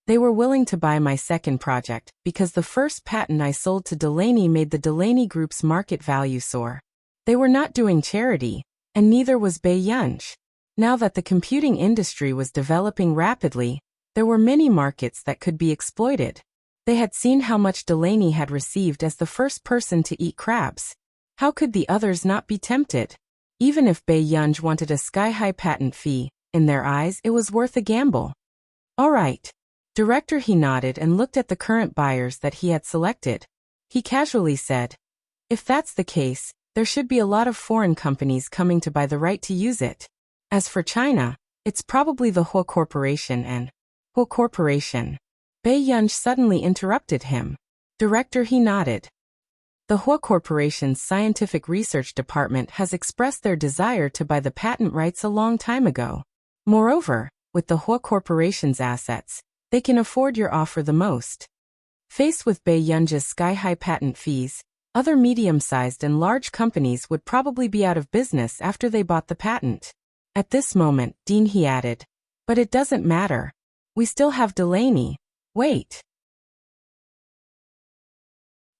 Speaker 1: They were willing to buy my second project because the first patent I sold to Delaney made the Delaney Group's market value soar. They were not doing charity, and neither was Beiyang. Now that the computing industry was developing rapidly, there were many markets that could be exploited. They had seen how much Delaney had received as the first person to eat crabs. How could the others not be tempted? Even if Beiyang wanted a sky-high patent fee, in their eyes it was worth a gamble. All right. Director He nodded and looked at the current buyers that he had selected. He casually said, if that's the case, there should be a lot of foreign companies coming to buy the right to use it. As for China, it's probably the Hua Corporation and Hua Corporation. Beiyang suddenly interrupted him. Director He nodded. The Hua Corporation's scientific research department has expressed their desire to buy the patent rights a long time ago. Moreover, with the Hua Corporation's assets, they can afford your offer the most. Faced with Beiyang's sky-high patent fees, other medium-sized and large companies would probably be out of business after they bought the patent. At this moment, Dean He added, but it doesn't matter. We still have Delaney. Wait.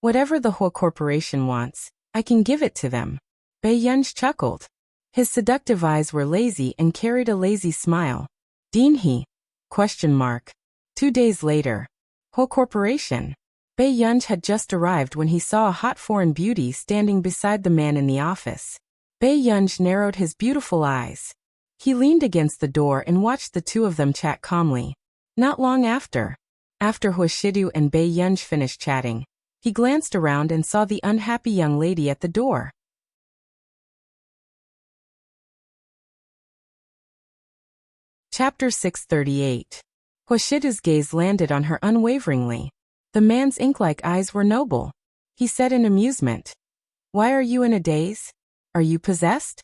Speaker 1: Whatever the Hua Corporation wants, I can give it to them. Beiyang chuckled. His seductive eyes were lazy and carried a lazy smile. Dean He? ? 2 days later. Hua Corporation. Beiyang had just arrived when he saw a hot foreign beauty standing beside the man in the office. Beiyang narrowed his beautiful eyes. He leaned against the door and watched the two of them chat calmly. Not long after Huashidu and Bei Yunj finished chatting, he glanced around and saw the unhappy young lady at the door. Chapter 638. Huashidu's gaze landed on her unwaveringly. The man's ink-like eyes were noble. He said in amusement, "Why are you in a daze? Are you possessed?"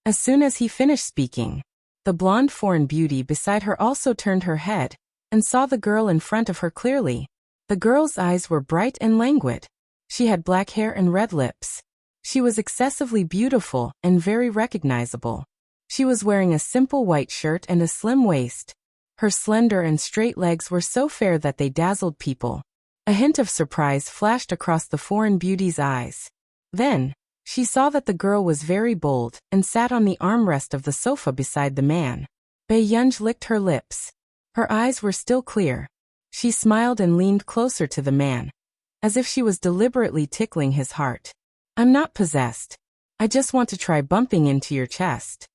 Speaker 1: As soon as he finished speaking, the blonde foreign beauty beside her also turned her head and saw the girl in front of her clearly. The girl's eyes were bright and languid. She had black hair and red lips. She was excessively beautiful and very recognizable. She was wearing a simple white shirt and a slim waist. Her slender and straight legs were so fair that they dazzled people. A hint of surprise flashed across the foreign beauty's eyes. Then, she saw that the girl was very bold and sat on the armrest of the sofa beside the man. Bei Yunj licked her lips. Her eyes were still clear. She smiled and leaned closer to the man, as if she was deliberately tickling his heart. "I'm not possessed. I just want to try bumping into your chest."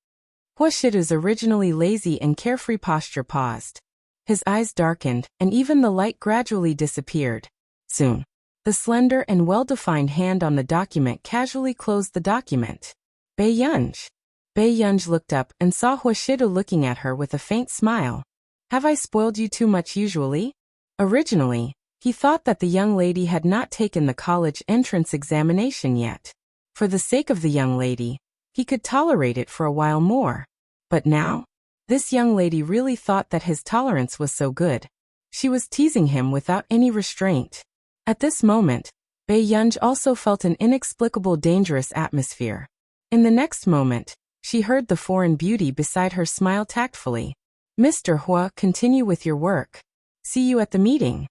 Speaker 1: Huashidu's originally lazy and carefree posture paused. His eyes darkened, and even the light gradually disappeared. Soon, the slender and well-defined hand on the document casually closed the document. Bei Yunj. Bei Yunj looked up and saw Huashidu looking at her with a faint smile. "Have I spoiled you too much usually?" Originally, he thought that the young lady had not taken the college entrance examination yet. For the sake of the young lady, he could tolerate it for a while more. But now, this young lady really thought that his tolerance was so good. She was teasing him without any restraint. At this moment, Bei Yunj also felt an inexplicable dangerous atmosphere. In the next moment, she heard the foreign beauty beside her smile tactfully. "Mr. Hua, continue with your work. See you at the meeting."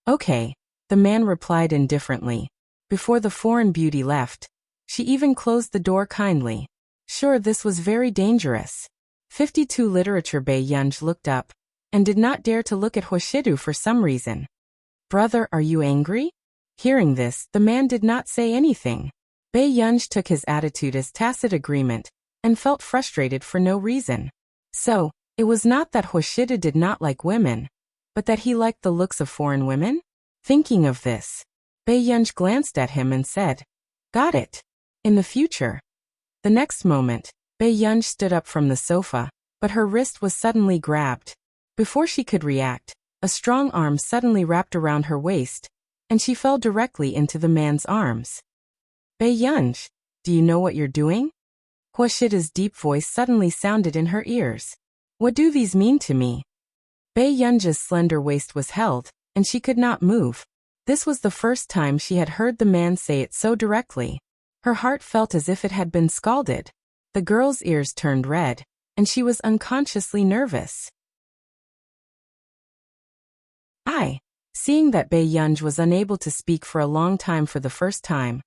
Speaker 1: "Okay," the man replied indifferently. Before the foreign beauty left, she even closed the door kindly. Sure, this was very dangerous. 52 Literature. Bei Yunj looked up, and did not dare to look at Huashidu for some reason. "Brother, are you angry?" Hearing this, the man did not say anything. Bei Yunj took his attitude as tacit agreement, and felt frustrated for no reason. So, it was not that Huashidu did not like women, but that he liked the looks of foreign women? Thinking of this, Bei Yunj glanced at him and said, "Got it. In the future." The next moment, Bei Yunj stood up from the sofa, but her wrist was suddenly grabbed. Before she could react, a strong arm suddenly wrapped around her waist, and she fell directly into the man's arms. "Bei Yunj, do you know what you're doing?" Huashida's deep voice suddenly sounded in her ears. "What do these mean to me?" Bei Yunj's slender waist was held, and she could not move. This was the first time she had heard the man say it so directly. Her heart felt as if it had been scalded. The girl's ears turned red, and she was unconsciously nervous. Seeing that Bei Yunj was unable to speak for a long time for the first time,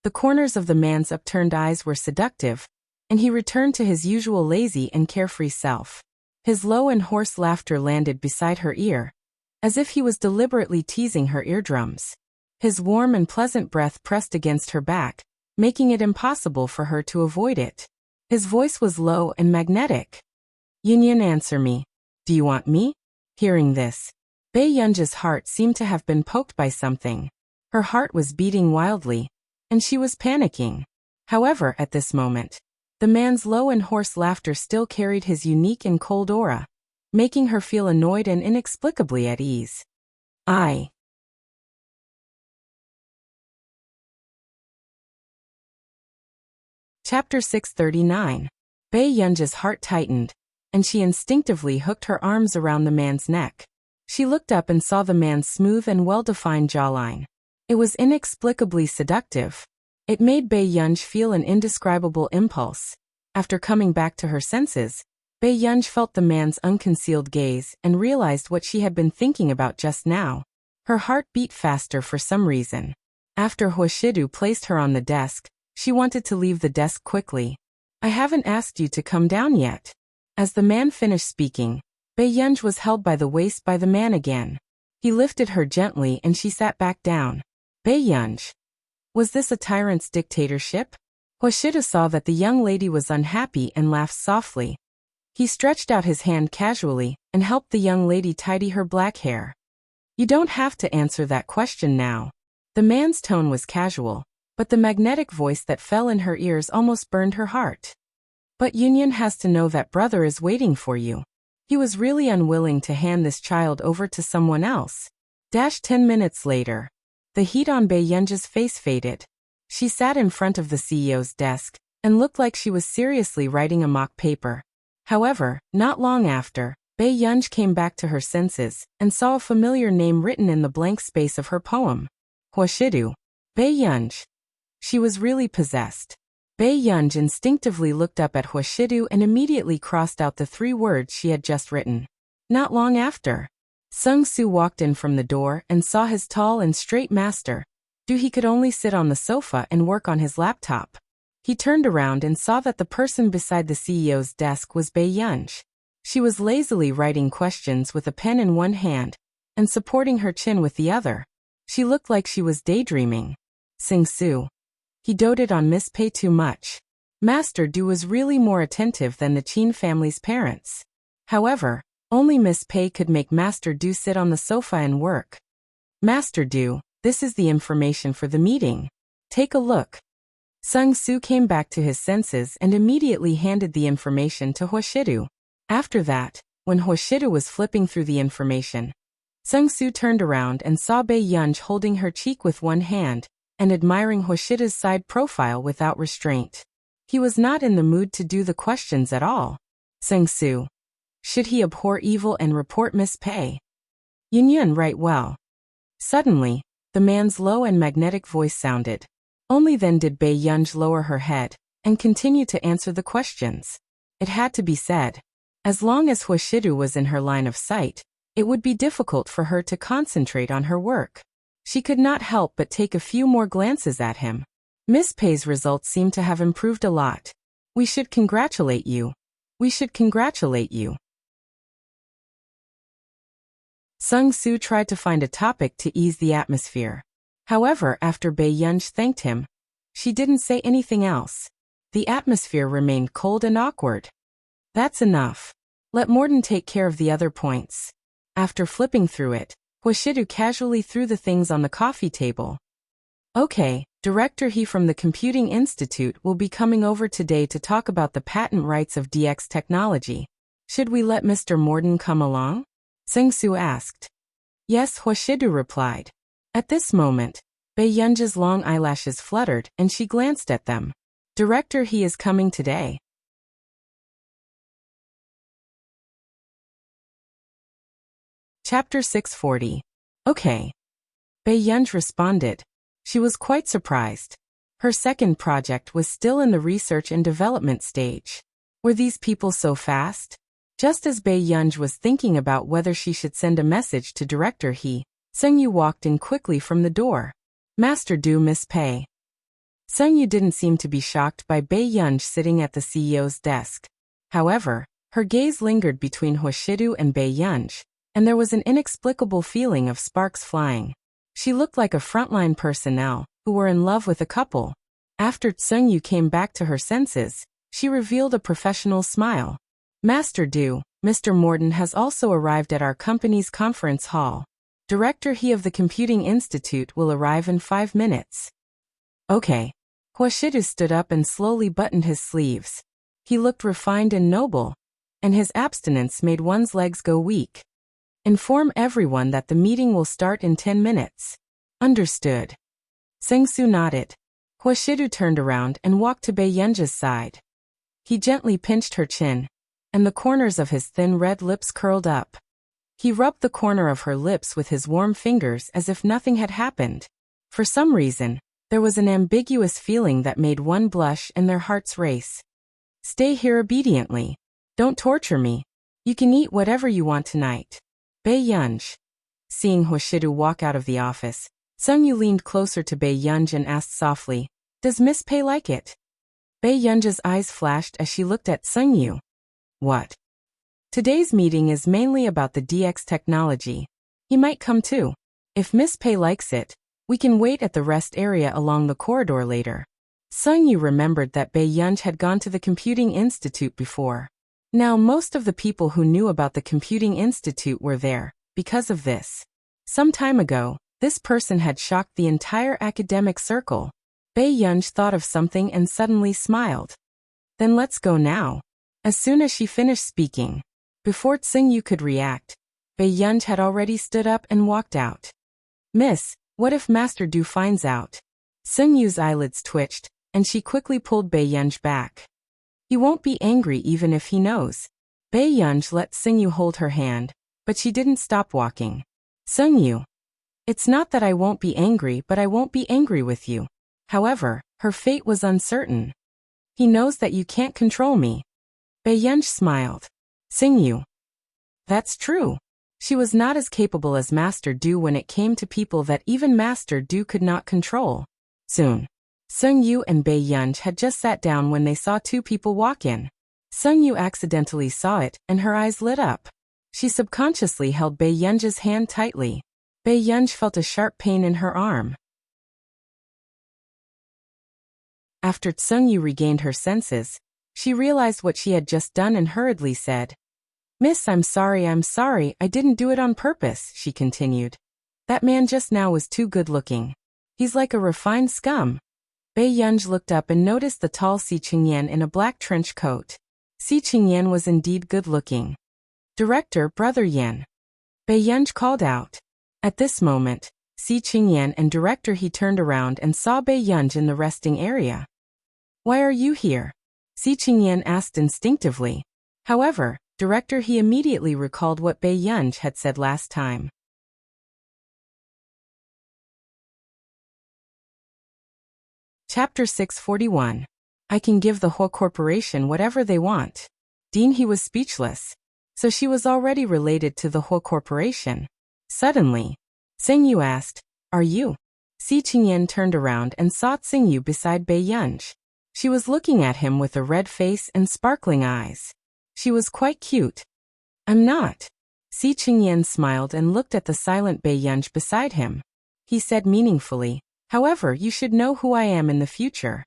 Speaker 1: the corners of the man's upturned eyes were seductive, and he returned to his usual lazy and carefree self. His low and hoarse laughter landed beside her ear, as if he was deliberately teasing her eardrums. His warm and pleasant breath pressed against her back, making it impossible for her to avoid it. His voice was low and magnetic. "Yin, answer me. Do you want me?" Hearing this, Bei Yunj's heart seemed to have been poked by something. Her heart was beating wildly, and she was panicking. However, at this moment, the man's low and hoarse laughter still carried his unique and cold aura, making her feel annoyed and inexplicably at ease. Chapter 639. Bei Yunj's heart tightened, and she instinctively hooked her arms around the man's neck. She looked up and saw the man's smooth and well-defined jawline. It was inexplicably seductive. It made Bei Yunj feel an indescribable impulse. After coming back to her senses, Bei Yunj felt the man's unconcealed gaze and realized what she had been thinking about just now. Her heart beat faster for some reason. After Huashidu placed her on the desk, she wanted to leave the desk quickly. "I haven't asked you to come down yet." As the man finished speaking, Bei Yunj was held by the waist by the man again. He lifted her gently and she sat back down. Bei Yunj. Was this a tyrant's dictatorship? Huashidu saw that the young lady was unhappy and laughed softly. He stretched out his hand casually and helped the young lady tidy her black hair. You don't have to answer that question now. The man's tone was casual, but the magnetic voice that fell in her ears almost burned her heart. But Yunyan has to know that brother is waiting for you. He was really unwilling to hand this child over to someone else. 10 minutes later. The heat on Bei Yunji's face faded. She sat in front of the CEO's desk and looked like she was seriously writing a mock paper. However, not long after, Bei Yunji came back to her senses and saw a familiar name written in the blank space of her poem. Huashidu. Bei Yunji. She was really possessed. Bei Yunji instinctively looked up at Huashidu and immediately crossed out the 3 words she had just written. Not long after, Sung Su walked in from the door and saw his tall and straight master. He could only sit on the sofa and work on his laptop. He turned around and saw that the person beside the CEO's desk was Bei Yunji. She was lazily writing questions with a pen in one hand and supporting her chin with the other. She looked like she was daydreaming. Sung Su. He doted on Miss Pei too much. Master Du was really more attentive than the Qin family's parents. However, only Miss Pei could make Master Du sit on the sofa and work. Master Du, this is the information for the meeting. Take a look. Sung Su came back to his senses and immediately handed the information to Huashidu. After that, when Huashidu was flipping through the information, Sung Su turned around and saw Bei Yunji holding her cheek with one hand and admiring Huashida's side profile without restraint. He was not in the mood to do the questions at all. Sung Su. Should he abhor evil and report Miss Pei? Yun right well. Suddenly, the man's low and magnetic voice sounded. Only then did Bei Yunji lower her head and continue to answer the questions. It had to be said. As long as Huashidu was in her line of sight, it would be difficult for her to concentrate on her work. She could not help but take a few more glances at him. Miss Pei's results seem to have improved a lot. We should congratulate you. We should congratulate you. Sung Su tried to find a topic to ease the atmosphere. However, after Bei Yunji thanked him, she didn't say anything else. The atmosphere remained cold and awkward. That's enough. Let Morden take care of the other points. After flipping through it, Huashidu casually threw the things on the coffee table. Okay, Director He from the Computing Institute will be coming over today to talk about the patent rights of DX technology. Should we let Mr. Morden come along? Sung Su asked. Yes, Huashidu replied. At this moment, Bei Yunji's long eyelashes fluttered and she glanced at them. Director He is coming today. Chapter 640. Okay. Bei Yunji responded. She was quite surprised. Her second project was still in the research and development stage. Were these people so fast? Just as Bei Yunji was thinking about whether she should send a message to Director He, Sung Yu walked in quickly from the door. Master Du, Miss Pei. Sung Yu didn't seem to be shocked by Bei Yunji sitting at the CEO's desk. However, her gaze lingered between Huashidu and Bei Yunji, and there was an inexplicable feeling of sparks flying. She looked like a frontline personnel who were in love with a couple. After Sung Yu came back to her senses, she revealed a professional smile. Master Du, Mr. Morden has also arrived at our company's conference hall. Director He of the Computing Institute will arrive in 5 minutes. Okay. Huashidu stood up and slowly buttoned his sleeves. He looked refined and noble, and his abstinence made one's legs go weak. Inform everyone that the meeting will start in 10 minutes. Understood. Sung Su nodded. Huashidu turned around and walked to Bei Yunji's side. He gently pinched her chin, and the corners of his thin red lips curled up. He rubbed the corner of her lips with his warm fingers as if nothing had happened. For some reason, there was an ambiguous feeling that made one blush and their hearts race. Stay here obediently. Don't torture me. You can eat whatever you want tonight. Bei Yunji. Seeing Huashidu walk out of the office, Sung Yu leaned closer to Bei Yunji and asked softly, Does Miss Pei like it? Bei Yunji's eyes flashed as she looked at Sung Yu. What? Today's meeting is mainly about the DX technology. He might come too. If Miss Pei likes it, we can wait at the rest area along the corridor later. Sung Yu remembered that Bei Yunji had gone to the Computing Institute before. Now most of the people who knew about the Computing Institute were there, because of this. Some time ago, this person had shocked the entire academic circle. Bei Yunj thought of something and suddenly smiled. Then let's go now. As soon as she finished speaking, before Tsingyu could react, Bei Yunj had already stood up and walked out. Miss, what if Master Du finds out? Tsingyu's eyelids twitched, and she quickly pulled Bei Yunj back. He won't be angry even if he knows. Bei Yunj let Tsingyu hold her hand, but she didn't stop walking. Tsingyu. It's not that I won't be angry, but I won't be angry with you. However, her fate was uncertain. He knows that you can't control me. Bei Yunj smiled. Tsingyu. That's true. She was not as capable as Master Du when it came to people that even Master Du could not control. Soon. Tsingyu and Bei Yunj had just sat down when they saw two people walk in. Tsingyu accidentally saw it, and her eyes lit up. She subconsciously held Bei Yunj's hand tightly. Bei Yunj felt a sharp pain in her arm. After Tsingyu regained her senses, she realized what she had just done and hurriedly said, Miss, I'm sorry, I didn't do it on purpose, she continued. That man just now was too good-looking. He's like a refined scum. Bei Yunj looked up and noticed the tall Si Qingyan in a black trench coat. Si Qingyan was indeed good-looking. Director, Brother Yan. Bei Yunj called out. At this moment, Si Qingyan and Director He turned around and saw Bei Yunj in the resting area. Why are you here? Si Qingyan asked instinctively. However, Director He immediately recalled what Bei Yunj had said last time. Chapter 641. I can give the whole corporation whatever they want. Dean He was speechless. So she was already related to the whole corporation. Suddenly, Tsingyu asked, Are you? Si Qingyan turned around and saw Tsingyu beside Bei Yunj. She was looking at him with a red face and sparkling eyes. She was quite cute. I'm not. Si Qingyan smiled and looked at the silent Bei Yunj beside him. He said meaningfully, However, you should know who I am in the future.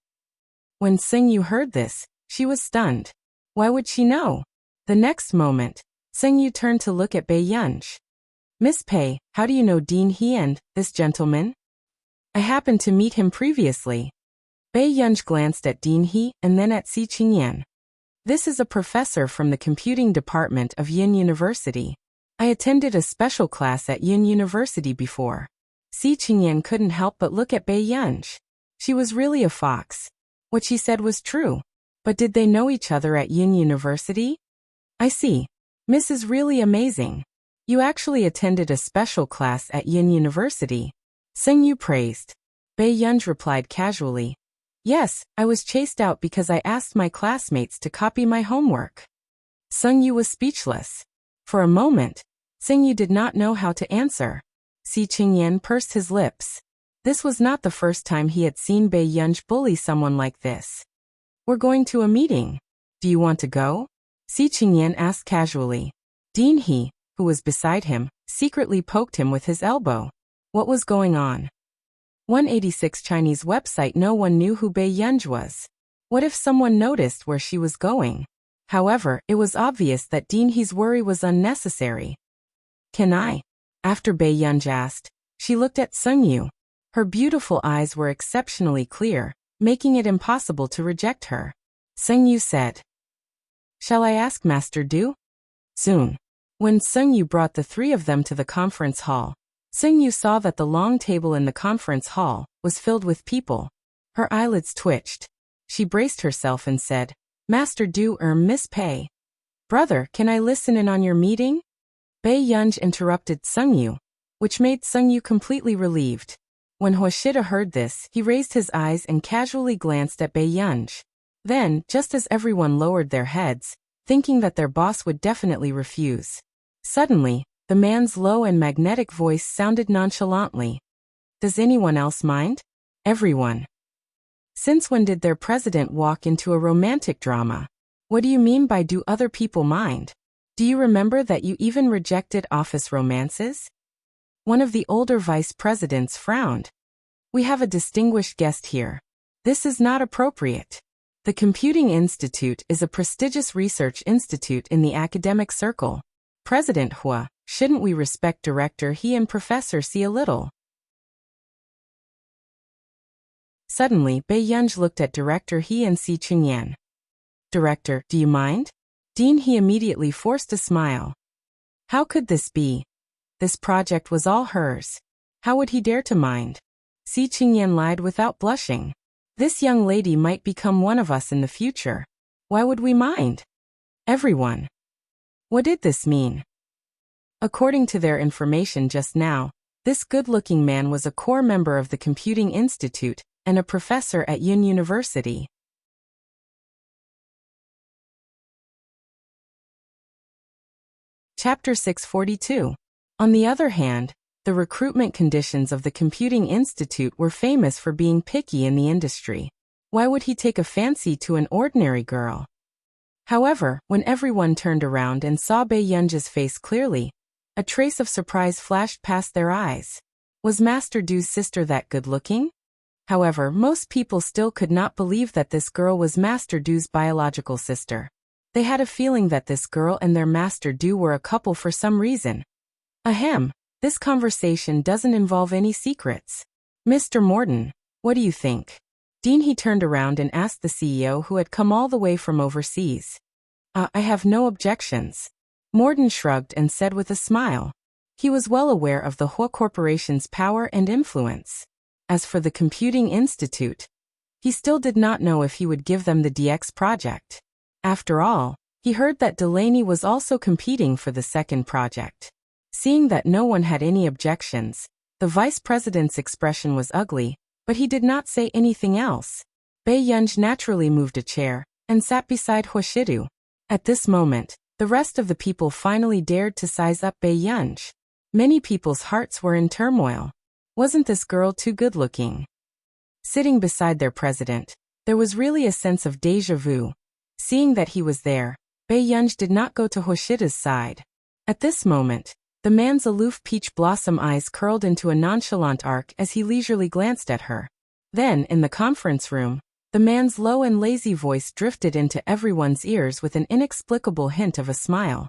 Speaker 1: When Tsingyu heard this, she was stunned. Why would she know? The next moment, Tsingyu turned to look at Bei Yunj. Miss Pei, how do you know Dean He and this gentleman? I happened to meet him previously. Bei Yunj glanced at Dean He and then at Si Qingyan. This is a professor from the computing department of Yin University. I attended a special class at Yin University before. Si Qingyan couldn't help but look at Bei Yunj. She was really a fox. What she said was true. But did they know each other at Yin University? I see. Miss is really amazing. You actually attended a special class at Yin University. Tsingyu praised. Bei Yunj replied casually. Yes, I was chased out because I asked my classmates to copy my homework. Tsingyu was speechless. For a moment, Tsingyu did not know how to answer. Si Qingyan pursed his lips. This was not the first time he had seen Bei Yunj bully someone like this. We're going to a meeting. Do you want to go? Si Qingyan asked casually. Dean He, who was beside him, secretly poked him with his elbow. What was going on? 186 Chinese website. No one knew who Bei Yunj was. What if someone noticed where she was going? However, it was obvious that Dean He's worry was unnecessary. Can I? After Bei Yunj asked, she looked at Tsingyu. Her beautiful eyes were exceptionally clear, making it impossible to reject her. Tsingyu said, Shall I ask Master Du? Soon. When Tsingyu brought the three of them to the conference hall, Tsingyu saw that the long table in the conference hall was filled with people. Her eyelids twitched. She braced herself and said, Master Du Miss Pei. Brother, can I listen in on your meeting? Bei Yunj interrupted Tsingyu, which made Tsingyu completely relieved. When Hoshida heard this, he raised his eyes and casually glanced at Bei Yunj. Then, just as everyone lowered their heads, thinking that their boss would definitely refuse, suddenly, the man's low and magnetic voice sounded nonchalantly. Does anyone else mind? Everyone. Since when did their president walk into a romantic drama? What do you mean by do other people mind? Do you remember that you even rejected office romances? One of the older vice presidents frowned. We have a distinguished guest here. This is not appropriate. The Computing Institute is a prestigious research institute in the academic circle. President Hua, shouldn't we respect Director He and Professor Si a little? Suddenly, Bei Yunj looked at Director He and Si Chengyan. Director, do you mind? Dean He immediately forced a smile. How could this be? This project was all hers. How would he dare to mind? Si Chengyan lied without blushing. This young lady might become one of us in the future. Why would we mind? Everyone. What did this mean? According to their information just now, this good-looking man was a core member of the Computing Institute and a professor at Yun University. Chapter 642. On the other hand, the recruitment conditions of the Computing Institute were famous for being picky in the industry. Why would he take a fancy to an ordinary girl? However, when everyone turned around and saw Bei Yunj's face clearly, a trace of surprise flashed past their eyes. Was Master Du's sister that good-looking? However, most people still could not believe that this girl was Master Du's biological sister. They had a feeling that this girl and their Master Du were a couple for some reason. Ahem. This conversation doesn't involve any secrets. Mr. Morden, what do you think? Dean He turned around and asked the CEO who had come all the way from overseas. I have no objections. Morden shrugged and said with a smile. He was well aware of the Hua Corporation's power and influence. As for the Computing Institute, he still did not know if he would give them the DX project. After all, he heard that Delaney was also competing for the second project. Seeing that no one had any objections, the vice president's expression was ugly, but he did not say anything else. Bei Yunj naturally moved a chair and sat beside Huashidu. At this moment, the rest of the people finally dared to size up Bei Yunj. Many people's hearts were in turmoil. Wasn't this girl too good-looking? Sitting beside their president, there was really a sense of déjà vu. Seeing that he was there, Bei Yunj did not go to Hoshida's side. At this moment, the man's aloof peach blossom eyes curled into a nonchalant arc as he leisurely glanced at her. Then, in the conference room, the man's low and lazy voice drifted into everyone's ears with an inexplicable hint of a smile.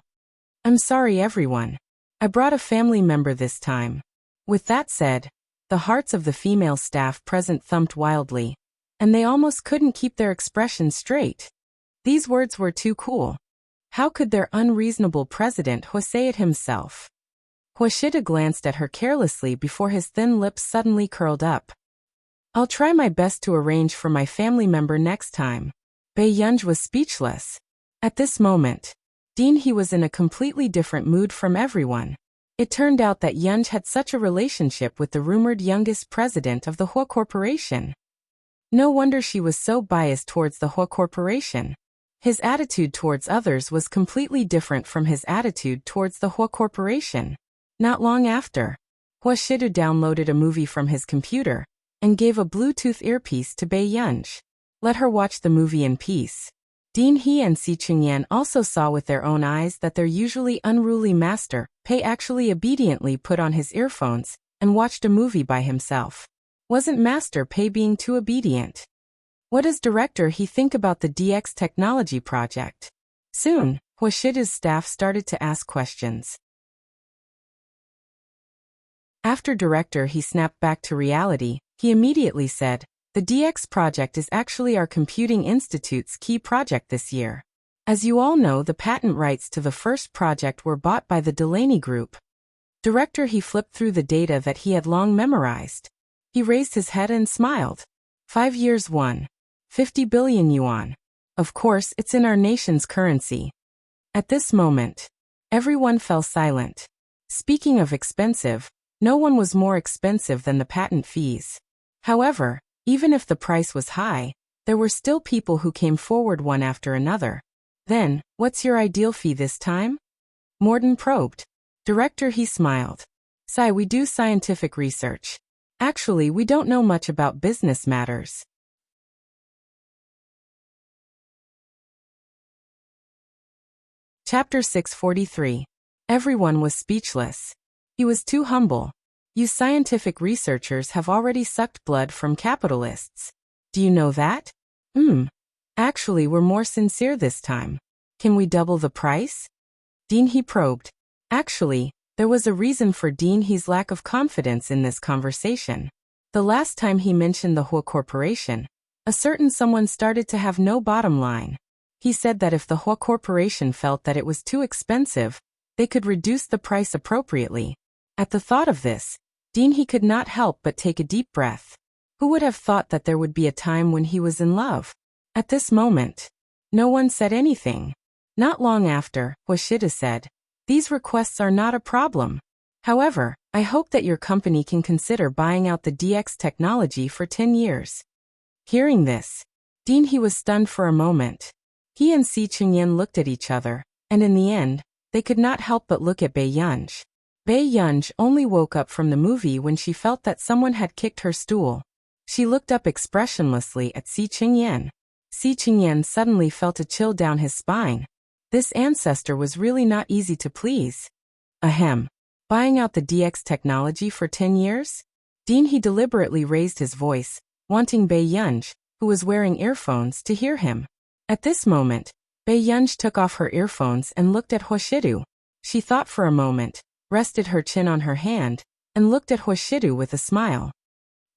Speaker 1: I'm sorry everyone. I brought a family member this time. With that said, the hearts of the female staff present thumped wildly, and they almost couldn't keep their expressions straight. These words were too cool. How could their unreasonable president say it himself? Huashida glanced at her carelessly before his thin lips suddenly curled up. I'll try my best to arrange for my family member next time. Bei Yunj was speechless. At this moment, Dean He was in a completely different mood from everyone. It turned out that Yunj had such a relationship with the rumored youngest president of the Hua Corporation. No wonder she was so biased towards the Hua Corporation. His attitude towards others was completely different from his attitude towards the Hua Corporation. Not long after, Huashidu downloaded a movie from his computer and gave a Bluetooth earpiece to Bei Yunj. Let her watch the movie in peace. Dean He and Si Chengyan also saw with their own eyes that their usually unruly master, Pei, actually obediently put on his earphones and watched a movie by himself. Wasn't Master Pei being too obedient? What does Director He think about the DX technology project? Soon, Huashida's staff started to ask questions. After Director He snapped back to reality, he immediately said, the DX project is actually our Computing Institute's key project this year. As you all know, the patent rights to the first project were bought by the Delaney Group. Director He flipped through the data that he had long memorized. He raised his head and smiled. 5 years 50 billion yuan. Of course, it's in our nation's currency. At this moment, everyone fell silent. Speaking of expensive, no one was more expensive than the patent fees. However, even if the price was high, there were still people who came forward one after another. Then, what's your ideal fee this time? Morden probed. Director He smiled. Sai, we do scientific research. Actually, we don't know much about business matters. Chapter 643. Everyone was speechless. He was too humble. You scientific researchers have already sucked blood from capitalists. Do you know that? Actually, we're more sincere this time. Can we double the price? Dean He probed. Actually, there was a reason for Dean He's lack of confidence in this conversation. The last time he mentioned the Hua Corporation, a certain someone started to have no bottom line. He said that if the Hua Corporation felt that it was too expensive, they could reduce the price appropriately. At the thought of this, Dean He could not help but take a deep breath. Who would have thought that there would be a time when he was in love? At this moment, no one said anything. Not long after, Hoshida said, "These requests are not a problem. However, I hope that your company can consider buying out the DX technology for 10 years. Hearing this, Dean He was stunned for a moment. He and Si Chingyan looked at each other, and in the end, they could not help but look at Bei Yunj. Bei Yunj only woke up from the movie when she felt that someone had kicked her stool. She looked up expressionlessly at Si Chingyan. Si Chingyan suddenly felt a chill down his spine. This ancestor was really not easy to please. Ahem. Buying out the DX technology for 10 years? Dean He deliberately raised his voice, wanting Bei Yunj, who was wearing earphones, to hear him. At this moment, Bei Yunj took off her earphones and looked at Hoshidu. She thought for a moment, rested her chin on her hand, and looked at Hoshidu with a smile.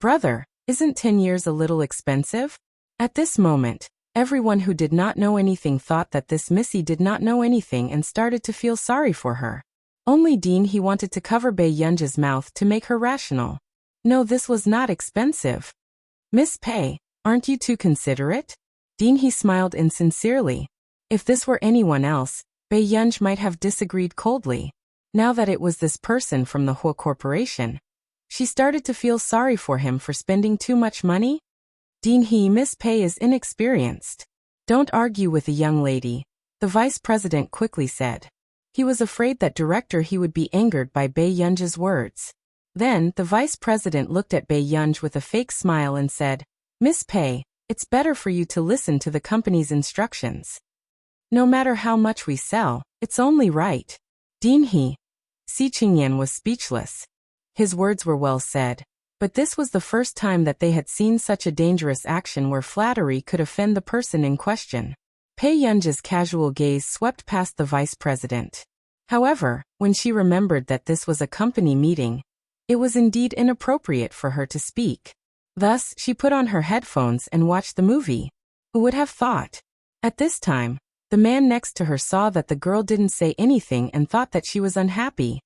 Speaker 1: Brother, isn't 10 years a little expensive? At this moment, everyone who did not know anything thought that this Missy did not know anything and started to feel sorry for her. Only Dean He wanted to cover Bei Yunj's mouth to make her rational. No, this was not expensive. Miss Pei, aren't you too considerate? Dean He smiled insincerely. If this were anyone else, Bei Yunj might have disagreed coldly. Now that it was this person from the Hua Corporation, she started to feel sorry for him for spending too much money. Dean He, Miss Pei is inexperienced. Don't argue with a young lady, the vice president quickly said. He was afraid that Director He would be angered by Bei Yunj's words. Then, the vice president looked at Bei Yunj with a fake smile and said, Miss Pei, it's better for you to listen to the company's instructions. No matter how much we sell, it's only right. Dean He. Si Chingyan was speechless. His words were well said, but this was the first time that they had seen such a dangerous action where flattery could offend the person in question. Bei Yunj's casual gaze swept past the vice president. However, when she remembered that this was a company meeting, it was indeed inappropriate for her to speak. Thus, she put on her headphones and watched the movie. Who would have thought? At this time, the man next to her saw that the girl didn't say anything and thought that she was unhappy.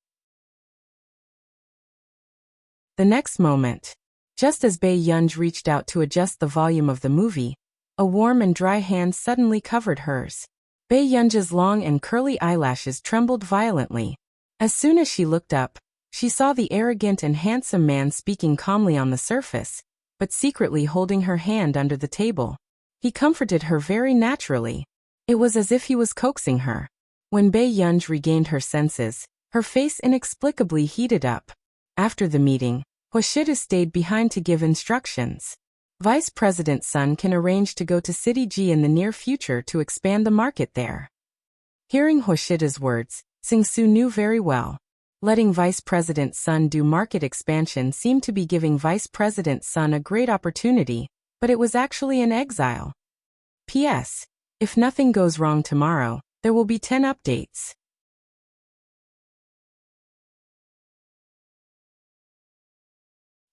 Speaker 1: The next moment, just as Bei Yunj reached out to adjust the volume of the movie, a warm and dry hand suddenly covered hers. Bei Yunj's long and curly eyelashes trembled violently. As soon as she looked up, she saw the arrogant and handsome man speaking calmly on the surface, but secretly holding her hand under the table. He comforted her very naturally. It was as if he was coaxing her. When Bei Yunj regained her senses, her face inexplicably heated up. After the meeting, Hoshida stayed behind to give instructions. Vice President Sun can arrange to go to City G in the near future to expand the market there. Hearing Hoshida's words, Sing-Su knew very well. Letting Vice President Sun do market expansion seemed to be giving Vice President Sun a great opportunity, but it was actually an exile. P.S. If nothing goes wrong tomorrow, there will be 10 updates.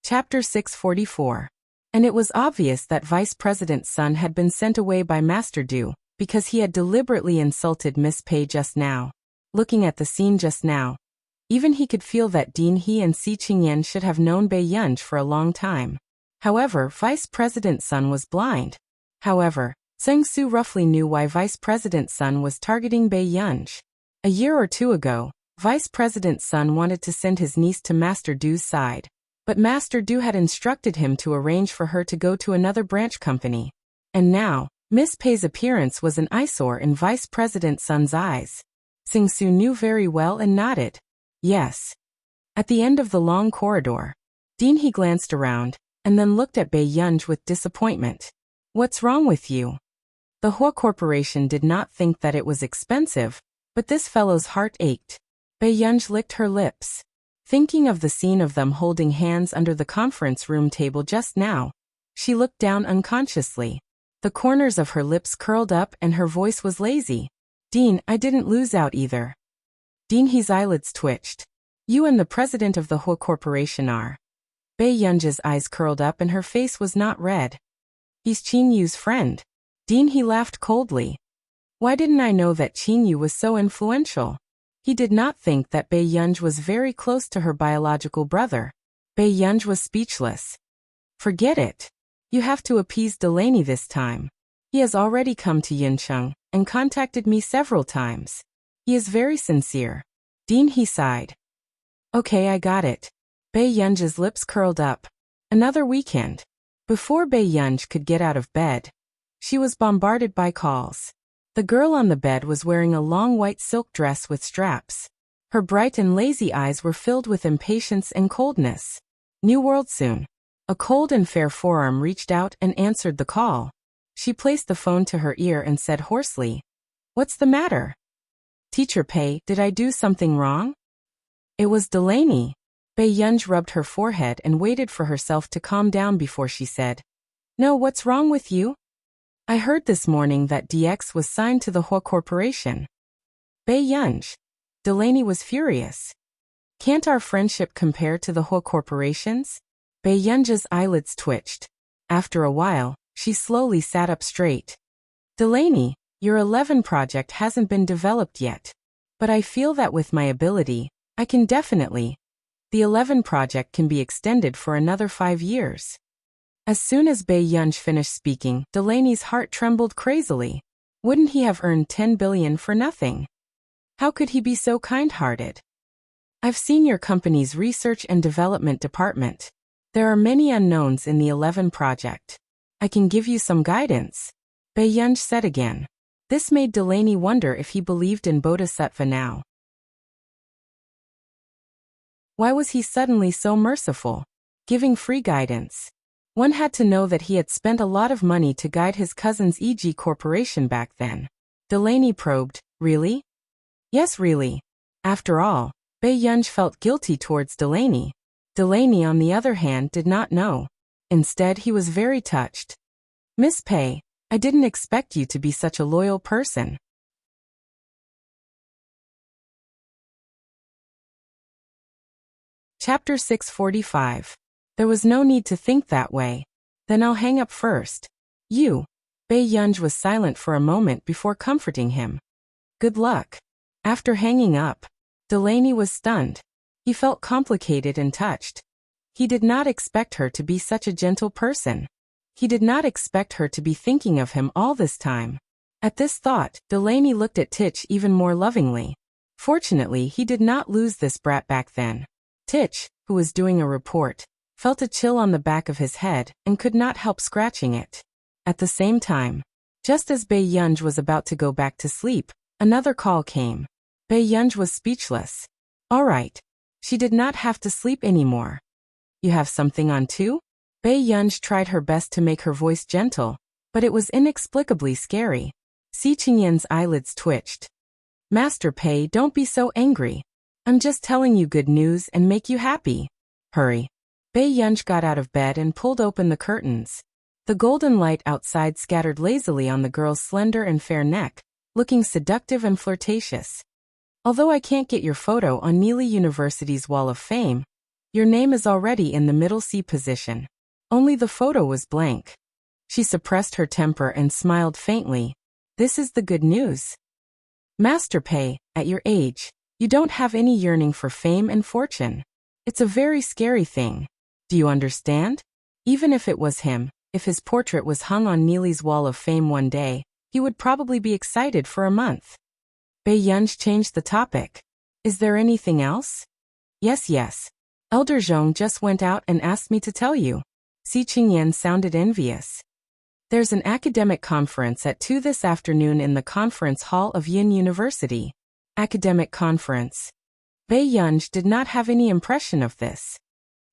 Speaker 1: Chapter 644. And it was obvious that Vice President Sun had been sent away by Master Du, because he had deliberately insulted Miss Pei just now. Looking at the scene just now, even he could feel that Dean He and Si Chingyan should have known Bei Yunj for a long time. However, Vice President Sun was blind. However, Seng-Su roughly knew why Vice President Sun was targeting Bei Yunj. A year or two ago, Vice President Sun wanted to send his niece to Master Du's side. But Master Du had instructed him to arrange for her to go to another branch company. And now, Miss Pei's appearance was an eyesore in Vice President Sun's eyes. Sing-Su knew very well and nodded. Yes. At the end of the long corridor, Dean He glanced around, and then looked at Bei Yunj with disappointment. What's wrong with you? The Hua Corporation did not think that it was expensive, but this fellow's heart ached. Bei Yunj licked her lips. Thinking of the scene of them holding hands under the conference room table just now, she looked down unconsciously. The corners of her lips curled up and her voice was lazy. Dean, I didn't lose out either. Dean, his eyelids twitched. You and the president of the whole corporation are. Bei Yunji's eyes curled up and her face was not red. He's Qin Yu's friend. Dean, he laughed coldly. Why didn't I know that Qin Yu was so influential? He did not think that Bei Yunji was very close to her biological brother. Bei Yunji was speechless. Forget it. You have to appease Delaney this time. He has already come to Yincheng and contacted me several times. He is very sincere. Dean, he sighed. Okay, I got it. Bei Yunji's lips curled up. Another weekend. Before Bei Yunji could get out of bed, she was bombarded by calls. The girl on the bed was wearing a long white silk dress with straps. Her bright and lazy eyes were filled with impatience and coldness. New world soon. A cold and fair forearm reached out and answered the call. She placed the phone to her ear and said hoarsely, What's the matter? Teacher Pei, did I do something wrong? It was Delaney. Bei Yunji rubbed her forehead and waited for herself to calm down before she said, No, what's wrong with you? I heard this morning that DX was signed to the Hua Corporation. Bei Yunji. Delaney was furious. Can't our friendship compare to the Hua Corporation's? Bei Yunji's eyelids twitched. After a while, she slowly sat up straight. Delaney, your 11 project hasn't been developed yet. But I feel that with my ability, I can definitely. The 11 project can be extended for another 5 years. As soon as Bei Yunji finished speaking, Delaney's heart trembled crazily. Wouldn't he have earned 10 billion for nothing? How could he be so kind-hearted? I've seen your company's research and development department. There are many unknowns in the 11 project. I can give you some guidance. Bei Yunji said again. This made Delaney wonder if he believed in Bodhisattva now. Why was he suddenly so merciful, giving free guidance? One had to know that he had spent a lot of money to guide his cousin's EG Corporation back then. Delaney probed, Really? Yes, really. After all, Bei Yunji felt guilty towards Delaney. Delaney, on the other hand, did not know. Instead, he was very touched. Miss Pei, I didn't expect you to be such a loyal person. Chapter 645. There was no need to think that way. Then I'll hang up first. You. Bei Yunji was silent for a moment before comforting him. Good luck. After hanging up, Delaney was stunned. He felt complicated and touched. He did not expect her to be such a gentle person. He did not expect her to be thinking of him all this time. At this thought, Delaney looked at Tich even more lovingly. Fortunately, he did not lose this brat back then. Tich, who was doing a report, felt a chill on the back of his head and could not help scratching it. At the same time, just as Bei Yunji was about to go back to sleep, another call came. Bei Yunji was speechless. All right. She did not have to sleep anymore. You have something on too? Bei Yunji tried her best to make her voice gentle, but it was inexplicably scary. Si Qingyan's eyelids twitched. Master Pei, don't be so angry. I'm just telling you good news and make you happy. Hurry. Bei Yunji got out of bed and pulled open the curtains. The golden light outside scattered lazily on the girl's slender and fair neck, looking seductive and flirtatious. Although I can't get your photo on Neely University's Wall of Fame, your name is already in the middle C position. Only the photo was blank. She suppressed her temper and smiled faintly. This is the good news. Master Pei, at your age, you don't have any yearning for fame and fortune. It's a very scary thing. Do you understand? Even if it was him, if his portrait was hung on Neely's Wall of Fame one day, he would probably be excited for a month. Bei Yunji changed the topic. Is there anything else? Yes. Elder Zhong just went out and asked me to tell you. Si Qingyan sounded envious. There's an academic conference at 2 this afternoon in the conference hall of Yin University. Academic conference. Bei Yunji did not have any impression of this.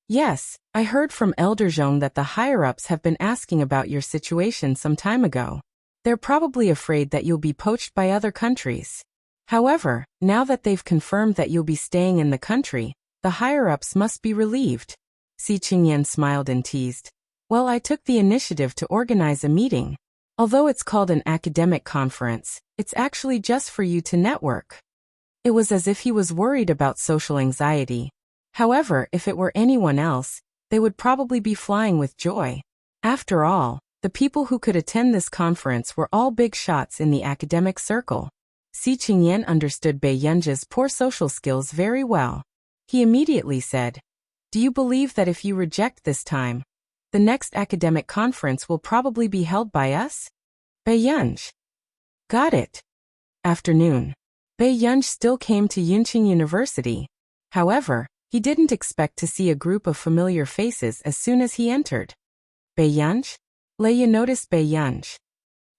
Speaker 1: Yes, I heard from Elder Zhong that the higher-ups have been asking about your situation some time ago. They're probably afraid that you'll be poached by other countries. However, now that they've confirmed that you'll be staying in the country, the higher-ups must be relieved. Si Qingyan smiled and teased. Well, I took the initiative to organize a meeting. Although it's called an academic conference, it's actually just for you to network. It was as if he was worried about social anxiety. However, if it were anyone else, they would probably be flying with joy. After all, the people who could attend this conference were all big shots in the academic circle. Si Qingyan understood Bei Yunji's poor social skills very well. He immediately said, "Do you believe that if you reject this time, the next academic conference will probably be held by us?" Bei Yunji. Got it. Afternoon. Bei Yunji still came to Yunqing University. However, he didn't expect to see a group of familiar faces as soon as he entered. Bei Yunji? Leia noticed Bei Yunji.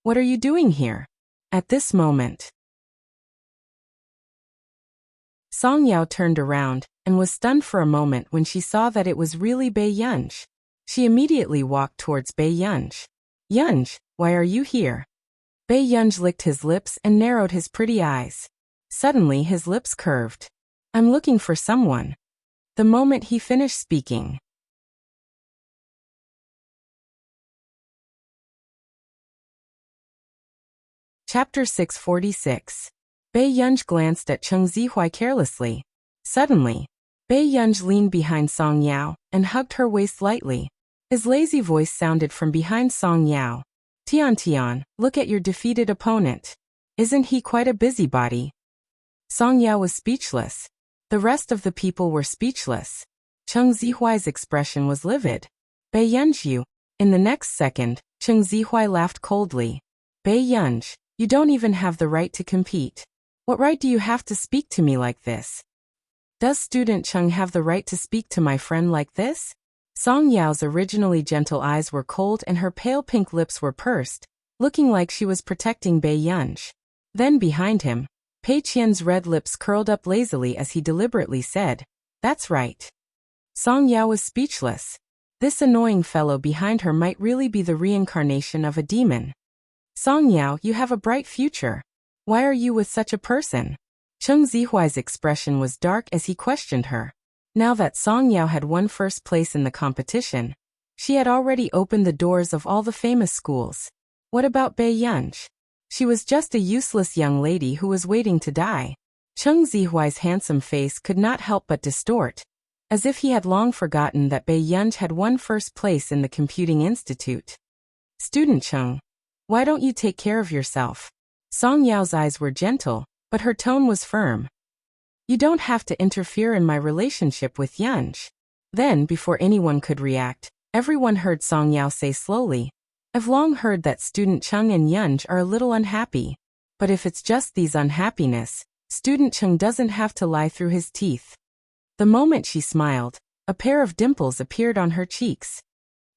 Speaker 1: "What are you doing here?" At this moment, Song Yao turned around and was stunned for a moment when she saw that it was really Bei Yunji. She immediately walked towards Bei Yunji. "Yunji, why are you here?" Bei Yunji licked his lips and narrowed his pretty eyes. Suddenly his lips curved. "I'm looking for someone." The moment he finished speaking, Chapter 646. Bei Yunji glanced at Cheng Zihuai carelessly. Suddenly, Bei Yunji leaned behind Song Yao and hugged her waist lightly. His lazy voice sounded from behind Song Yao. Tian, look at your defeated opponent. Isn't he quite a busybody?" Song Yao was speechless. The rest of the people were speechless. Cheng Zihuai's expression was livid. "Bei Yunji, you." In the next second, Cheng Zihuai laughed coldly. "Bei Yunji, you don't even have the right to compete. What right do you have to speak to me like this? Does student Cheng have the right to speak to my friend like this?" Song Yao's originally gentle eyes were cold and her pale pink lips were pursed, looking like she was protecting Bei Yunji. Then behind him, Pei Qian's red lips curled up lazily as he deliberately said, "That's right." Song Yao was speechless. This annoying fellow behind her might really be the reincarnation of a demon. "Song Yao, you have a bright future. Why are you with such a person?" Cheng Zihuai's expression was dark as he questioned her. Now that Song Yao had won first place in the competition, she had already opened the doors of all the famous schools. What about Bei Yunji? She was just a useless young lady who was waiting to die. Cheng Zihuai's handsome face could not help but distort, as if he had long forgotten that Bei Yunji had won first place in the Computing Institute. "Student Cheng, why don't you take care of yourself?" Song Yao's eyes were gentle, but her tone was firm. "You don't have to interfere in my relationship with Yunji." Then, before anyone could react, everyone heard Song Yao say slowly, "I've long heard that student Cheng and Yunji are a little unhappy. But if it's just these unhappiness, student Cheng doesn't have to lie through his teeth." The moment she smiled, a pair of dimples appeared on her cheeks.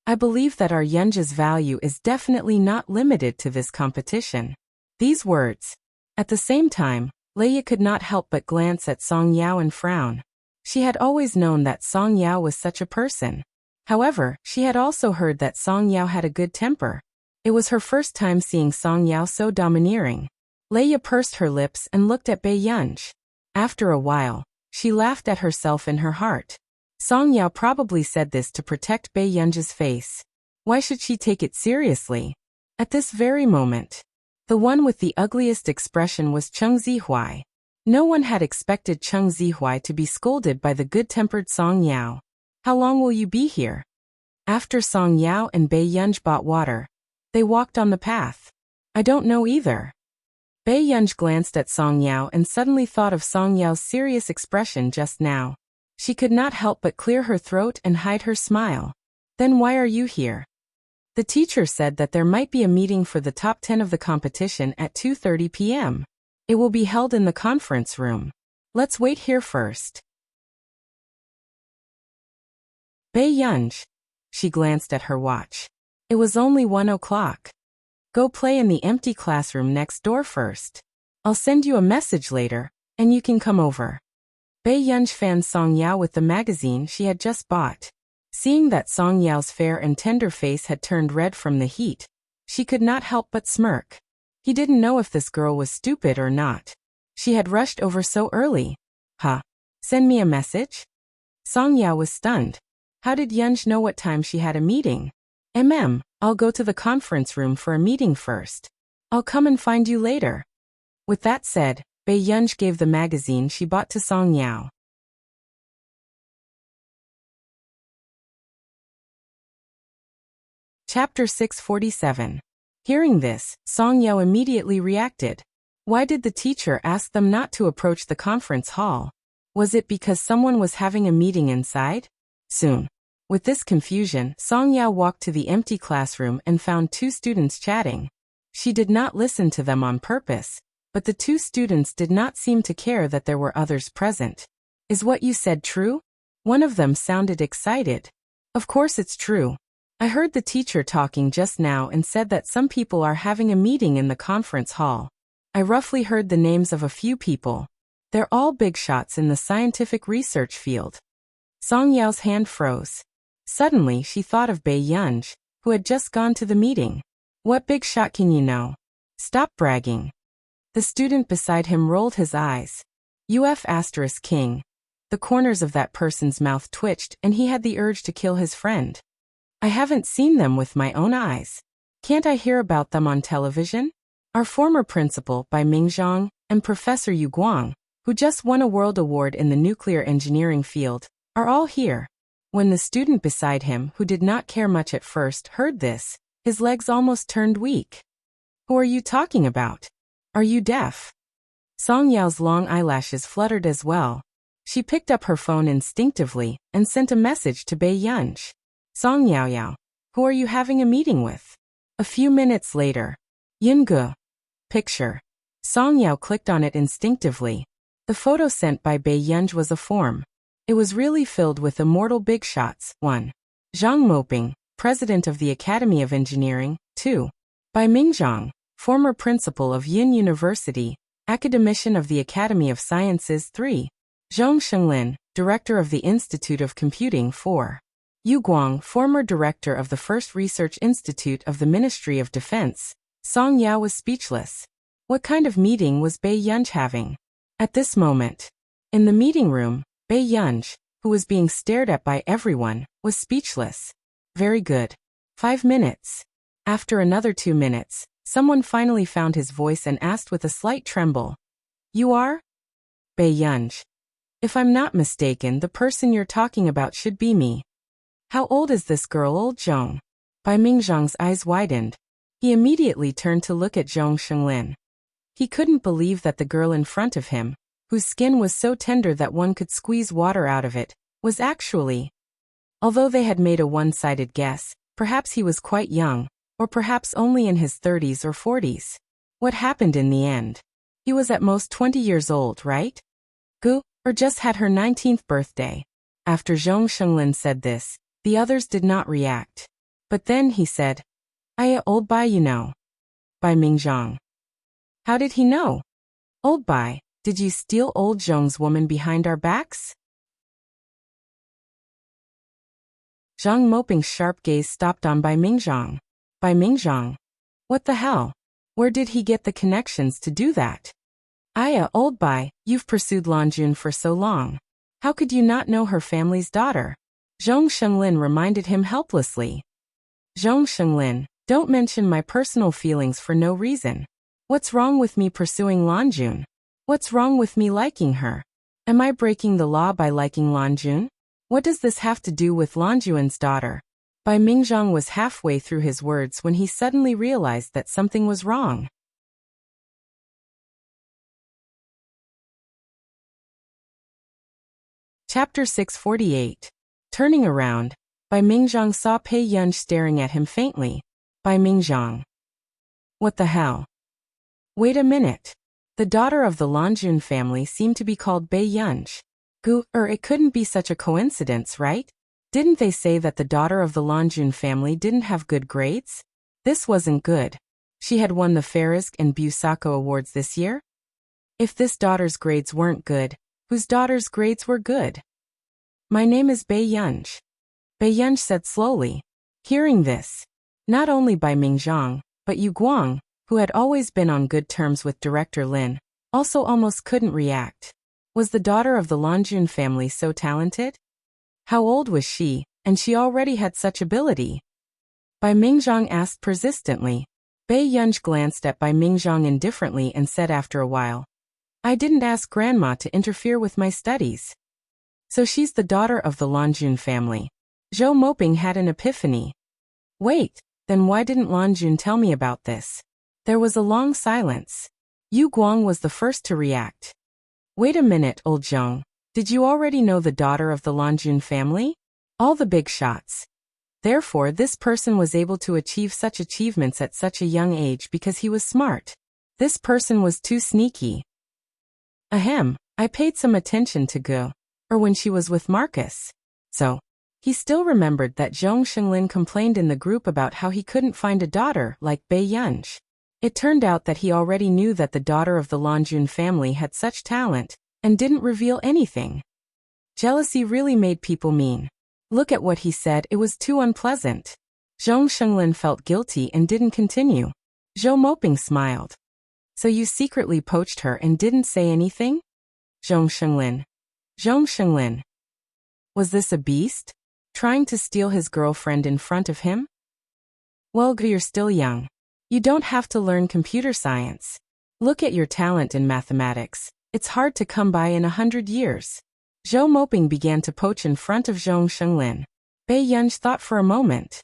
Speaker 1: "I believe that our Yunji's value is definitely not limited to this competition." These words. At the same time, Leia could not help but glance at Song Yao and frown. She had always known that Song Yao was such a person. However, she had also heard that Song Yao had a good temper. It was her first time seeing Song Yao so domineering. Leia pursed her lips and looked at Bei Yunji. After a while, she laughed at herself in her heart. Song Yao probably said this to protect Bei Yunji's face. Why should she take it seriously? At this very moment, the one with the ugliest expression was Cheng Zihuai. No one had expected Cheng Zihuai to be scolded by the good-tempered Song Yao. "How long will you be here?" After Song Yao and Bei Yunji bought water, they walked on the path. "I don't know either." Bei Yunji glanced at Song Yao and suddenly thought of Song Yao's serious expression just now. She could not help but clear her throat and hide her smile. "Then why are you here?" "The teacher said that there might be a meeting for the top 10 of the competition at 2:30 p.m. It will be held in the conference room. Let's wait here first." Bei Yunji. She glanced at her watch. It was only 1 o'clock. "Go play in the empty classroom next door first. I'll send you a message later, and you can come over." Bei Yunji fanned Song Yao with the magazine she had just bought. Seeing that Song Yao's fair and tender face had turned red from the heat, she could not help but smirk. He didn't know if this girl was stupid or not. She had rushed over so early. "Huh? Send me a message?" Song Yao was stunned. How did Yunji know what time she had a meeting? I'll go to the conference room for a meeting first. I'll come and find you later. With that said, Bei Yunj gave the magazine she bought to Song Yao. Chapter 647. Hearing this, Song Yao immediately reacted. Why did the teacher ask them not to approach the conference hall? Was it because someone was having a meeting inside? Soon. With this confusion, Song Yao walked to the empty classroom and found two students chatting. She did not listen to them on purpose, but the two students did not seem to care that there were others present. Is what you said true? One of them sounded excited. Of course it's true. I heard the teacher talking just now and said that some people are having a meeting in the conference hall. I roughly heard the names of a few people. They're all big shots in the scientific research field. Song Yao's hand froze. Suddenly she thought of Bei Yunj, who had just gone to the meeting. What big shot can you know? Stop bragging. The student beside him rolled his eyes. King. The corners of that person's mouth twitched and he had the urge to kill his friend. I haven't seen them with my own eyes. Can't I hear about them on television? Our former principal, Bai Mingzhang, and Professor Yu Guang, who just won a world award in the nuclear engineering field, are all here. When the student beside him, who did not care much at first, heard this, his legs almost turned weak. Who are you talking about? Are you deaf? Song Yao's long eyelashes fluttered as well. She picked up her phone instinctively and sent a message to Bei Yunj. Song Yao, who are you having a meeting with? A few minutes later. Yungu. Picture. Song Yao clicked on it instinctively. The photo sent by Bei Yunj was a form. It was really filled with immortal big shots. 1. Zhang Moping, President of the Academy of Engineering. 2. Bai Mingzhang, former principal of Yin University, academician of the Academy of Sciences. 3. Zhong Shenglin, Director of the Institute of Computing. 4. Yu Guang, former director of the First Research Institute of the Ministry of Defense. Song Yao was speechless. What kind of meeting was Bei Yunj having? At this moment, in the meeting room, Bei Yunj, who was being stared at by everyone, was speechless. Very good. 5 minutes. After another 2 minutes, someone finally found his voice and asked with a slight tremble. You are? Bei Yunj. If I'm not mistaken, the person you're talking about should be me. How old is this girl, old Zhong? Bai Mingzhang's eyes widened. He immediately turned to look at Zhong Shenglin. He couldn't believe that the girl in front of him, whose skin was so tender that one could squeeze water out of it, was actually. Although they had made a one-sided guess, perhaps he was quite young, or perhaps only in his 30s or 40s. What happened in the end? He was at most 20 years old, right? Or just had her 19th birthday. After Zhong Shenglin said this, the others did not react. But then he said, old Bai, you know. Bai Mingzhang. How did he know? Old Bai, did you steal old Zhong's woman behind our backs? Zhang Moping's sharp gaze stopped on Bai Mingzhang. Bai Mingzhang? What the hell? Where did he get the connections to do that? Old Bai, you've pursued Lanjun for so long. How could you not know her family's daughter? Zhong Shenglin reminded him helplessly. Zhong Shenglin, don't mention my personal feelings for no reason. What's wrong with me pursuing Lanjun? What's wrong with me liking her? Am I breaking the law by liking Lanjun? What does this have to do with Lanjun's daughter? Bai Mingzhang was halfway through his words when he suddenly realized that something was wrong. Chapter 648. Turning around, Bai Mingzhang saw Bei Yunj staring at him faintly. Bai Mingzhang. What the hell? Wait a minute. The daughter of the Lanjun family seemed to be called Bei Yunj. It couldn't be such a coincidence, right? Didn't they say that the daughter of the Lanjun family didn't have good grades? This wasn't good. She had won the Farisk and Busako awards this year? If this daughter's grades weren't good, whose daughter's grades were good? My name is Bei Yunj. Bei Yunj said slowly. Hearing this, not only Bai Mingzhang, but Yu Guang, who had always been on good terms with Director Lin, also almost couldn't react. Was the daughter of the Lanjun family so talented? How old was she, and she already had such ability? Bai Mingzhang asked persistently. Bai Yunj glanced at Bai Mingzhang indifferently and said after a while, I didn't ask Grandma to interfere with my studies. So she's the daughter of the Lanjun family. Zhou Moping had an epiphany. Wait, then why didn't Lanjun tell me about this? There was a long silence. Yu Guang was the first to react. Wait a minute, old Zhong. Did you already know the daughter of the Lanjun family? All the big shots. Therefore, this person was able to achieve such achievements at such a young age because he was smart. This person was too sneaky. Ahem, I paid some attention to Gu, or when she was with Marcus. So, he still remembered that Zhong Shenglin complained in the group about how he couldn't find a daughter like Bai Yunj. It turned out that he already knew that the daughter of the Lanjun family had such talent, and didn't reveal anything. Jealousy really made people mean. Look at what he said, it was too unpleasant. Zhong Shenglin felt guilty and didn't continue. Zhou Moping smiled. So you secretly poached her and didn't say anything? Zhong Shenglin. Zhong Shenglin. Was this a beast? Trying to steal his girlfriend in front of him? Well, you're still young. You don't have to learn computer science. Look at your talent in mathematics. It's hard to come by in 100 years. Zhou Moping began to poach in front of Zhong Shenglin. Bai Yunj thought for a moment.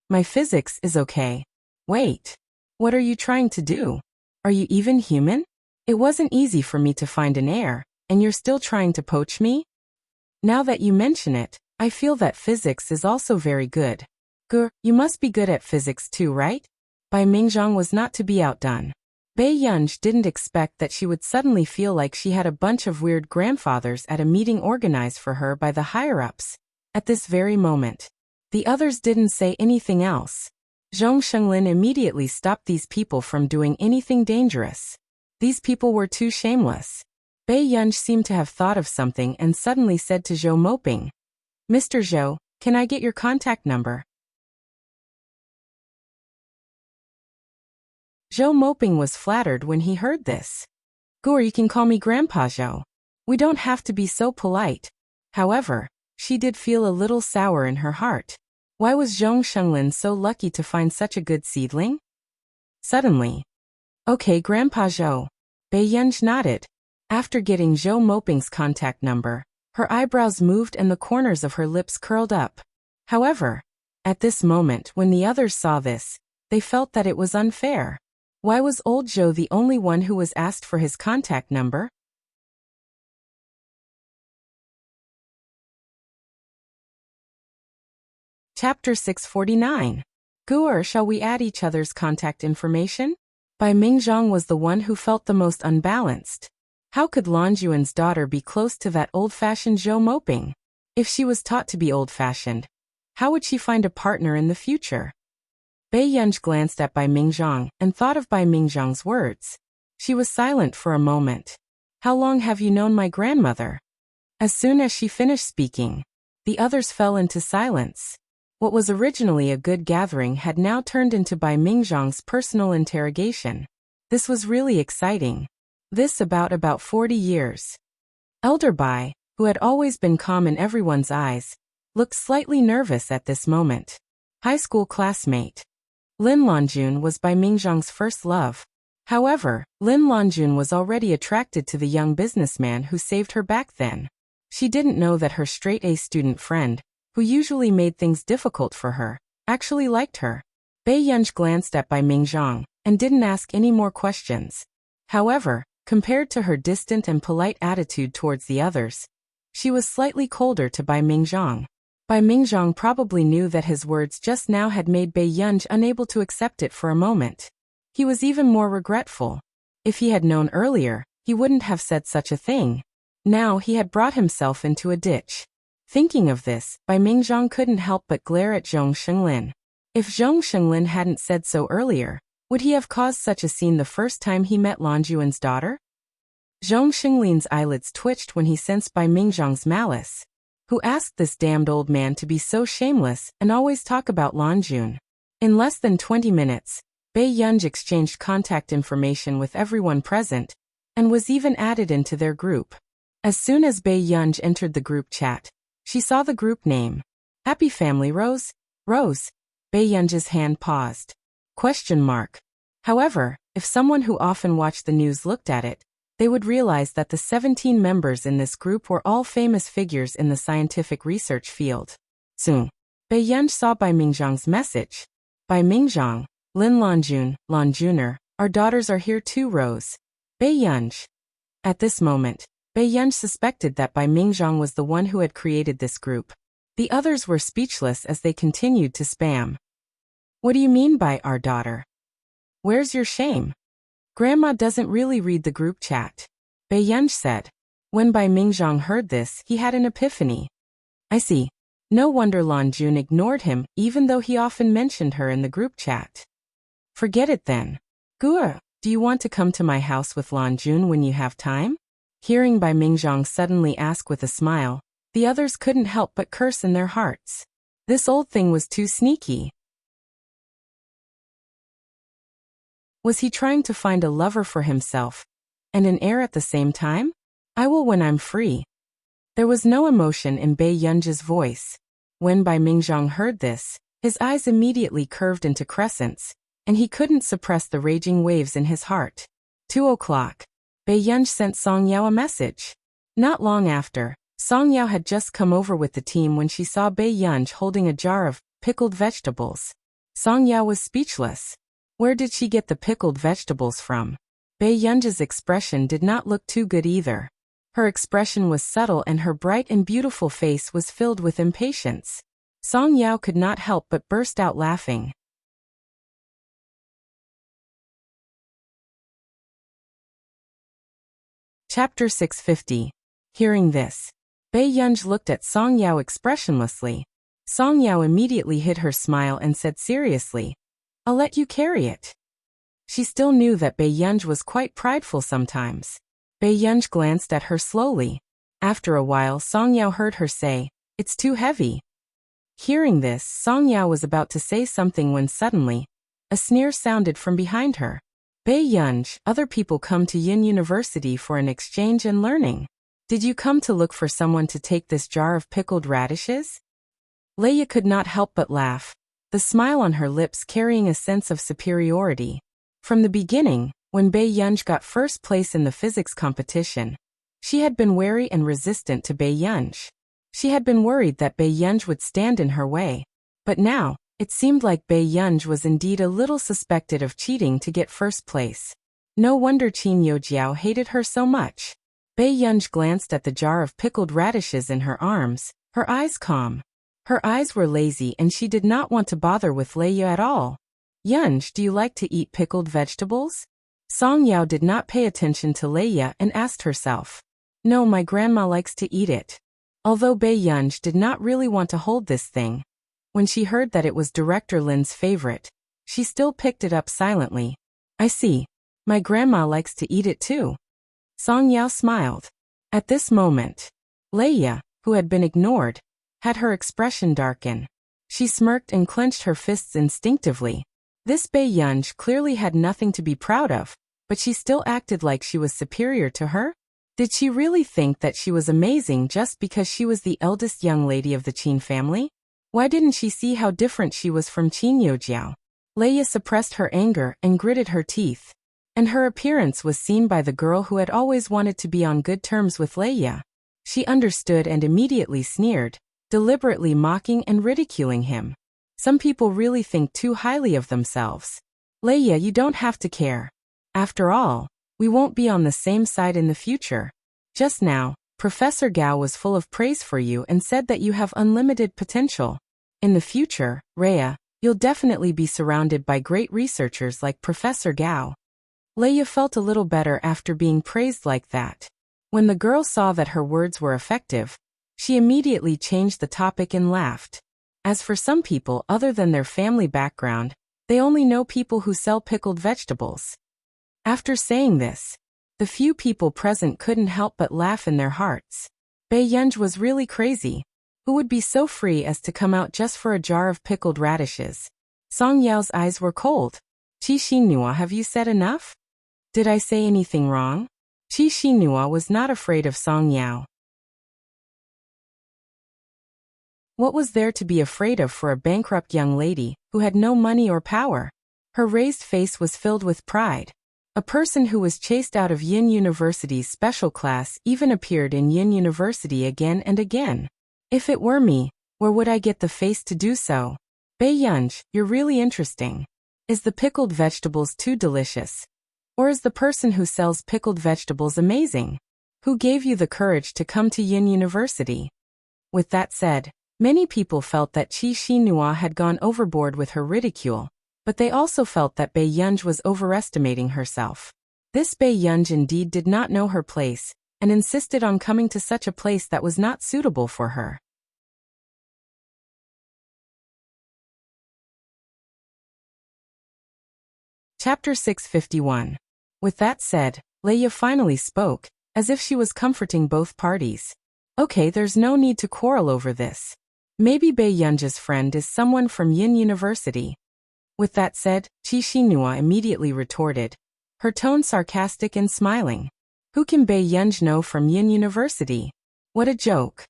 Speaker 1: My physics is okay. Wait. What are you trying to do? Are you even human? It wasn't easy for me to find an heir, and you're still trying to poach me? Now that you mention it, I feel that physics is also very good. You must be good at physics too, right? Bai Mingzhang was not to be outdone. Bai Yunj didn't expect that she would suddenly feel like she had a bunch of weird grandfathers at a meeting organized for her by the higher-ups. At this very moment. The others didn't say anything else. Zhong Shenglin immediately stopped these people from doing anything dangerous. These people were too shameless. Bai Yunj seemed to have thought of something and suddenly said to Zhou Moping, Mr. Zhou, can I get your contact number? Zhou Moping was flattered when he heard this. Or you can call me Grandpa Zhou. We don't have to be so polite. However, she did feel a little sour in her heart. Why was Zhong Shenglin so lucky to find such a good seedling? Suddenly. Okay, Grandpa Zhou. Bai Yunj nodded. After getting Zhou Moping's contact number, her eyebrows moved and the corners of her lips curled up. However, at this moment when the others saw this, they felt that it was unfair. Why was old Zhou the only one who was asked for his contact number? Chapter 649. Guer, shall we add each other's contact information? Bai Mingzhang was the one who felt the most unbalanced. How could Lan Juan's daughter be close to that old-fashioned Zhou Moping? If she was taught to be old-fashioned, how would she find a partner in the future? Bai Yunj glanced at Bai Mingzhang and thought of Bai Mingzhang's words. She was silent for a moment. How long have you known my grandmother? As soon as she finished speaking, the others fell into silence. What was originally a good gathering had now turned into Bai Mingzhang's personal interrogation. This was really exciting. This about 40 years. Elder Bai, who had always been calm in everyone's eyes, looked slightly nervous at this moment. High school classmate. Lin Lanjun was Bai Mingzhang's first love. However, Lin Lanjun was already attracted to the young businessman who saved her back then. She didn't know that her straight-A student friend, who usually made things difficult for her, actually liked her. Bai Yunj glanced at Bai Mingzhang and didn't ask any more questions. However, compared to her distant and polite attitude towards the others, she was slightly colder to Bai Mingzhang. Bai Mingzhang probably knew that his words just now had made Bai Yunj unable to accept it for a moment. He was even more regretful. If he had known earlier, he wouldn't have said such a thing. Now he had brought himself into a ditch. Thinking of this, Bai Mingzhang couldn't help but glare at Zhong Shenglin. If Zhong Shenglin hadn't said so earlier, would he have caused such a scene the first time he met Lan Juan's daughter? Zhong Shenglin's eyelids twitched when he sensed Bai Mingzhang's malice. Who asked this damned old man to be so shameless and always talk about Lan Jun? In less than 20 minutes, Bai Yunj exchanged contact information with everyone present, and was even added into their group. As soon as Bai Yunj entered the group chat, she saw the group name. Happy Family Rose? Rose. Bei Yunji's hand paused. Question mark. However, if someone who often watched the news looked at it, they would realize that the 17 members in this group were all famous figures in the scientific research field. Soon, Bei Yunji saw Bai Mingzhang's message. Bai Mingzhang, Lin Lanjun, Lanjuner, our daughters are here too, Rose. Bei Yunji. At this moment, Bei Yunji suspected that Bai Mingzhang was the one who had created this group. The others were speechless as they continued to spam. What do you mean by our daughter? Where's your shame? Grandma doesn't really read the group chat. Bei Yunji said. When Bai Mingzhang heard this, he had an epiphany. I see. No wonder Lan Jun ignored him, even though he often mentioned her in the group chat. Forget it then. Gua, do you want to come to my house with Lan Jun when you have time? Hearing Bai Mingzhang suddenly ask with a smile, the others couldn't help but curse in their hearts. This old thing was too sneaky. Was he trying to find a lover for himself and an heir at the same time? I will when I'm free. There was no emotion in Bei Yunji's voice. When Bai Mingzhang heard this, his eyes immediately curved into crescents, and he couldn't suppress the raging waves in his heart. 2 o'clock. Bei Yunji sent Song Yao a message. Not long after, Song Yao had just come over with the team when she saw Bei Yunji holding a jar of pickled vegetables. Song Yao was speechless. Where did she get the pickled vegetables from? Bei Yunji's expression did not look too good either. Her expression was subtle and her bright and beautiful face was filled with impatience. Song Yao could not help but burst out laughing. Chapter 650. Hearing this, Bei Yunji looked at Song Yao expressionlessly. Song Yao immediately hid her smile and said seriously, I'll let you carry it. She still knew that Bei Yunji was quite prideful sometimes. Bei Yunji glanced at her slowly. After a while, Song Yao heard her say, It's too heavy. Hearing this, Song Yao was about to say something when suddenly, a sneer sounded from behind her. Bei Yunji, other people come to Yin University for an exchange and learning. Did you come to look for someone to take this jar of pickled radishes? Leia could not help but laugh, the smile on her lips carrying a sense of superiority. From the beginning, when Bei Yunji got first place in the physics competition, she had been wary and resistant to Bei Yunji. She had been worried that Bei Yunji would stand in her way. But now, it seemed like Bei Yunji was indeed a little suspected of cheating to get first place. No wonder Qin Youjiao hated her so much. Bei Yunji glanced at the jar of pickled radishes in her arms, her eyes calm. Her eyes were lazy and she did not want to bother with Leia at all. Yunji, do you like to eat pickled vegetables? Song Yao did not pay attention to Leia and asked herself. No, my grandma likes to eat it. Although Bei Yunji did not really want to hold this thing, when she heard that it was Director Lin's favorite, she still picked it up silently. I see. My grandma likes to eat it too. Song Yao smiled. At this moment, Leia, who had been ignored, had her expression darken. She smirked and clenched her fists instinctively. This Bei Yunji clearly had nothing to be proud of, but she still acted like she was superior to her? Did she really think that she was amazing just because she was the eldest young lady of the Qin family? Why didn't she see how different she was from Qin Youjiao? Leia suppressed her anger and gritted her teeth. And her appearance was seen by the girl who had always wanted to be on good terms with Leia. She understood and immediately sneered, deliberately mocking and ridiculing him. Some people really think too highly of themselves. Leia, you don't have to care. After all, we won't be on the same side in the future. Just now, Professor Gao was full of praise for you and said that you have unlimited potential. In the future, Rhea, you'll definitely be surrounded by great researchers like Professor Gao. Leia felt a little better after being praised like that. When the girl saw that her words were effective, she immediately changed the topic and laughed. As for some people other than their family background, they only know people who sell pickled vegetables. After saying this, the few people present couldn't help but laugh in their hearts. Bei Yunji was really crazy. Who would be so free as to come out just for a jar of pickled radishes? Song Yao's eyes were cold. Qi Xinhua, have you said enough? Did I say anything wrong? Qi Xinhua was not afraid of Song Yao. What was there to be afraid of for a bankrupt young lady who had no money or power? Her raised face was filled with pride. A person who was chased out of Yin University's special class even appeared in Yin University again and again. If it were me, where would I get the face to do so? Bae-yunj, you're really interesting. Is the pickled vegetables too delicious? Or is the person who sells pickled vegetables amazing? Who gave you the courage to come to Yin University? With that said, many people felt that Qi Xinhua had gone overboard with her ridicule, but they also felt that Bae-yunj was overestimating herself. This Bae-yunj indeed did not know her place, and insisted on coming to such a place that was not suitable for her. Chapter 651. With that said, Leia finally spoke, as if she was comforting both parties. Okay, there's no need to quarrel over this. Maybe Bae-yunj's friend is someone from Yin University. With that said, Qi Xinhua immediately retorted, her tone sarcastic and smiling. Who can Bae-yunj know from Yin University? What a joke.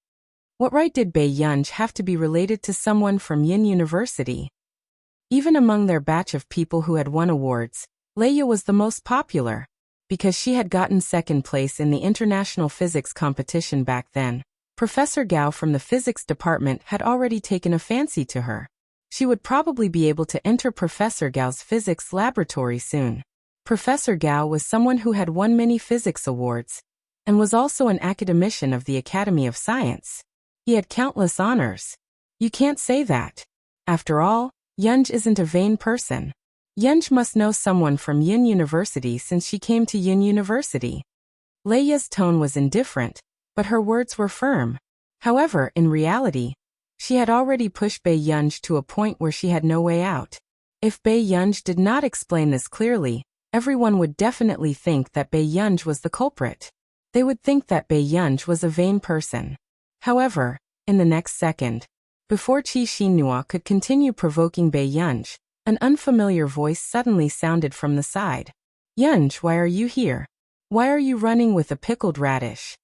Speaker 1: What right did Bae-yunj have to be related to someone from Yin University? Even among their batch of people who had won awards, Leia was the most popular. Because she had gotten second place in the international physics competition back then, Professor Gao from the physics department had already taken a fancy to her. She would probably be able to enter Professor Gao's physics laboratory soon. Professor Gao was someone who had won many physics awards, and was also an academician of the Academy of Science. He had countless honors. You can't say that. After all, Yunj isn't a vain person. Yunj must know someone from Yin University since she came to Yin University. Leia's tone was indifferent, but her words were firm. However, in reality, she had already pushed Bae-yunj to a point where she had no way out. If Bae-yunj did not explain this clearly, everyone would definitely think that Bae-yunj was the culprit. They would think that Bae-yunj was a vain person. However, in the next second, before Qi Xinhua could continue provoking Bae-yunj, an unfamiliar voice suddenly sounded from the side. Yunj, why are you here? Why are you running with a pickled radish?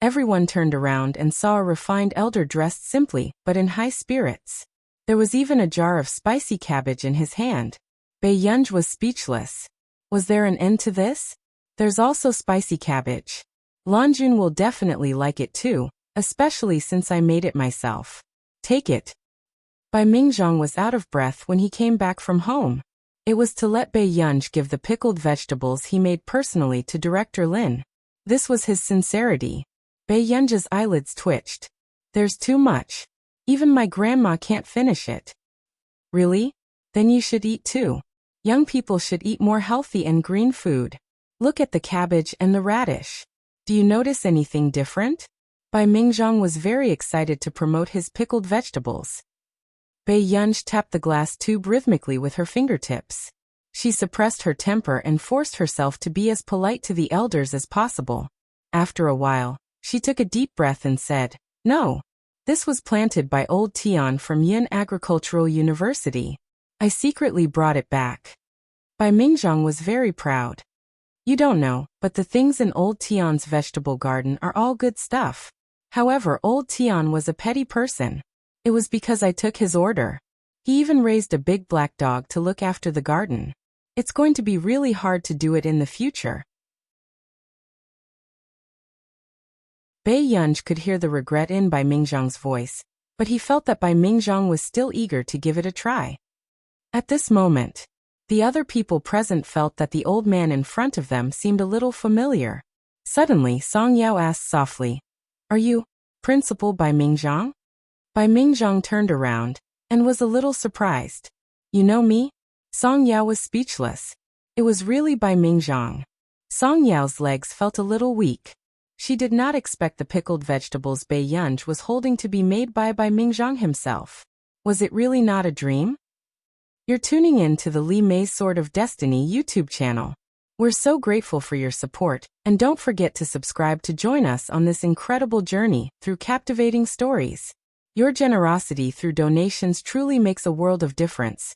Speaker 1: Everyone turned around and saw a refined elder dressed simply, but in high spirits. There was even a jar of spicy cabbage in his hand. Bae-yunj was speechless. Was there an end to this? There's also spicy cabbage. Lanjun will definitely like it too, especially since I made it myself. Take it. Bai Mingzhang was out of breath when he came back from home. It was to let Bae-yunj give the pickled vegetables he made personally to Director Lin. This was his sincerity. Bae-yunj's eyelids twitched. There's too much. Even my grandma can't finish it. Really? Then you should eat too. Young people should eat more healthy and green food. Look at the cabbage and the radish. Do you notice anything different? Bai Mingzhang was very excited to promote his pickled vegetables. Bae-yunj tapped the glass tube rhythmically with her fingertips. She suppressed her temper and forced herself to be as polite to the elders as possible. After a while, she took a deep breath and said, No. This was planted by old Tian from Yin Agricultural University. I secretly brought it back. Bai Mingzhang was very proud. You don't know, but the things in old Tian's vegetable garden are all good stuff. However, old Tian was a petty person. It was because I took his order. He even raised a big black dog to look after the garden. It's going to be really hard to do it in the future. Bae-yunj could hear the regret in Bai Mingzhang's voice, but he felt that Bai Mingzhang was still eager to give it a try. At this moment, the other people present felt that the old man in front of them seemed a little familiar. Suddenly, Song Yao asked softly, Are you Principal Bai Mingzhang? Bai Mingzhang turned around, and was a little surprised. You know me? Song Yao was speechless. It was really Bai Mingzhang. Song Yao's legs felt a little weak. She did not expect the pickled vegetables Bae-yunj was holding to be made by Bai Mingzhang himself. Was it really not a dream? You're tuning in to the Li Mei's Sword of Destiny YouTube channel. We're so grateful for your support, and don't forget to subscribe to join us on this incredible journey through captivating stories. Your generosity through donations truly makes a world of difference,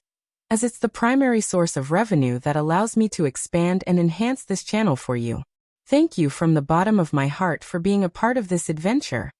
Speaker 1: as it's the primary source of revenue that allows me to expand and enhance this channel for you. Thank you from the bottom of my heart for being a part of this adventure.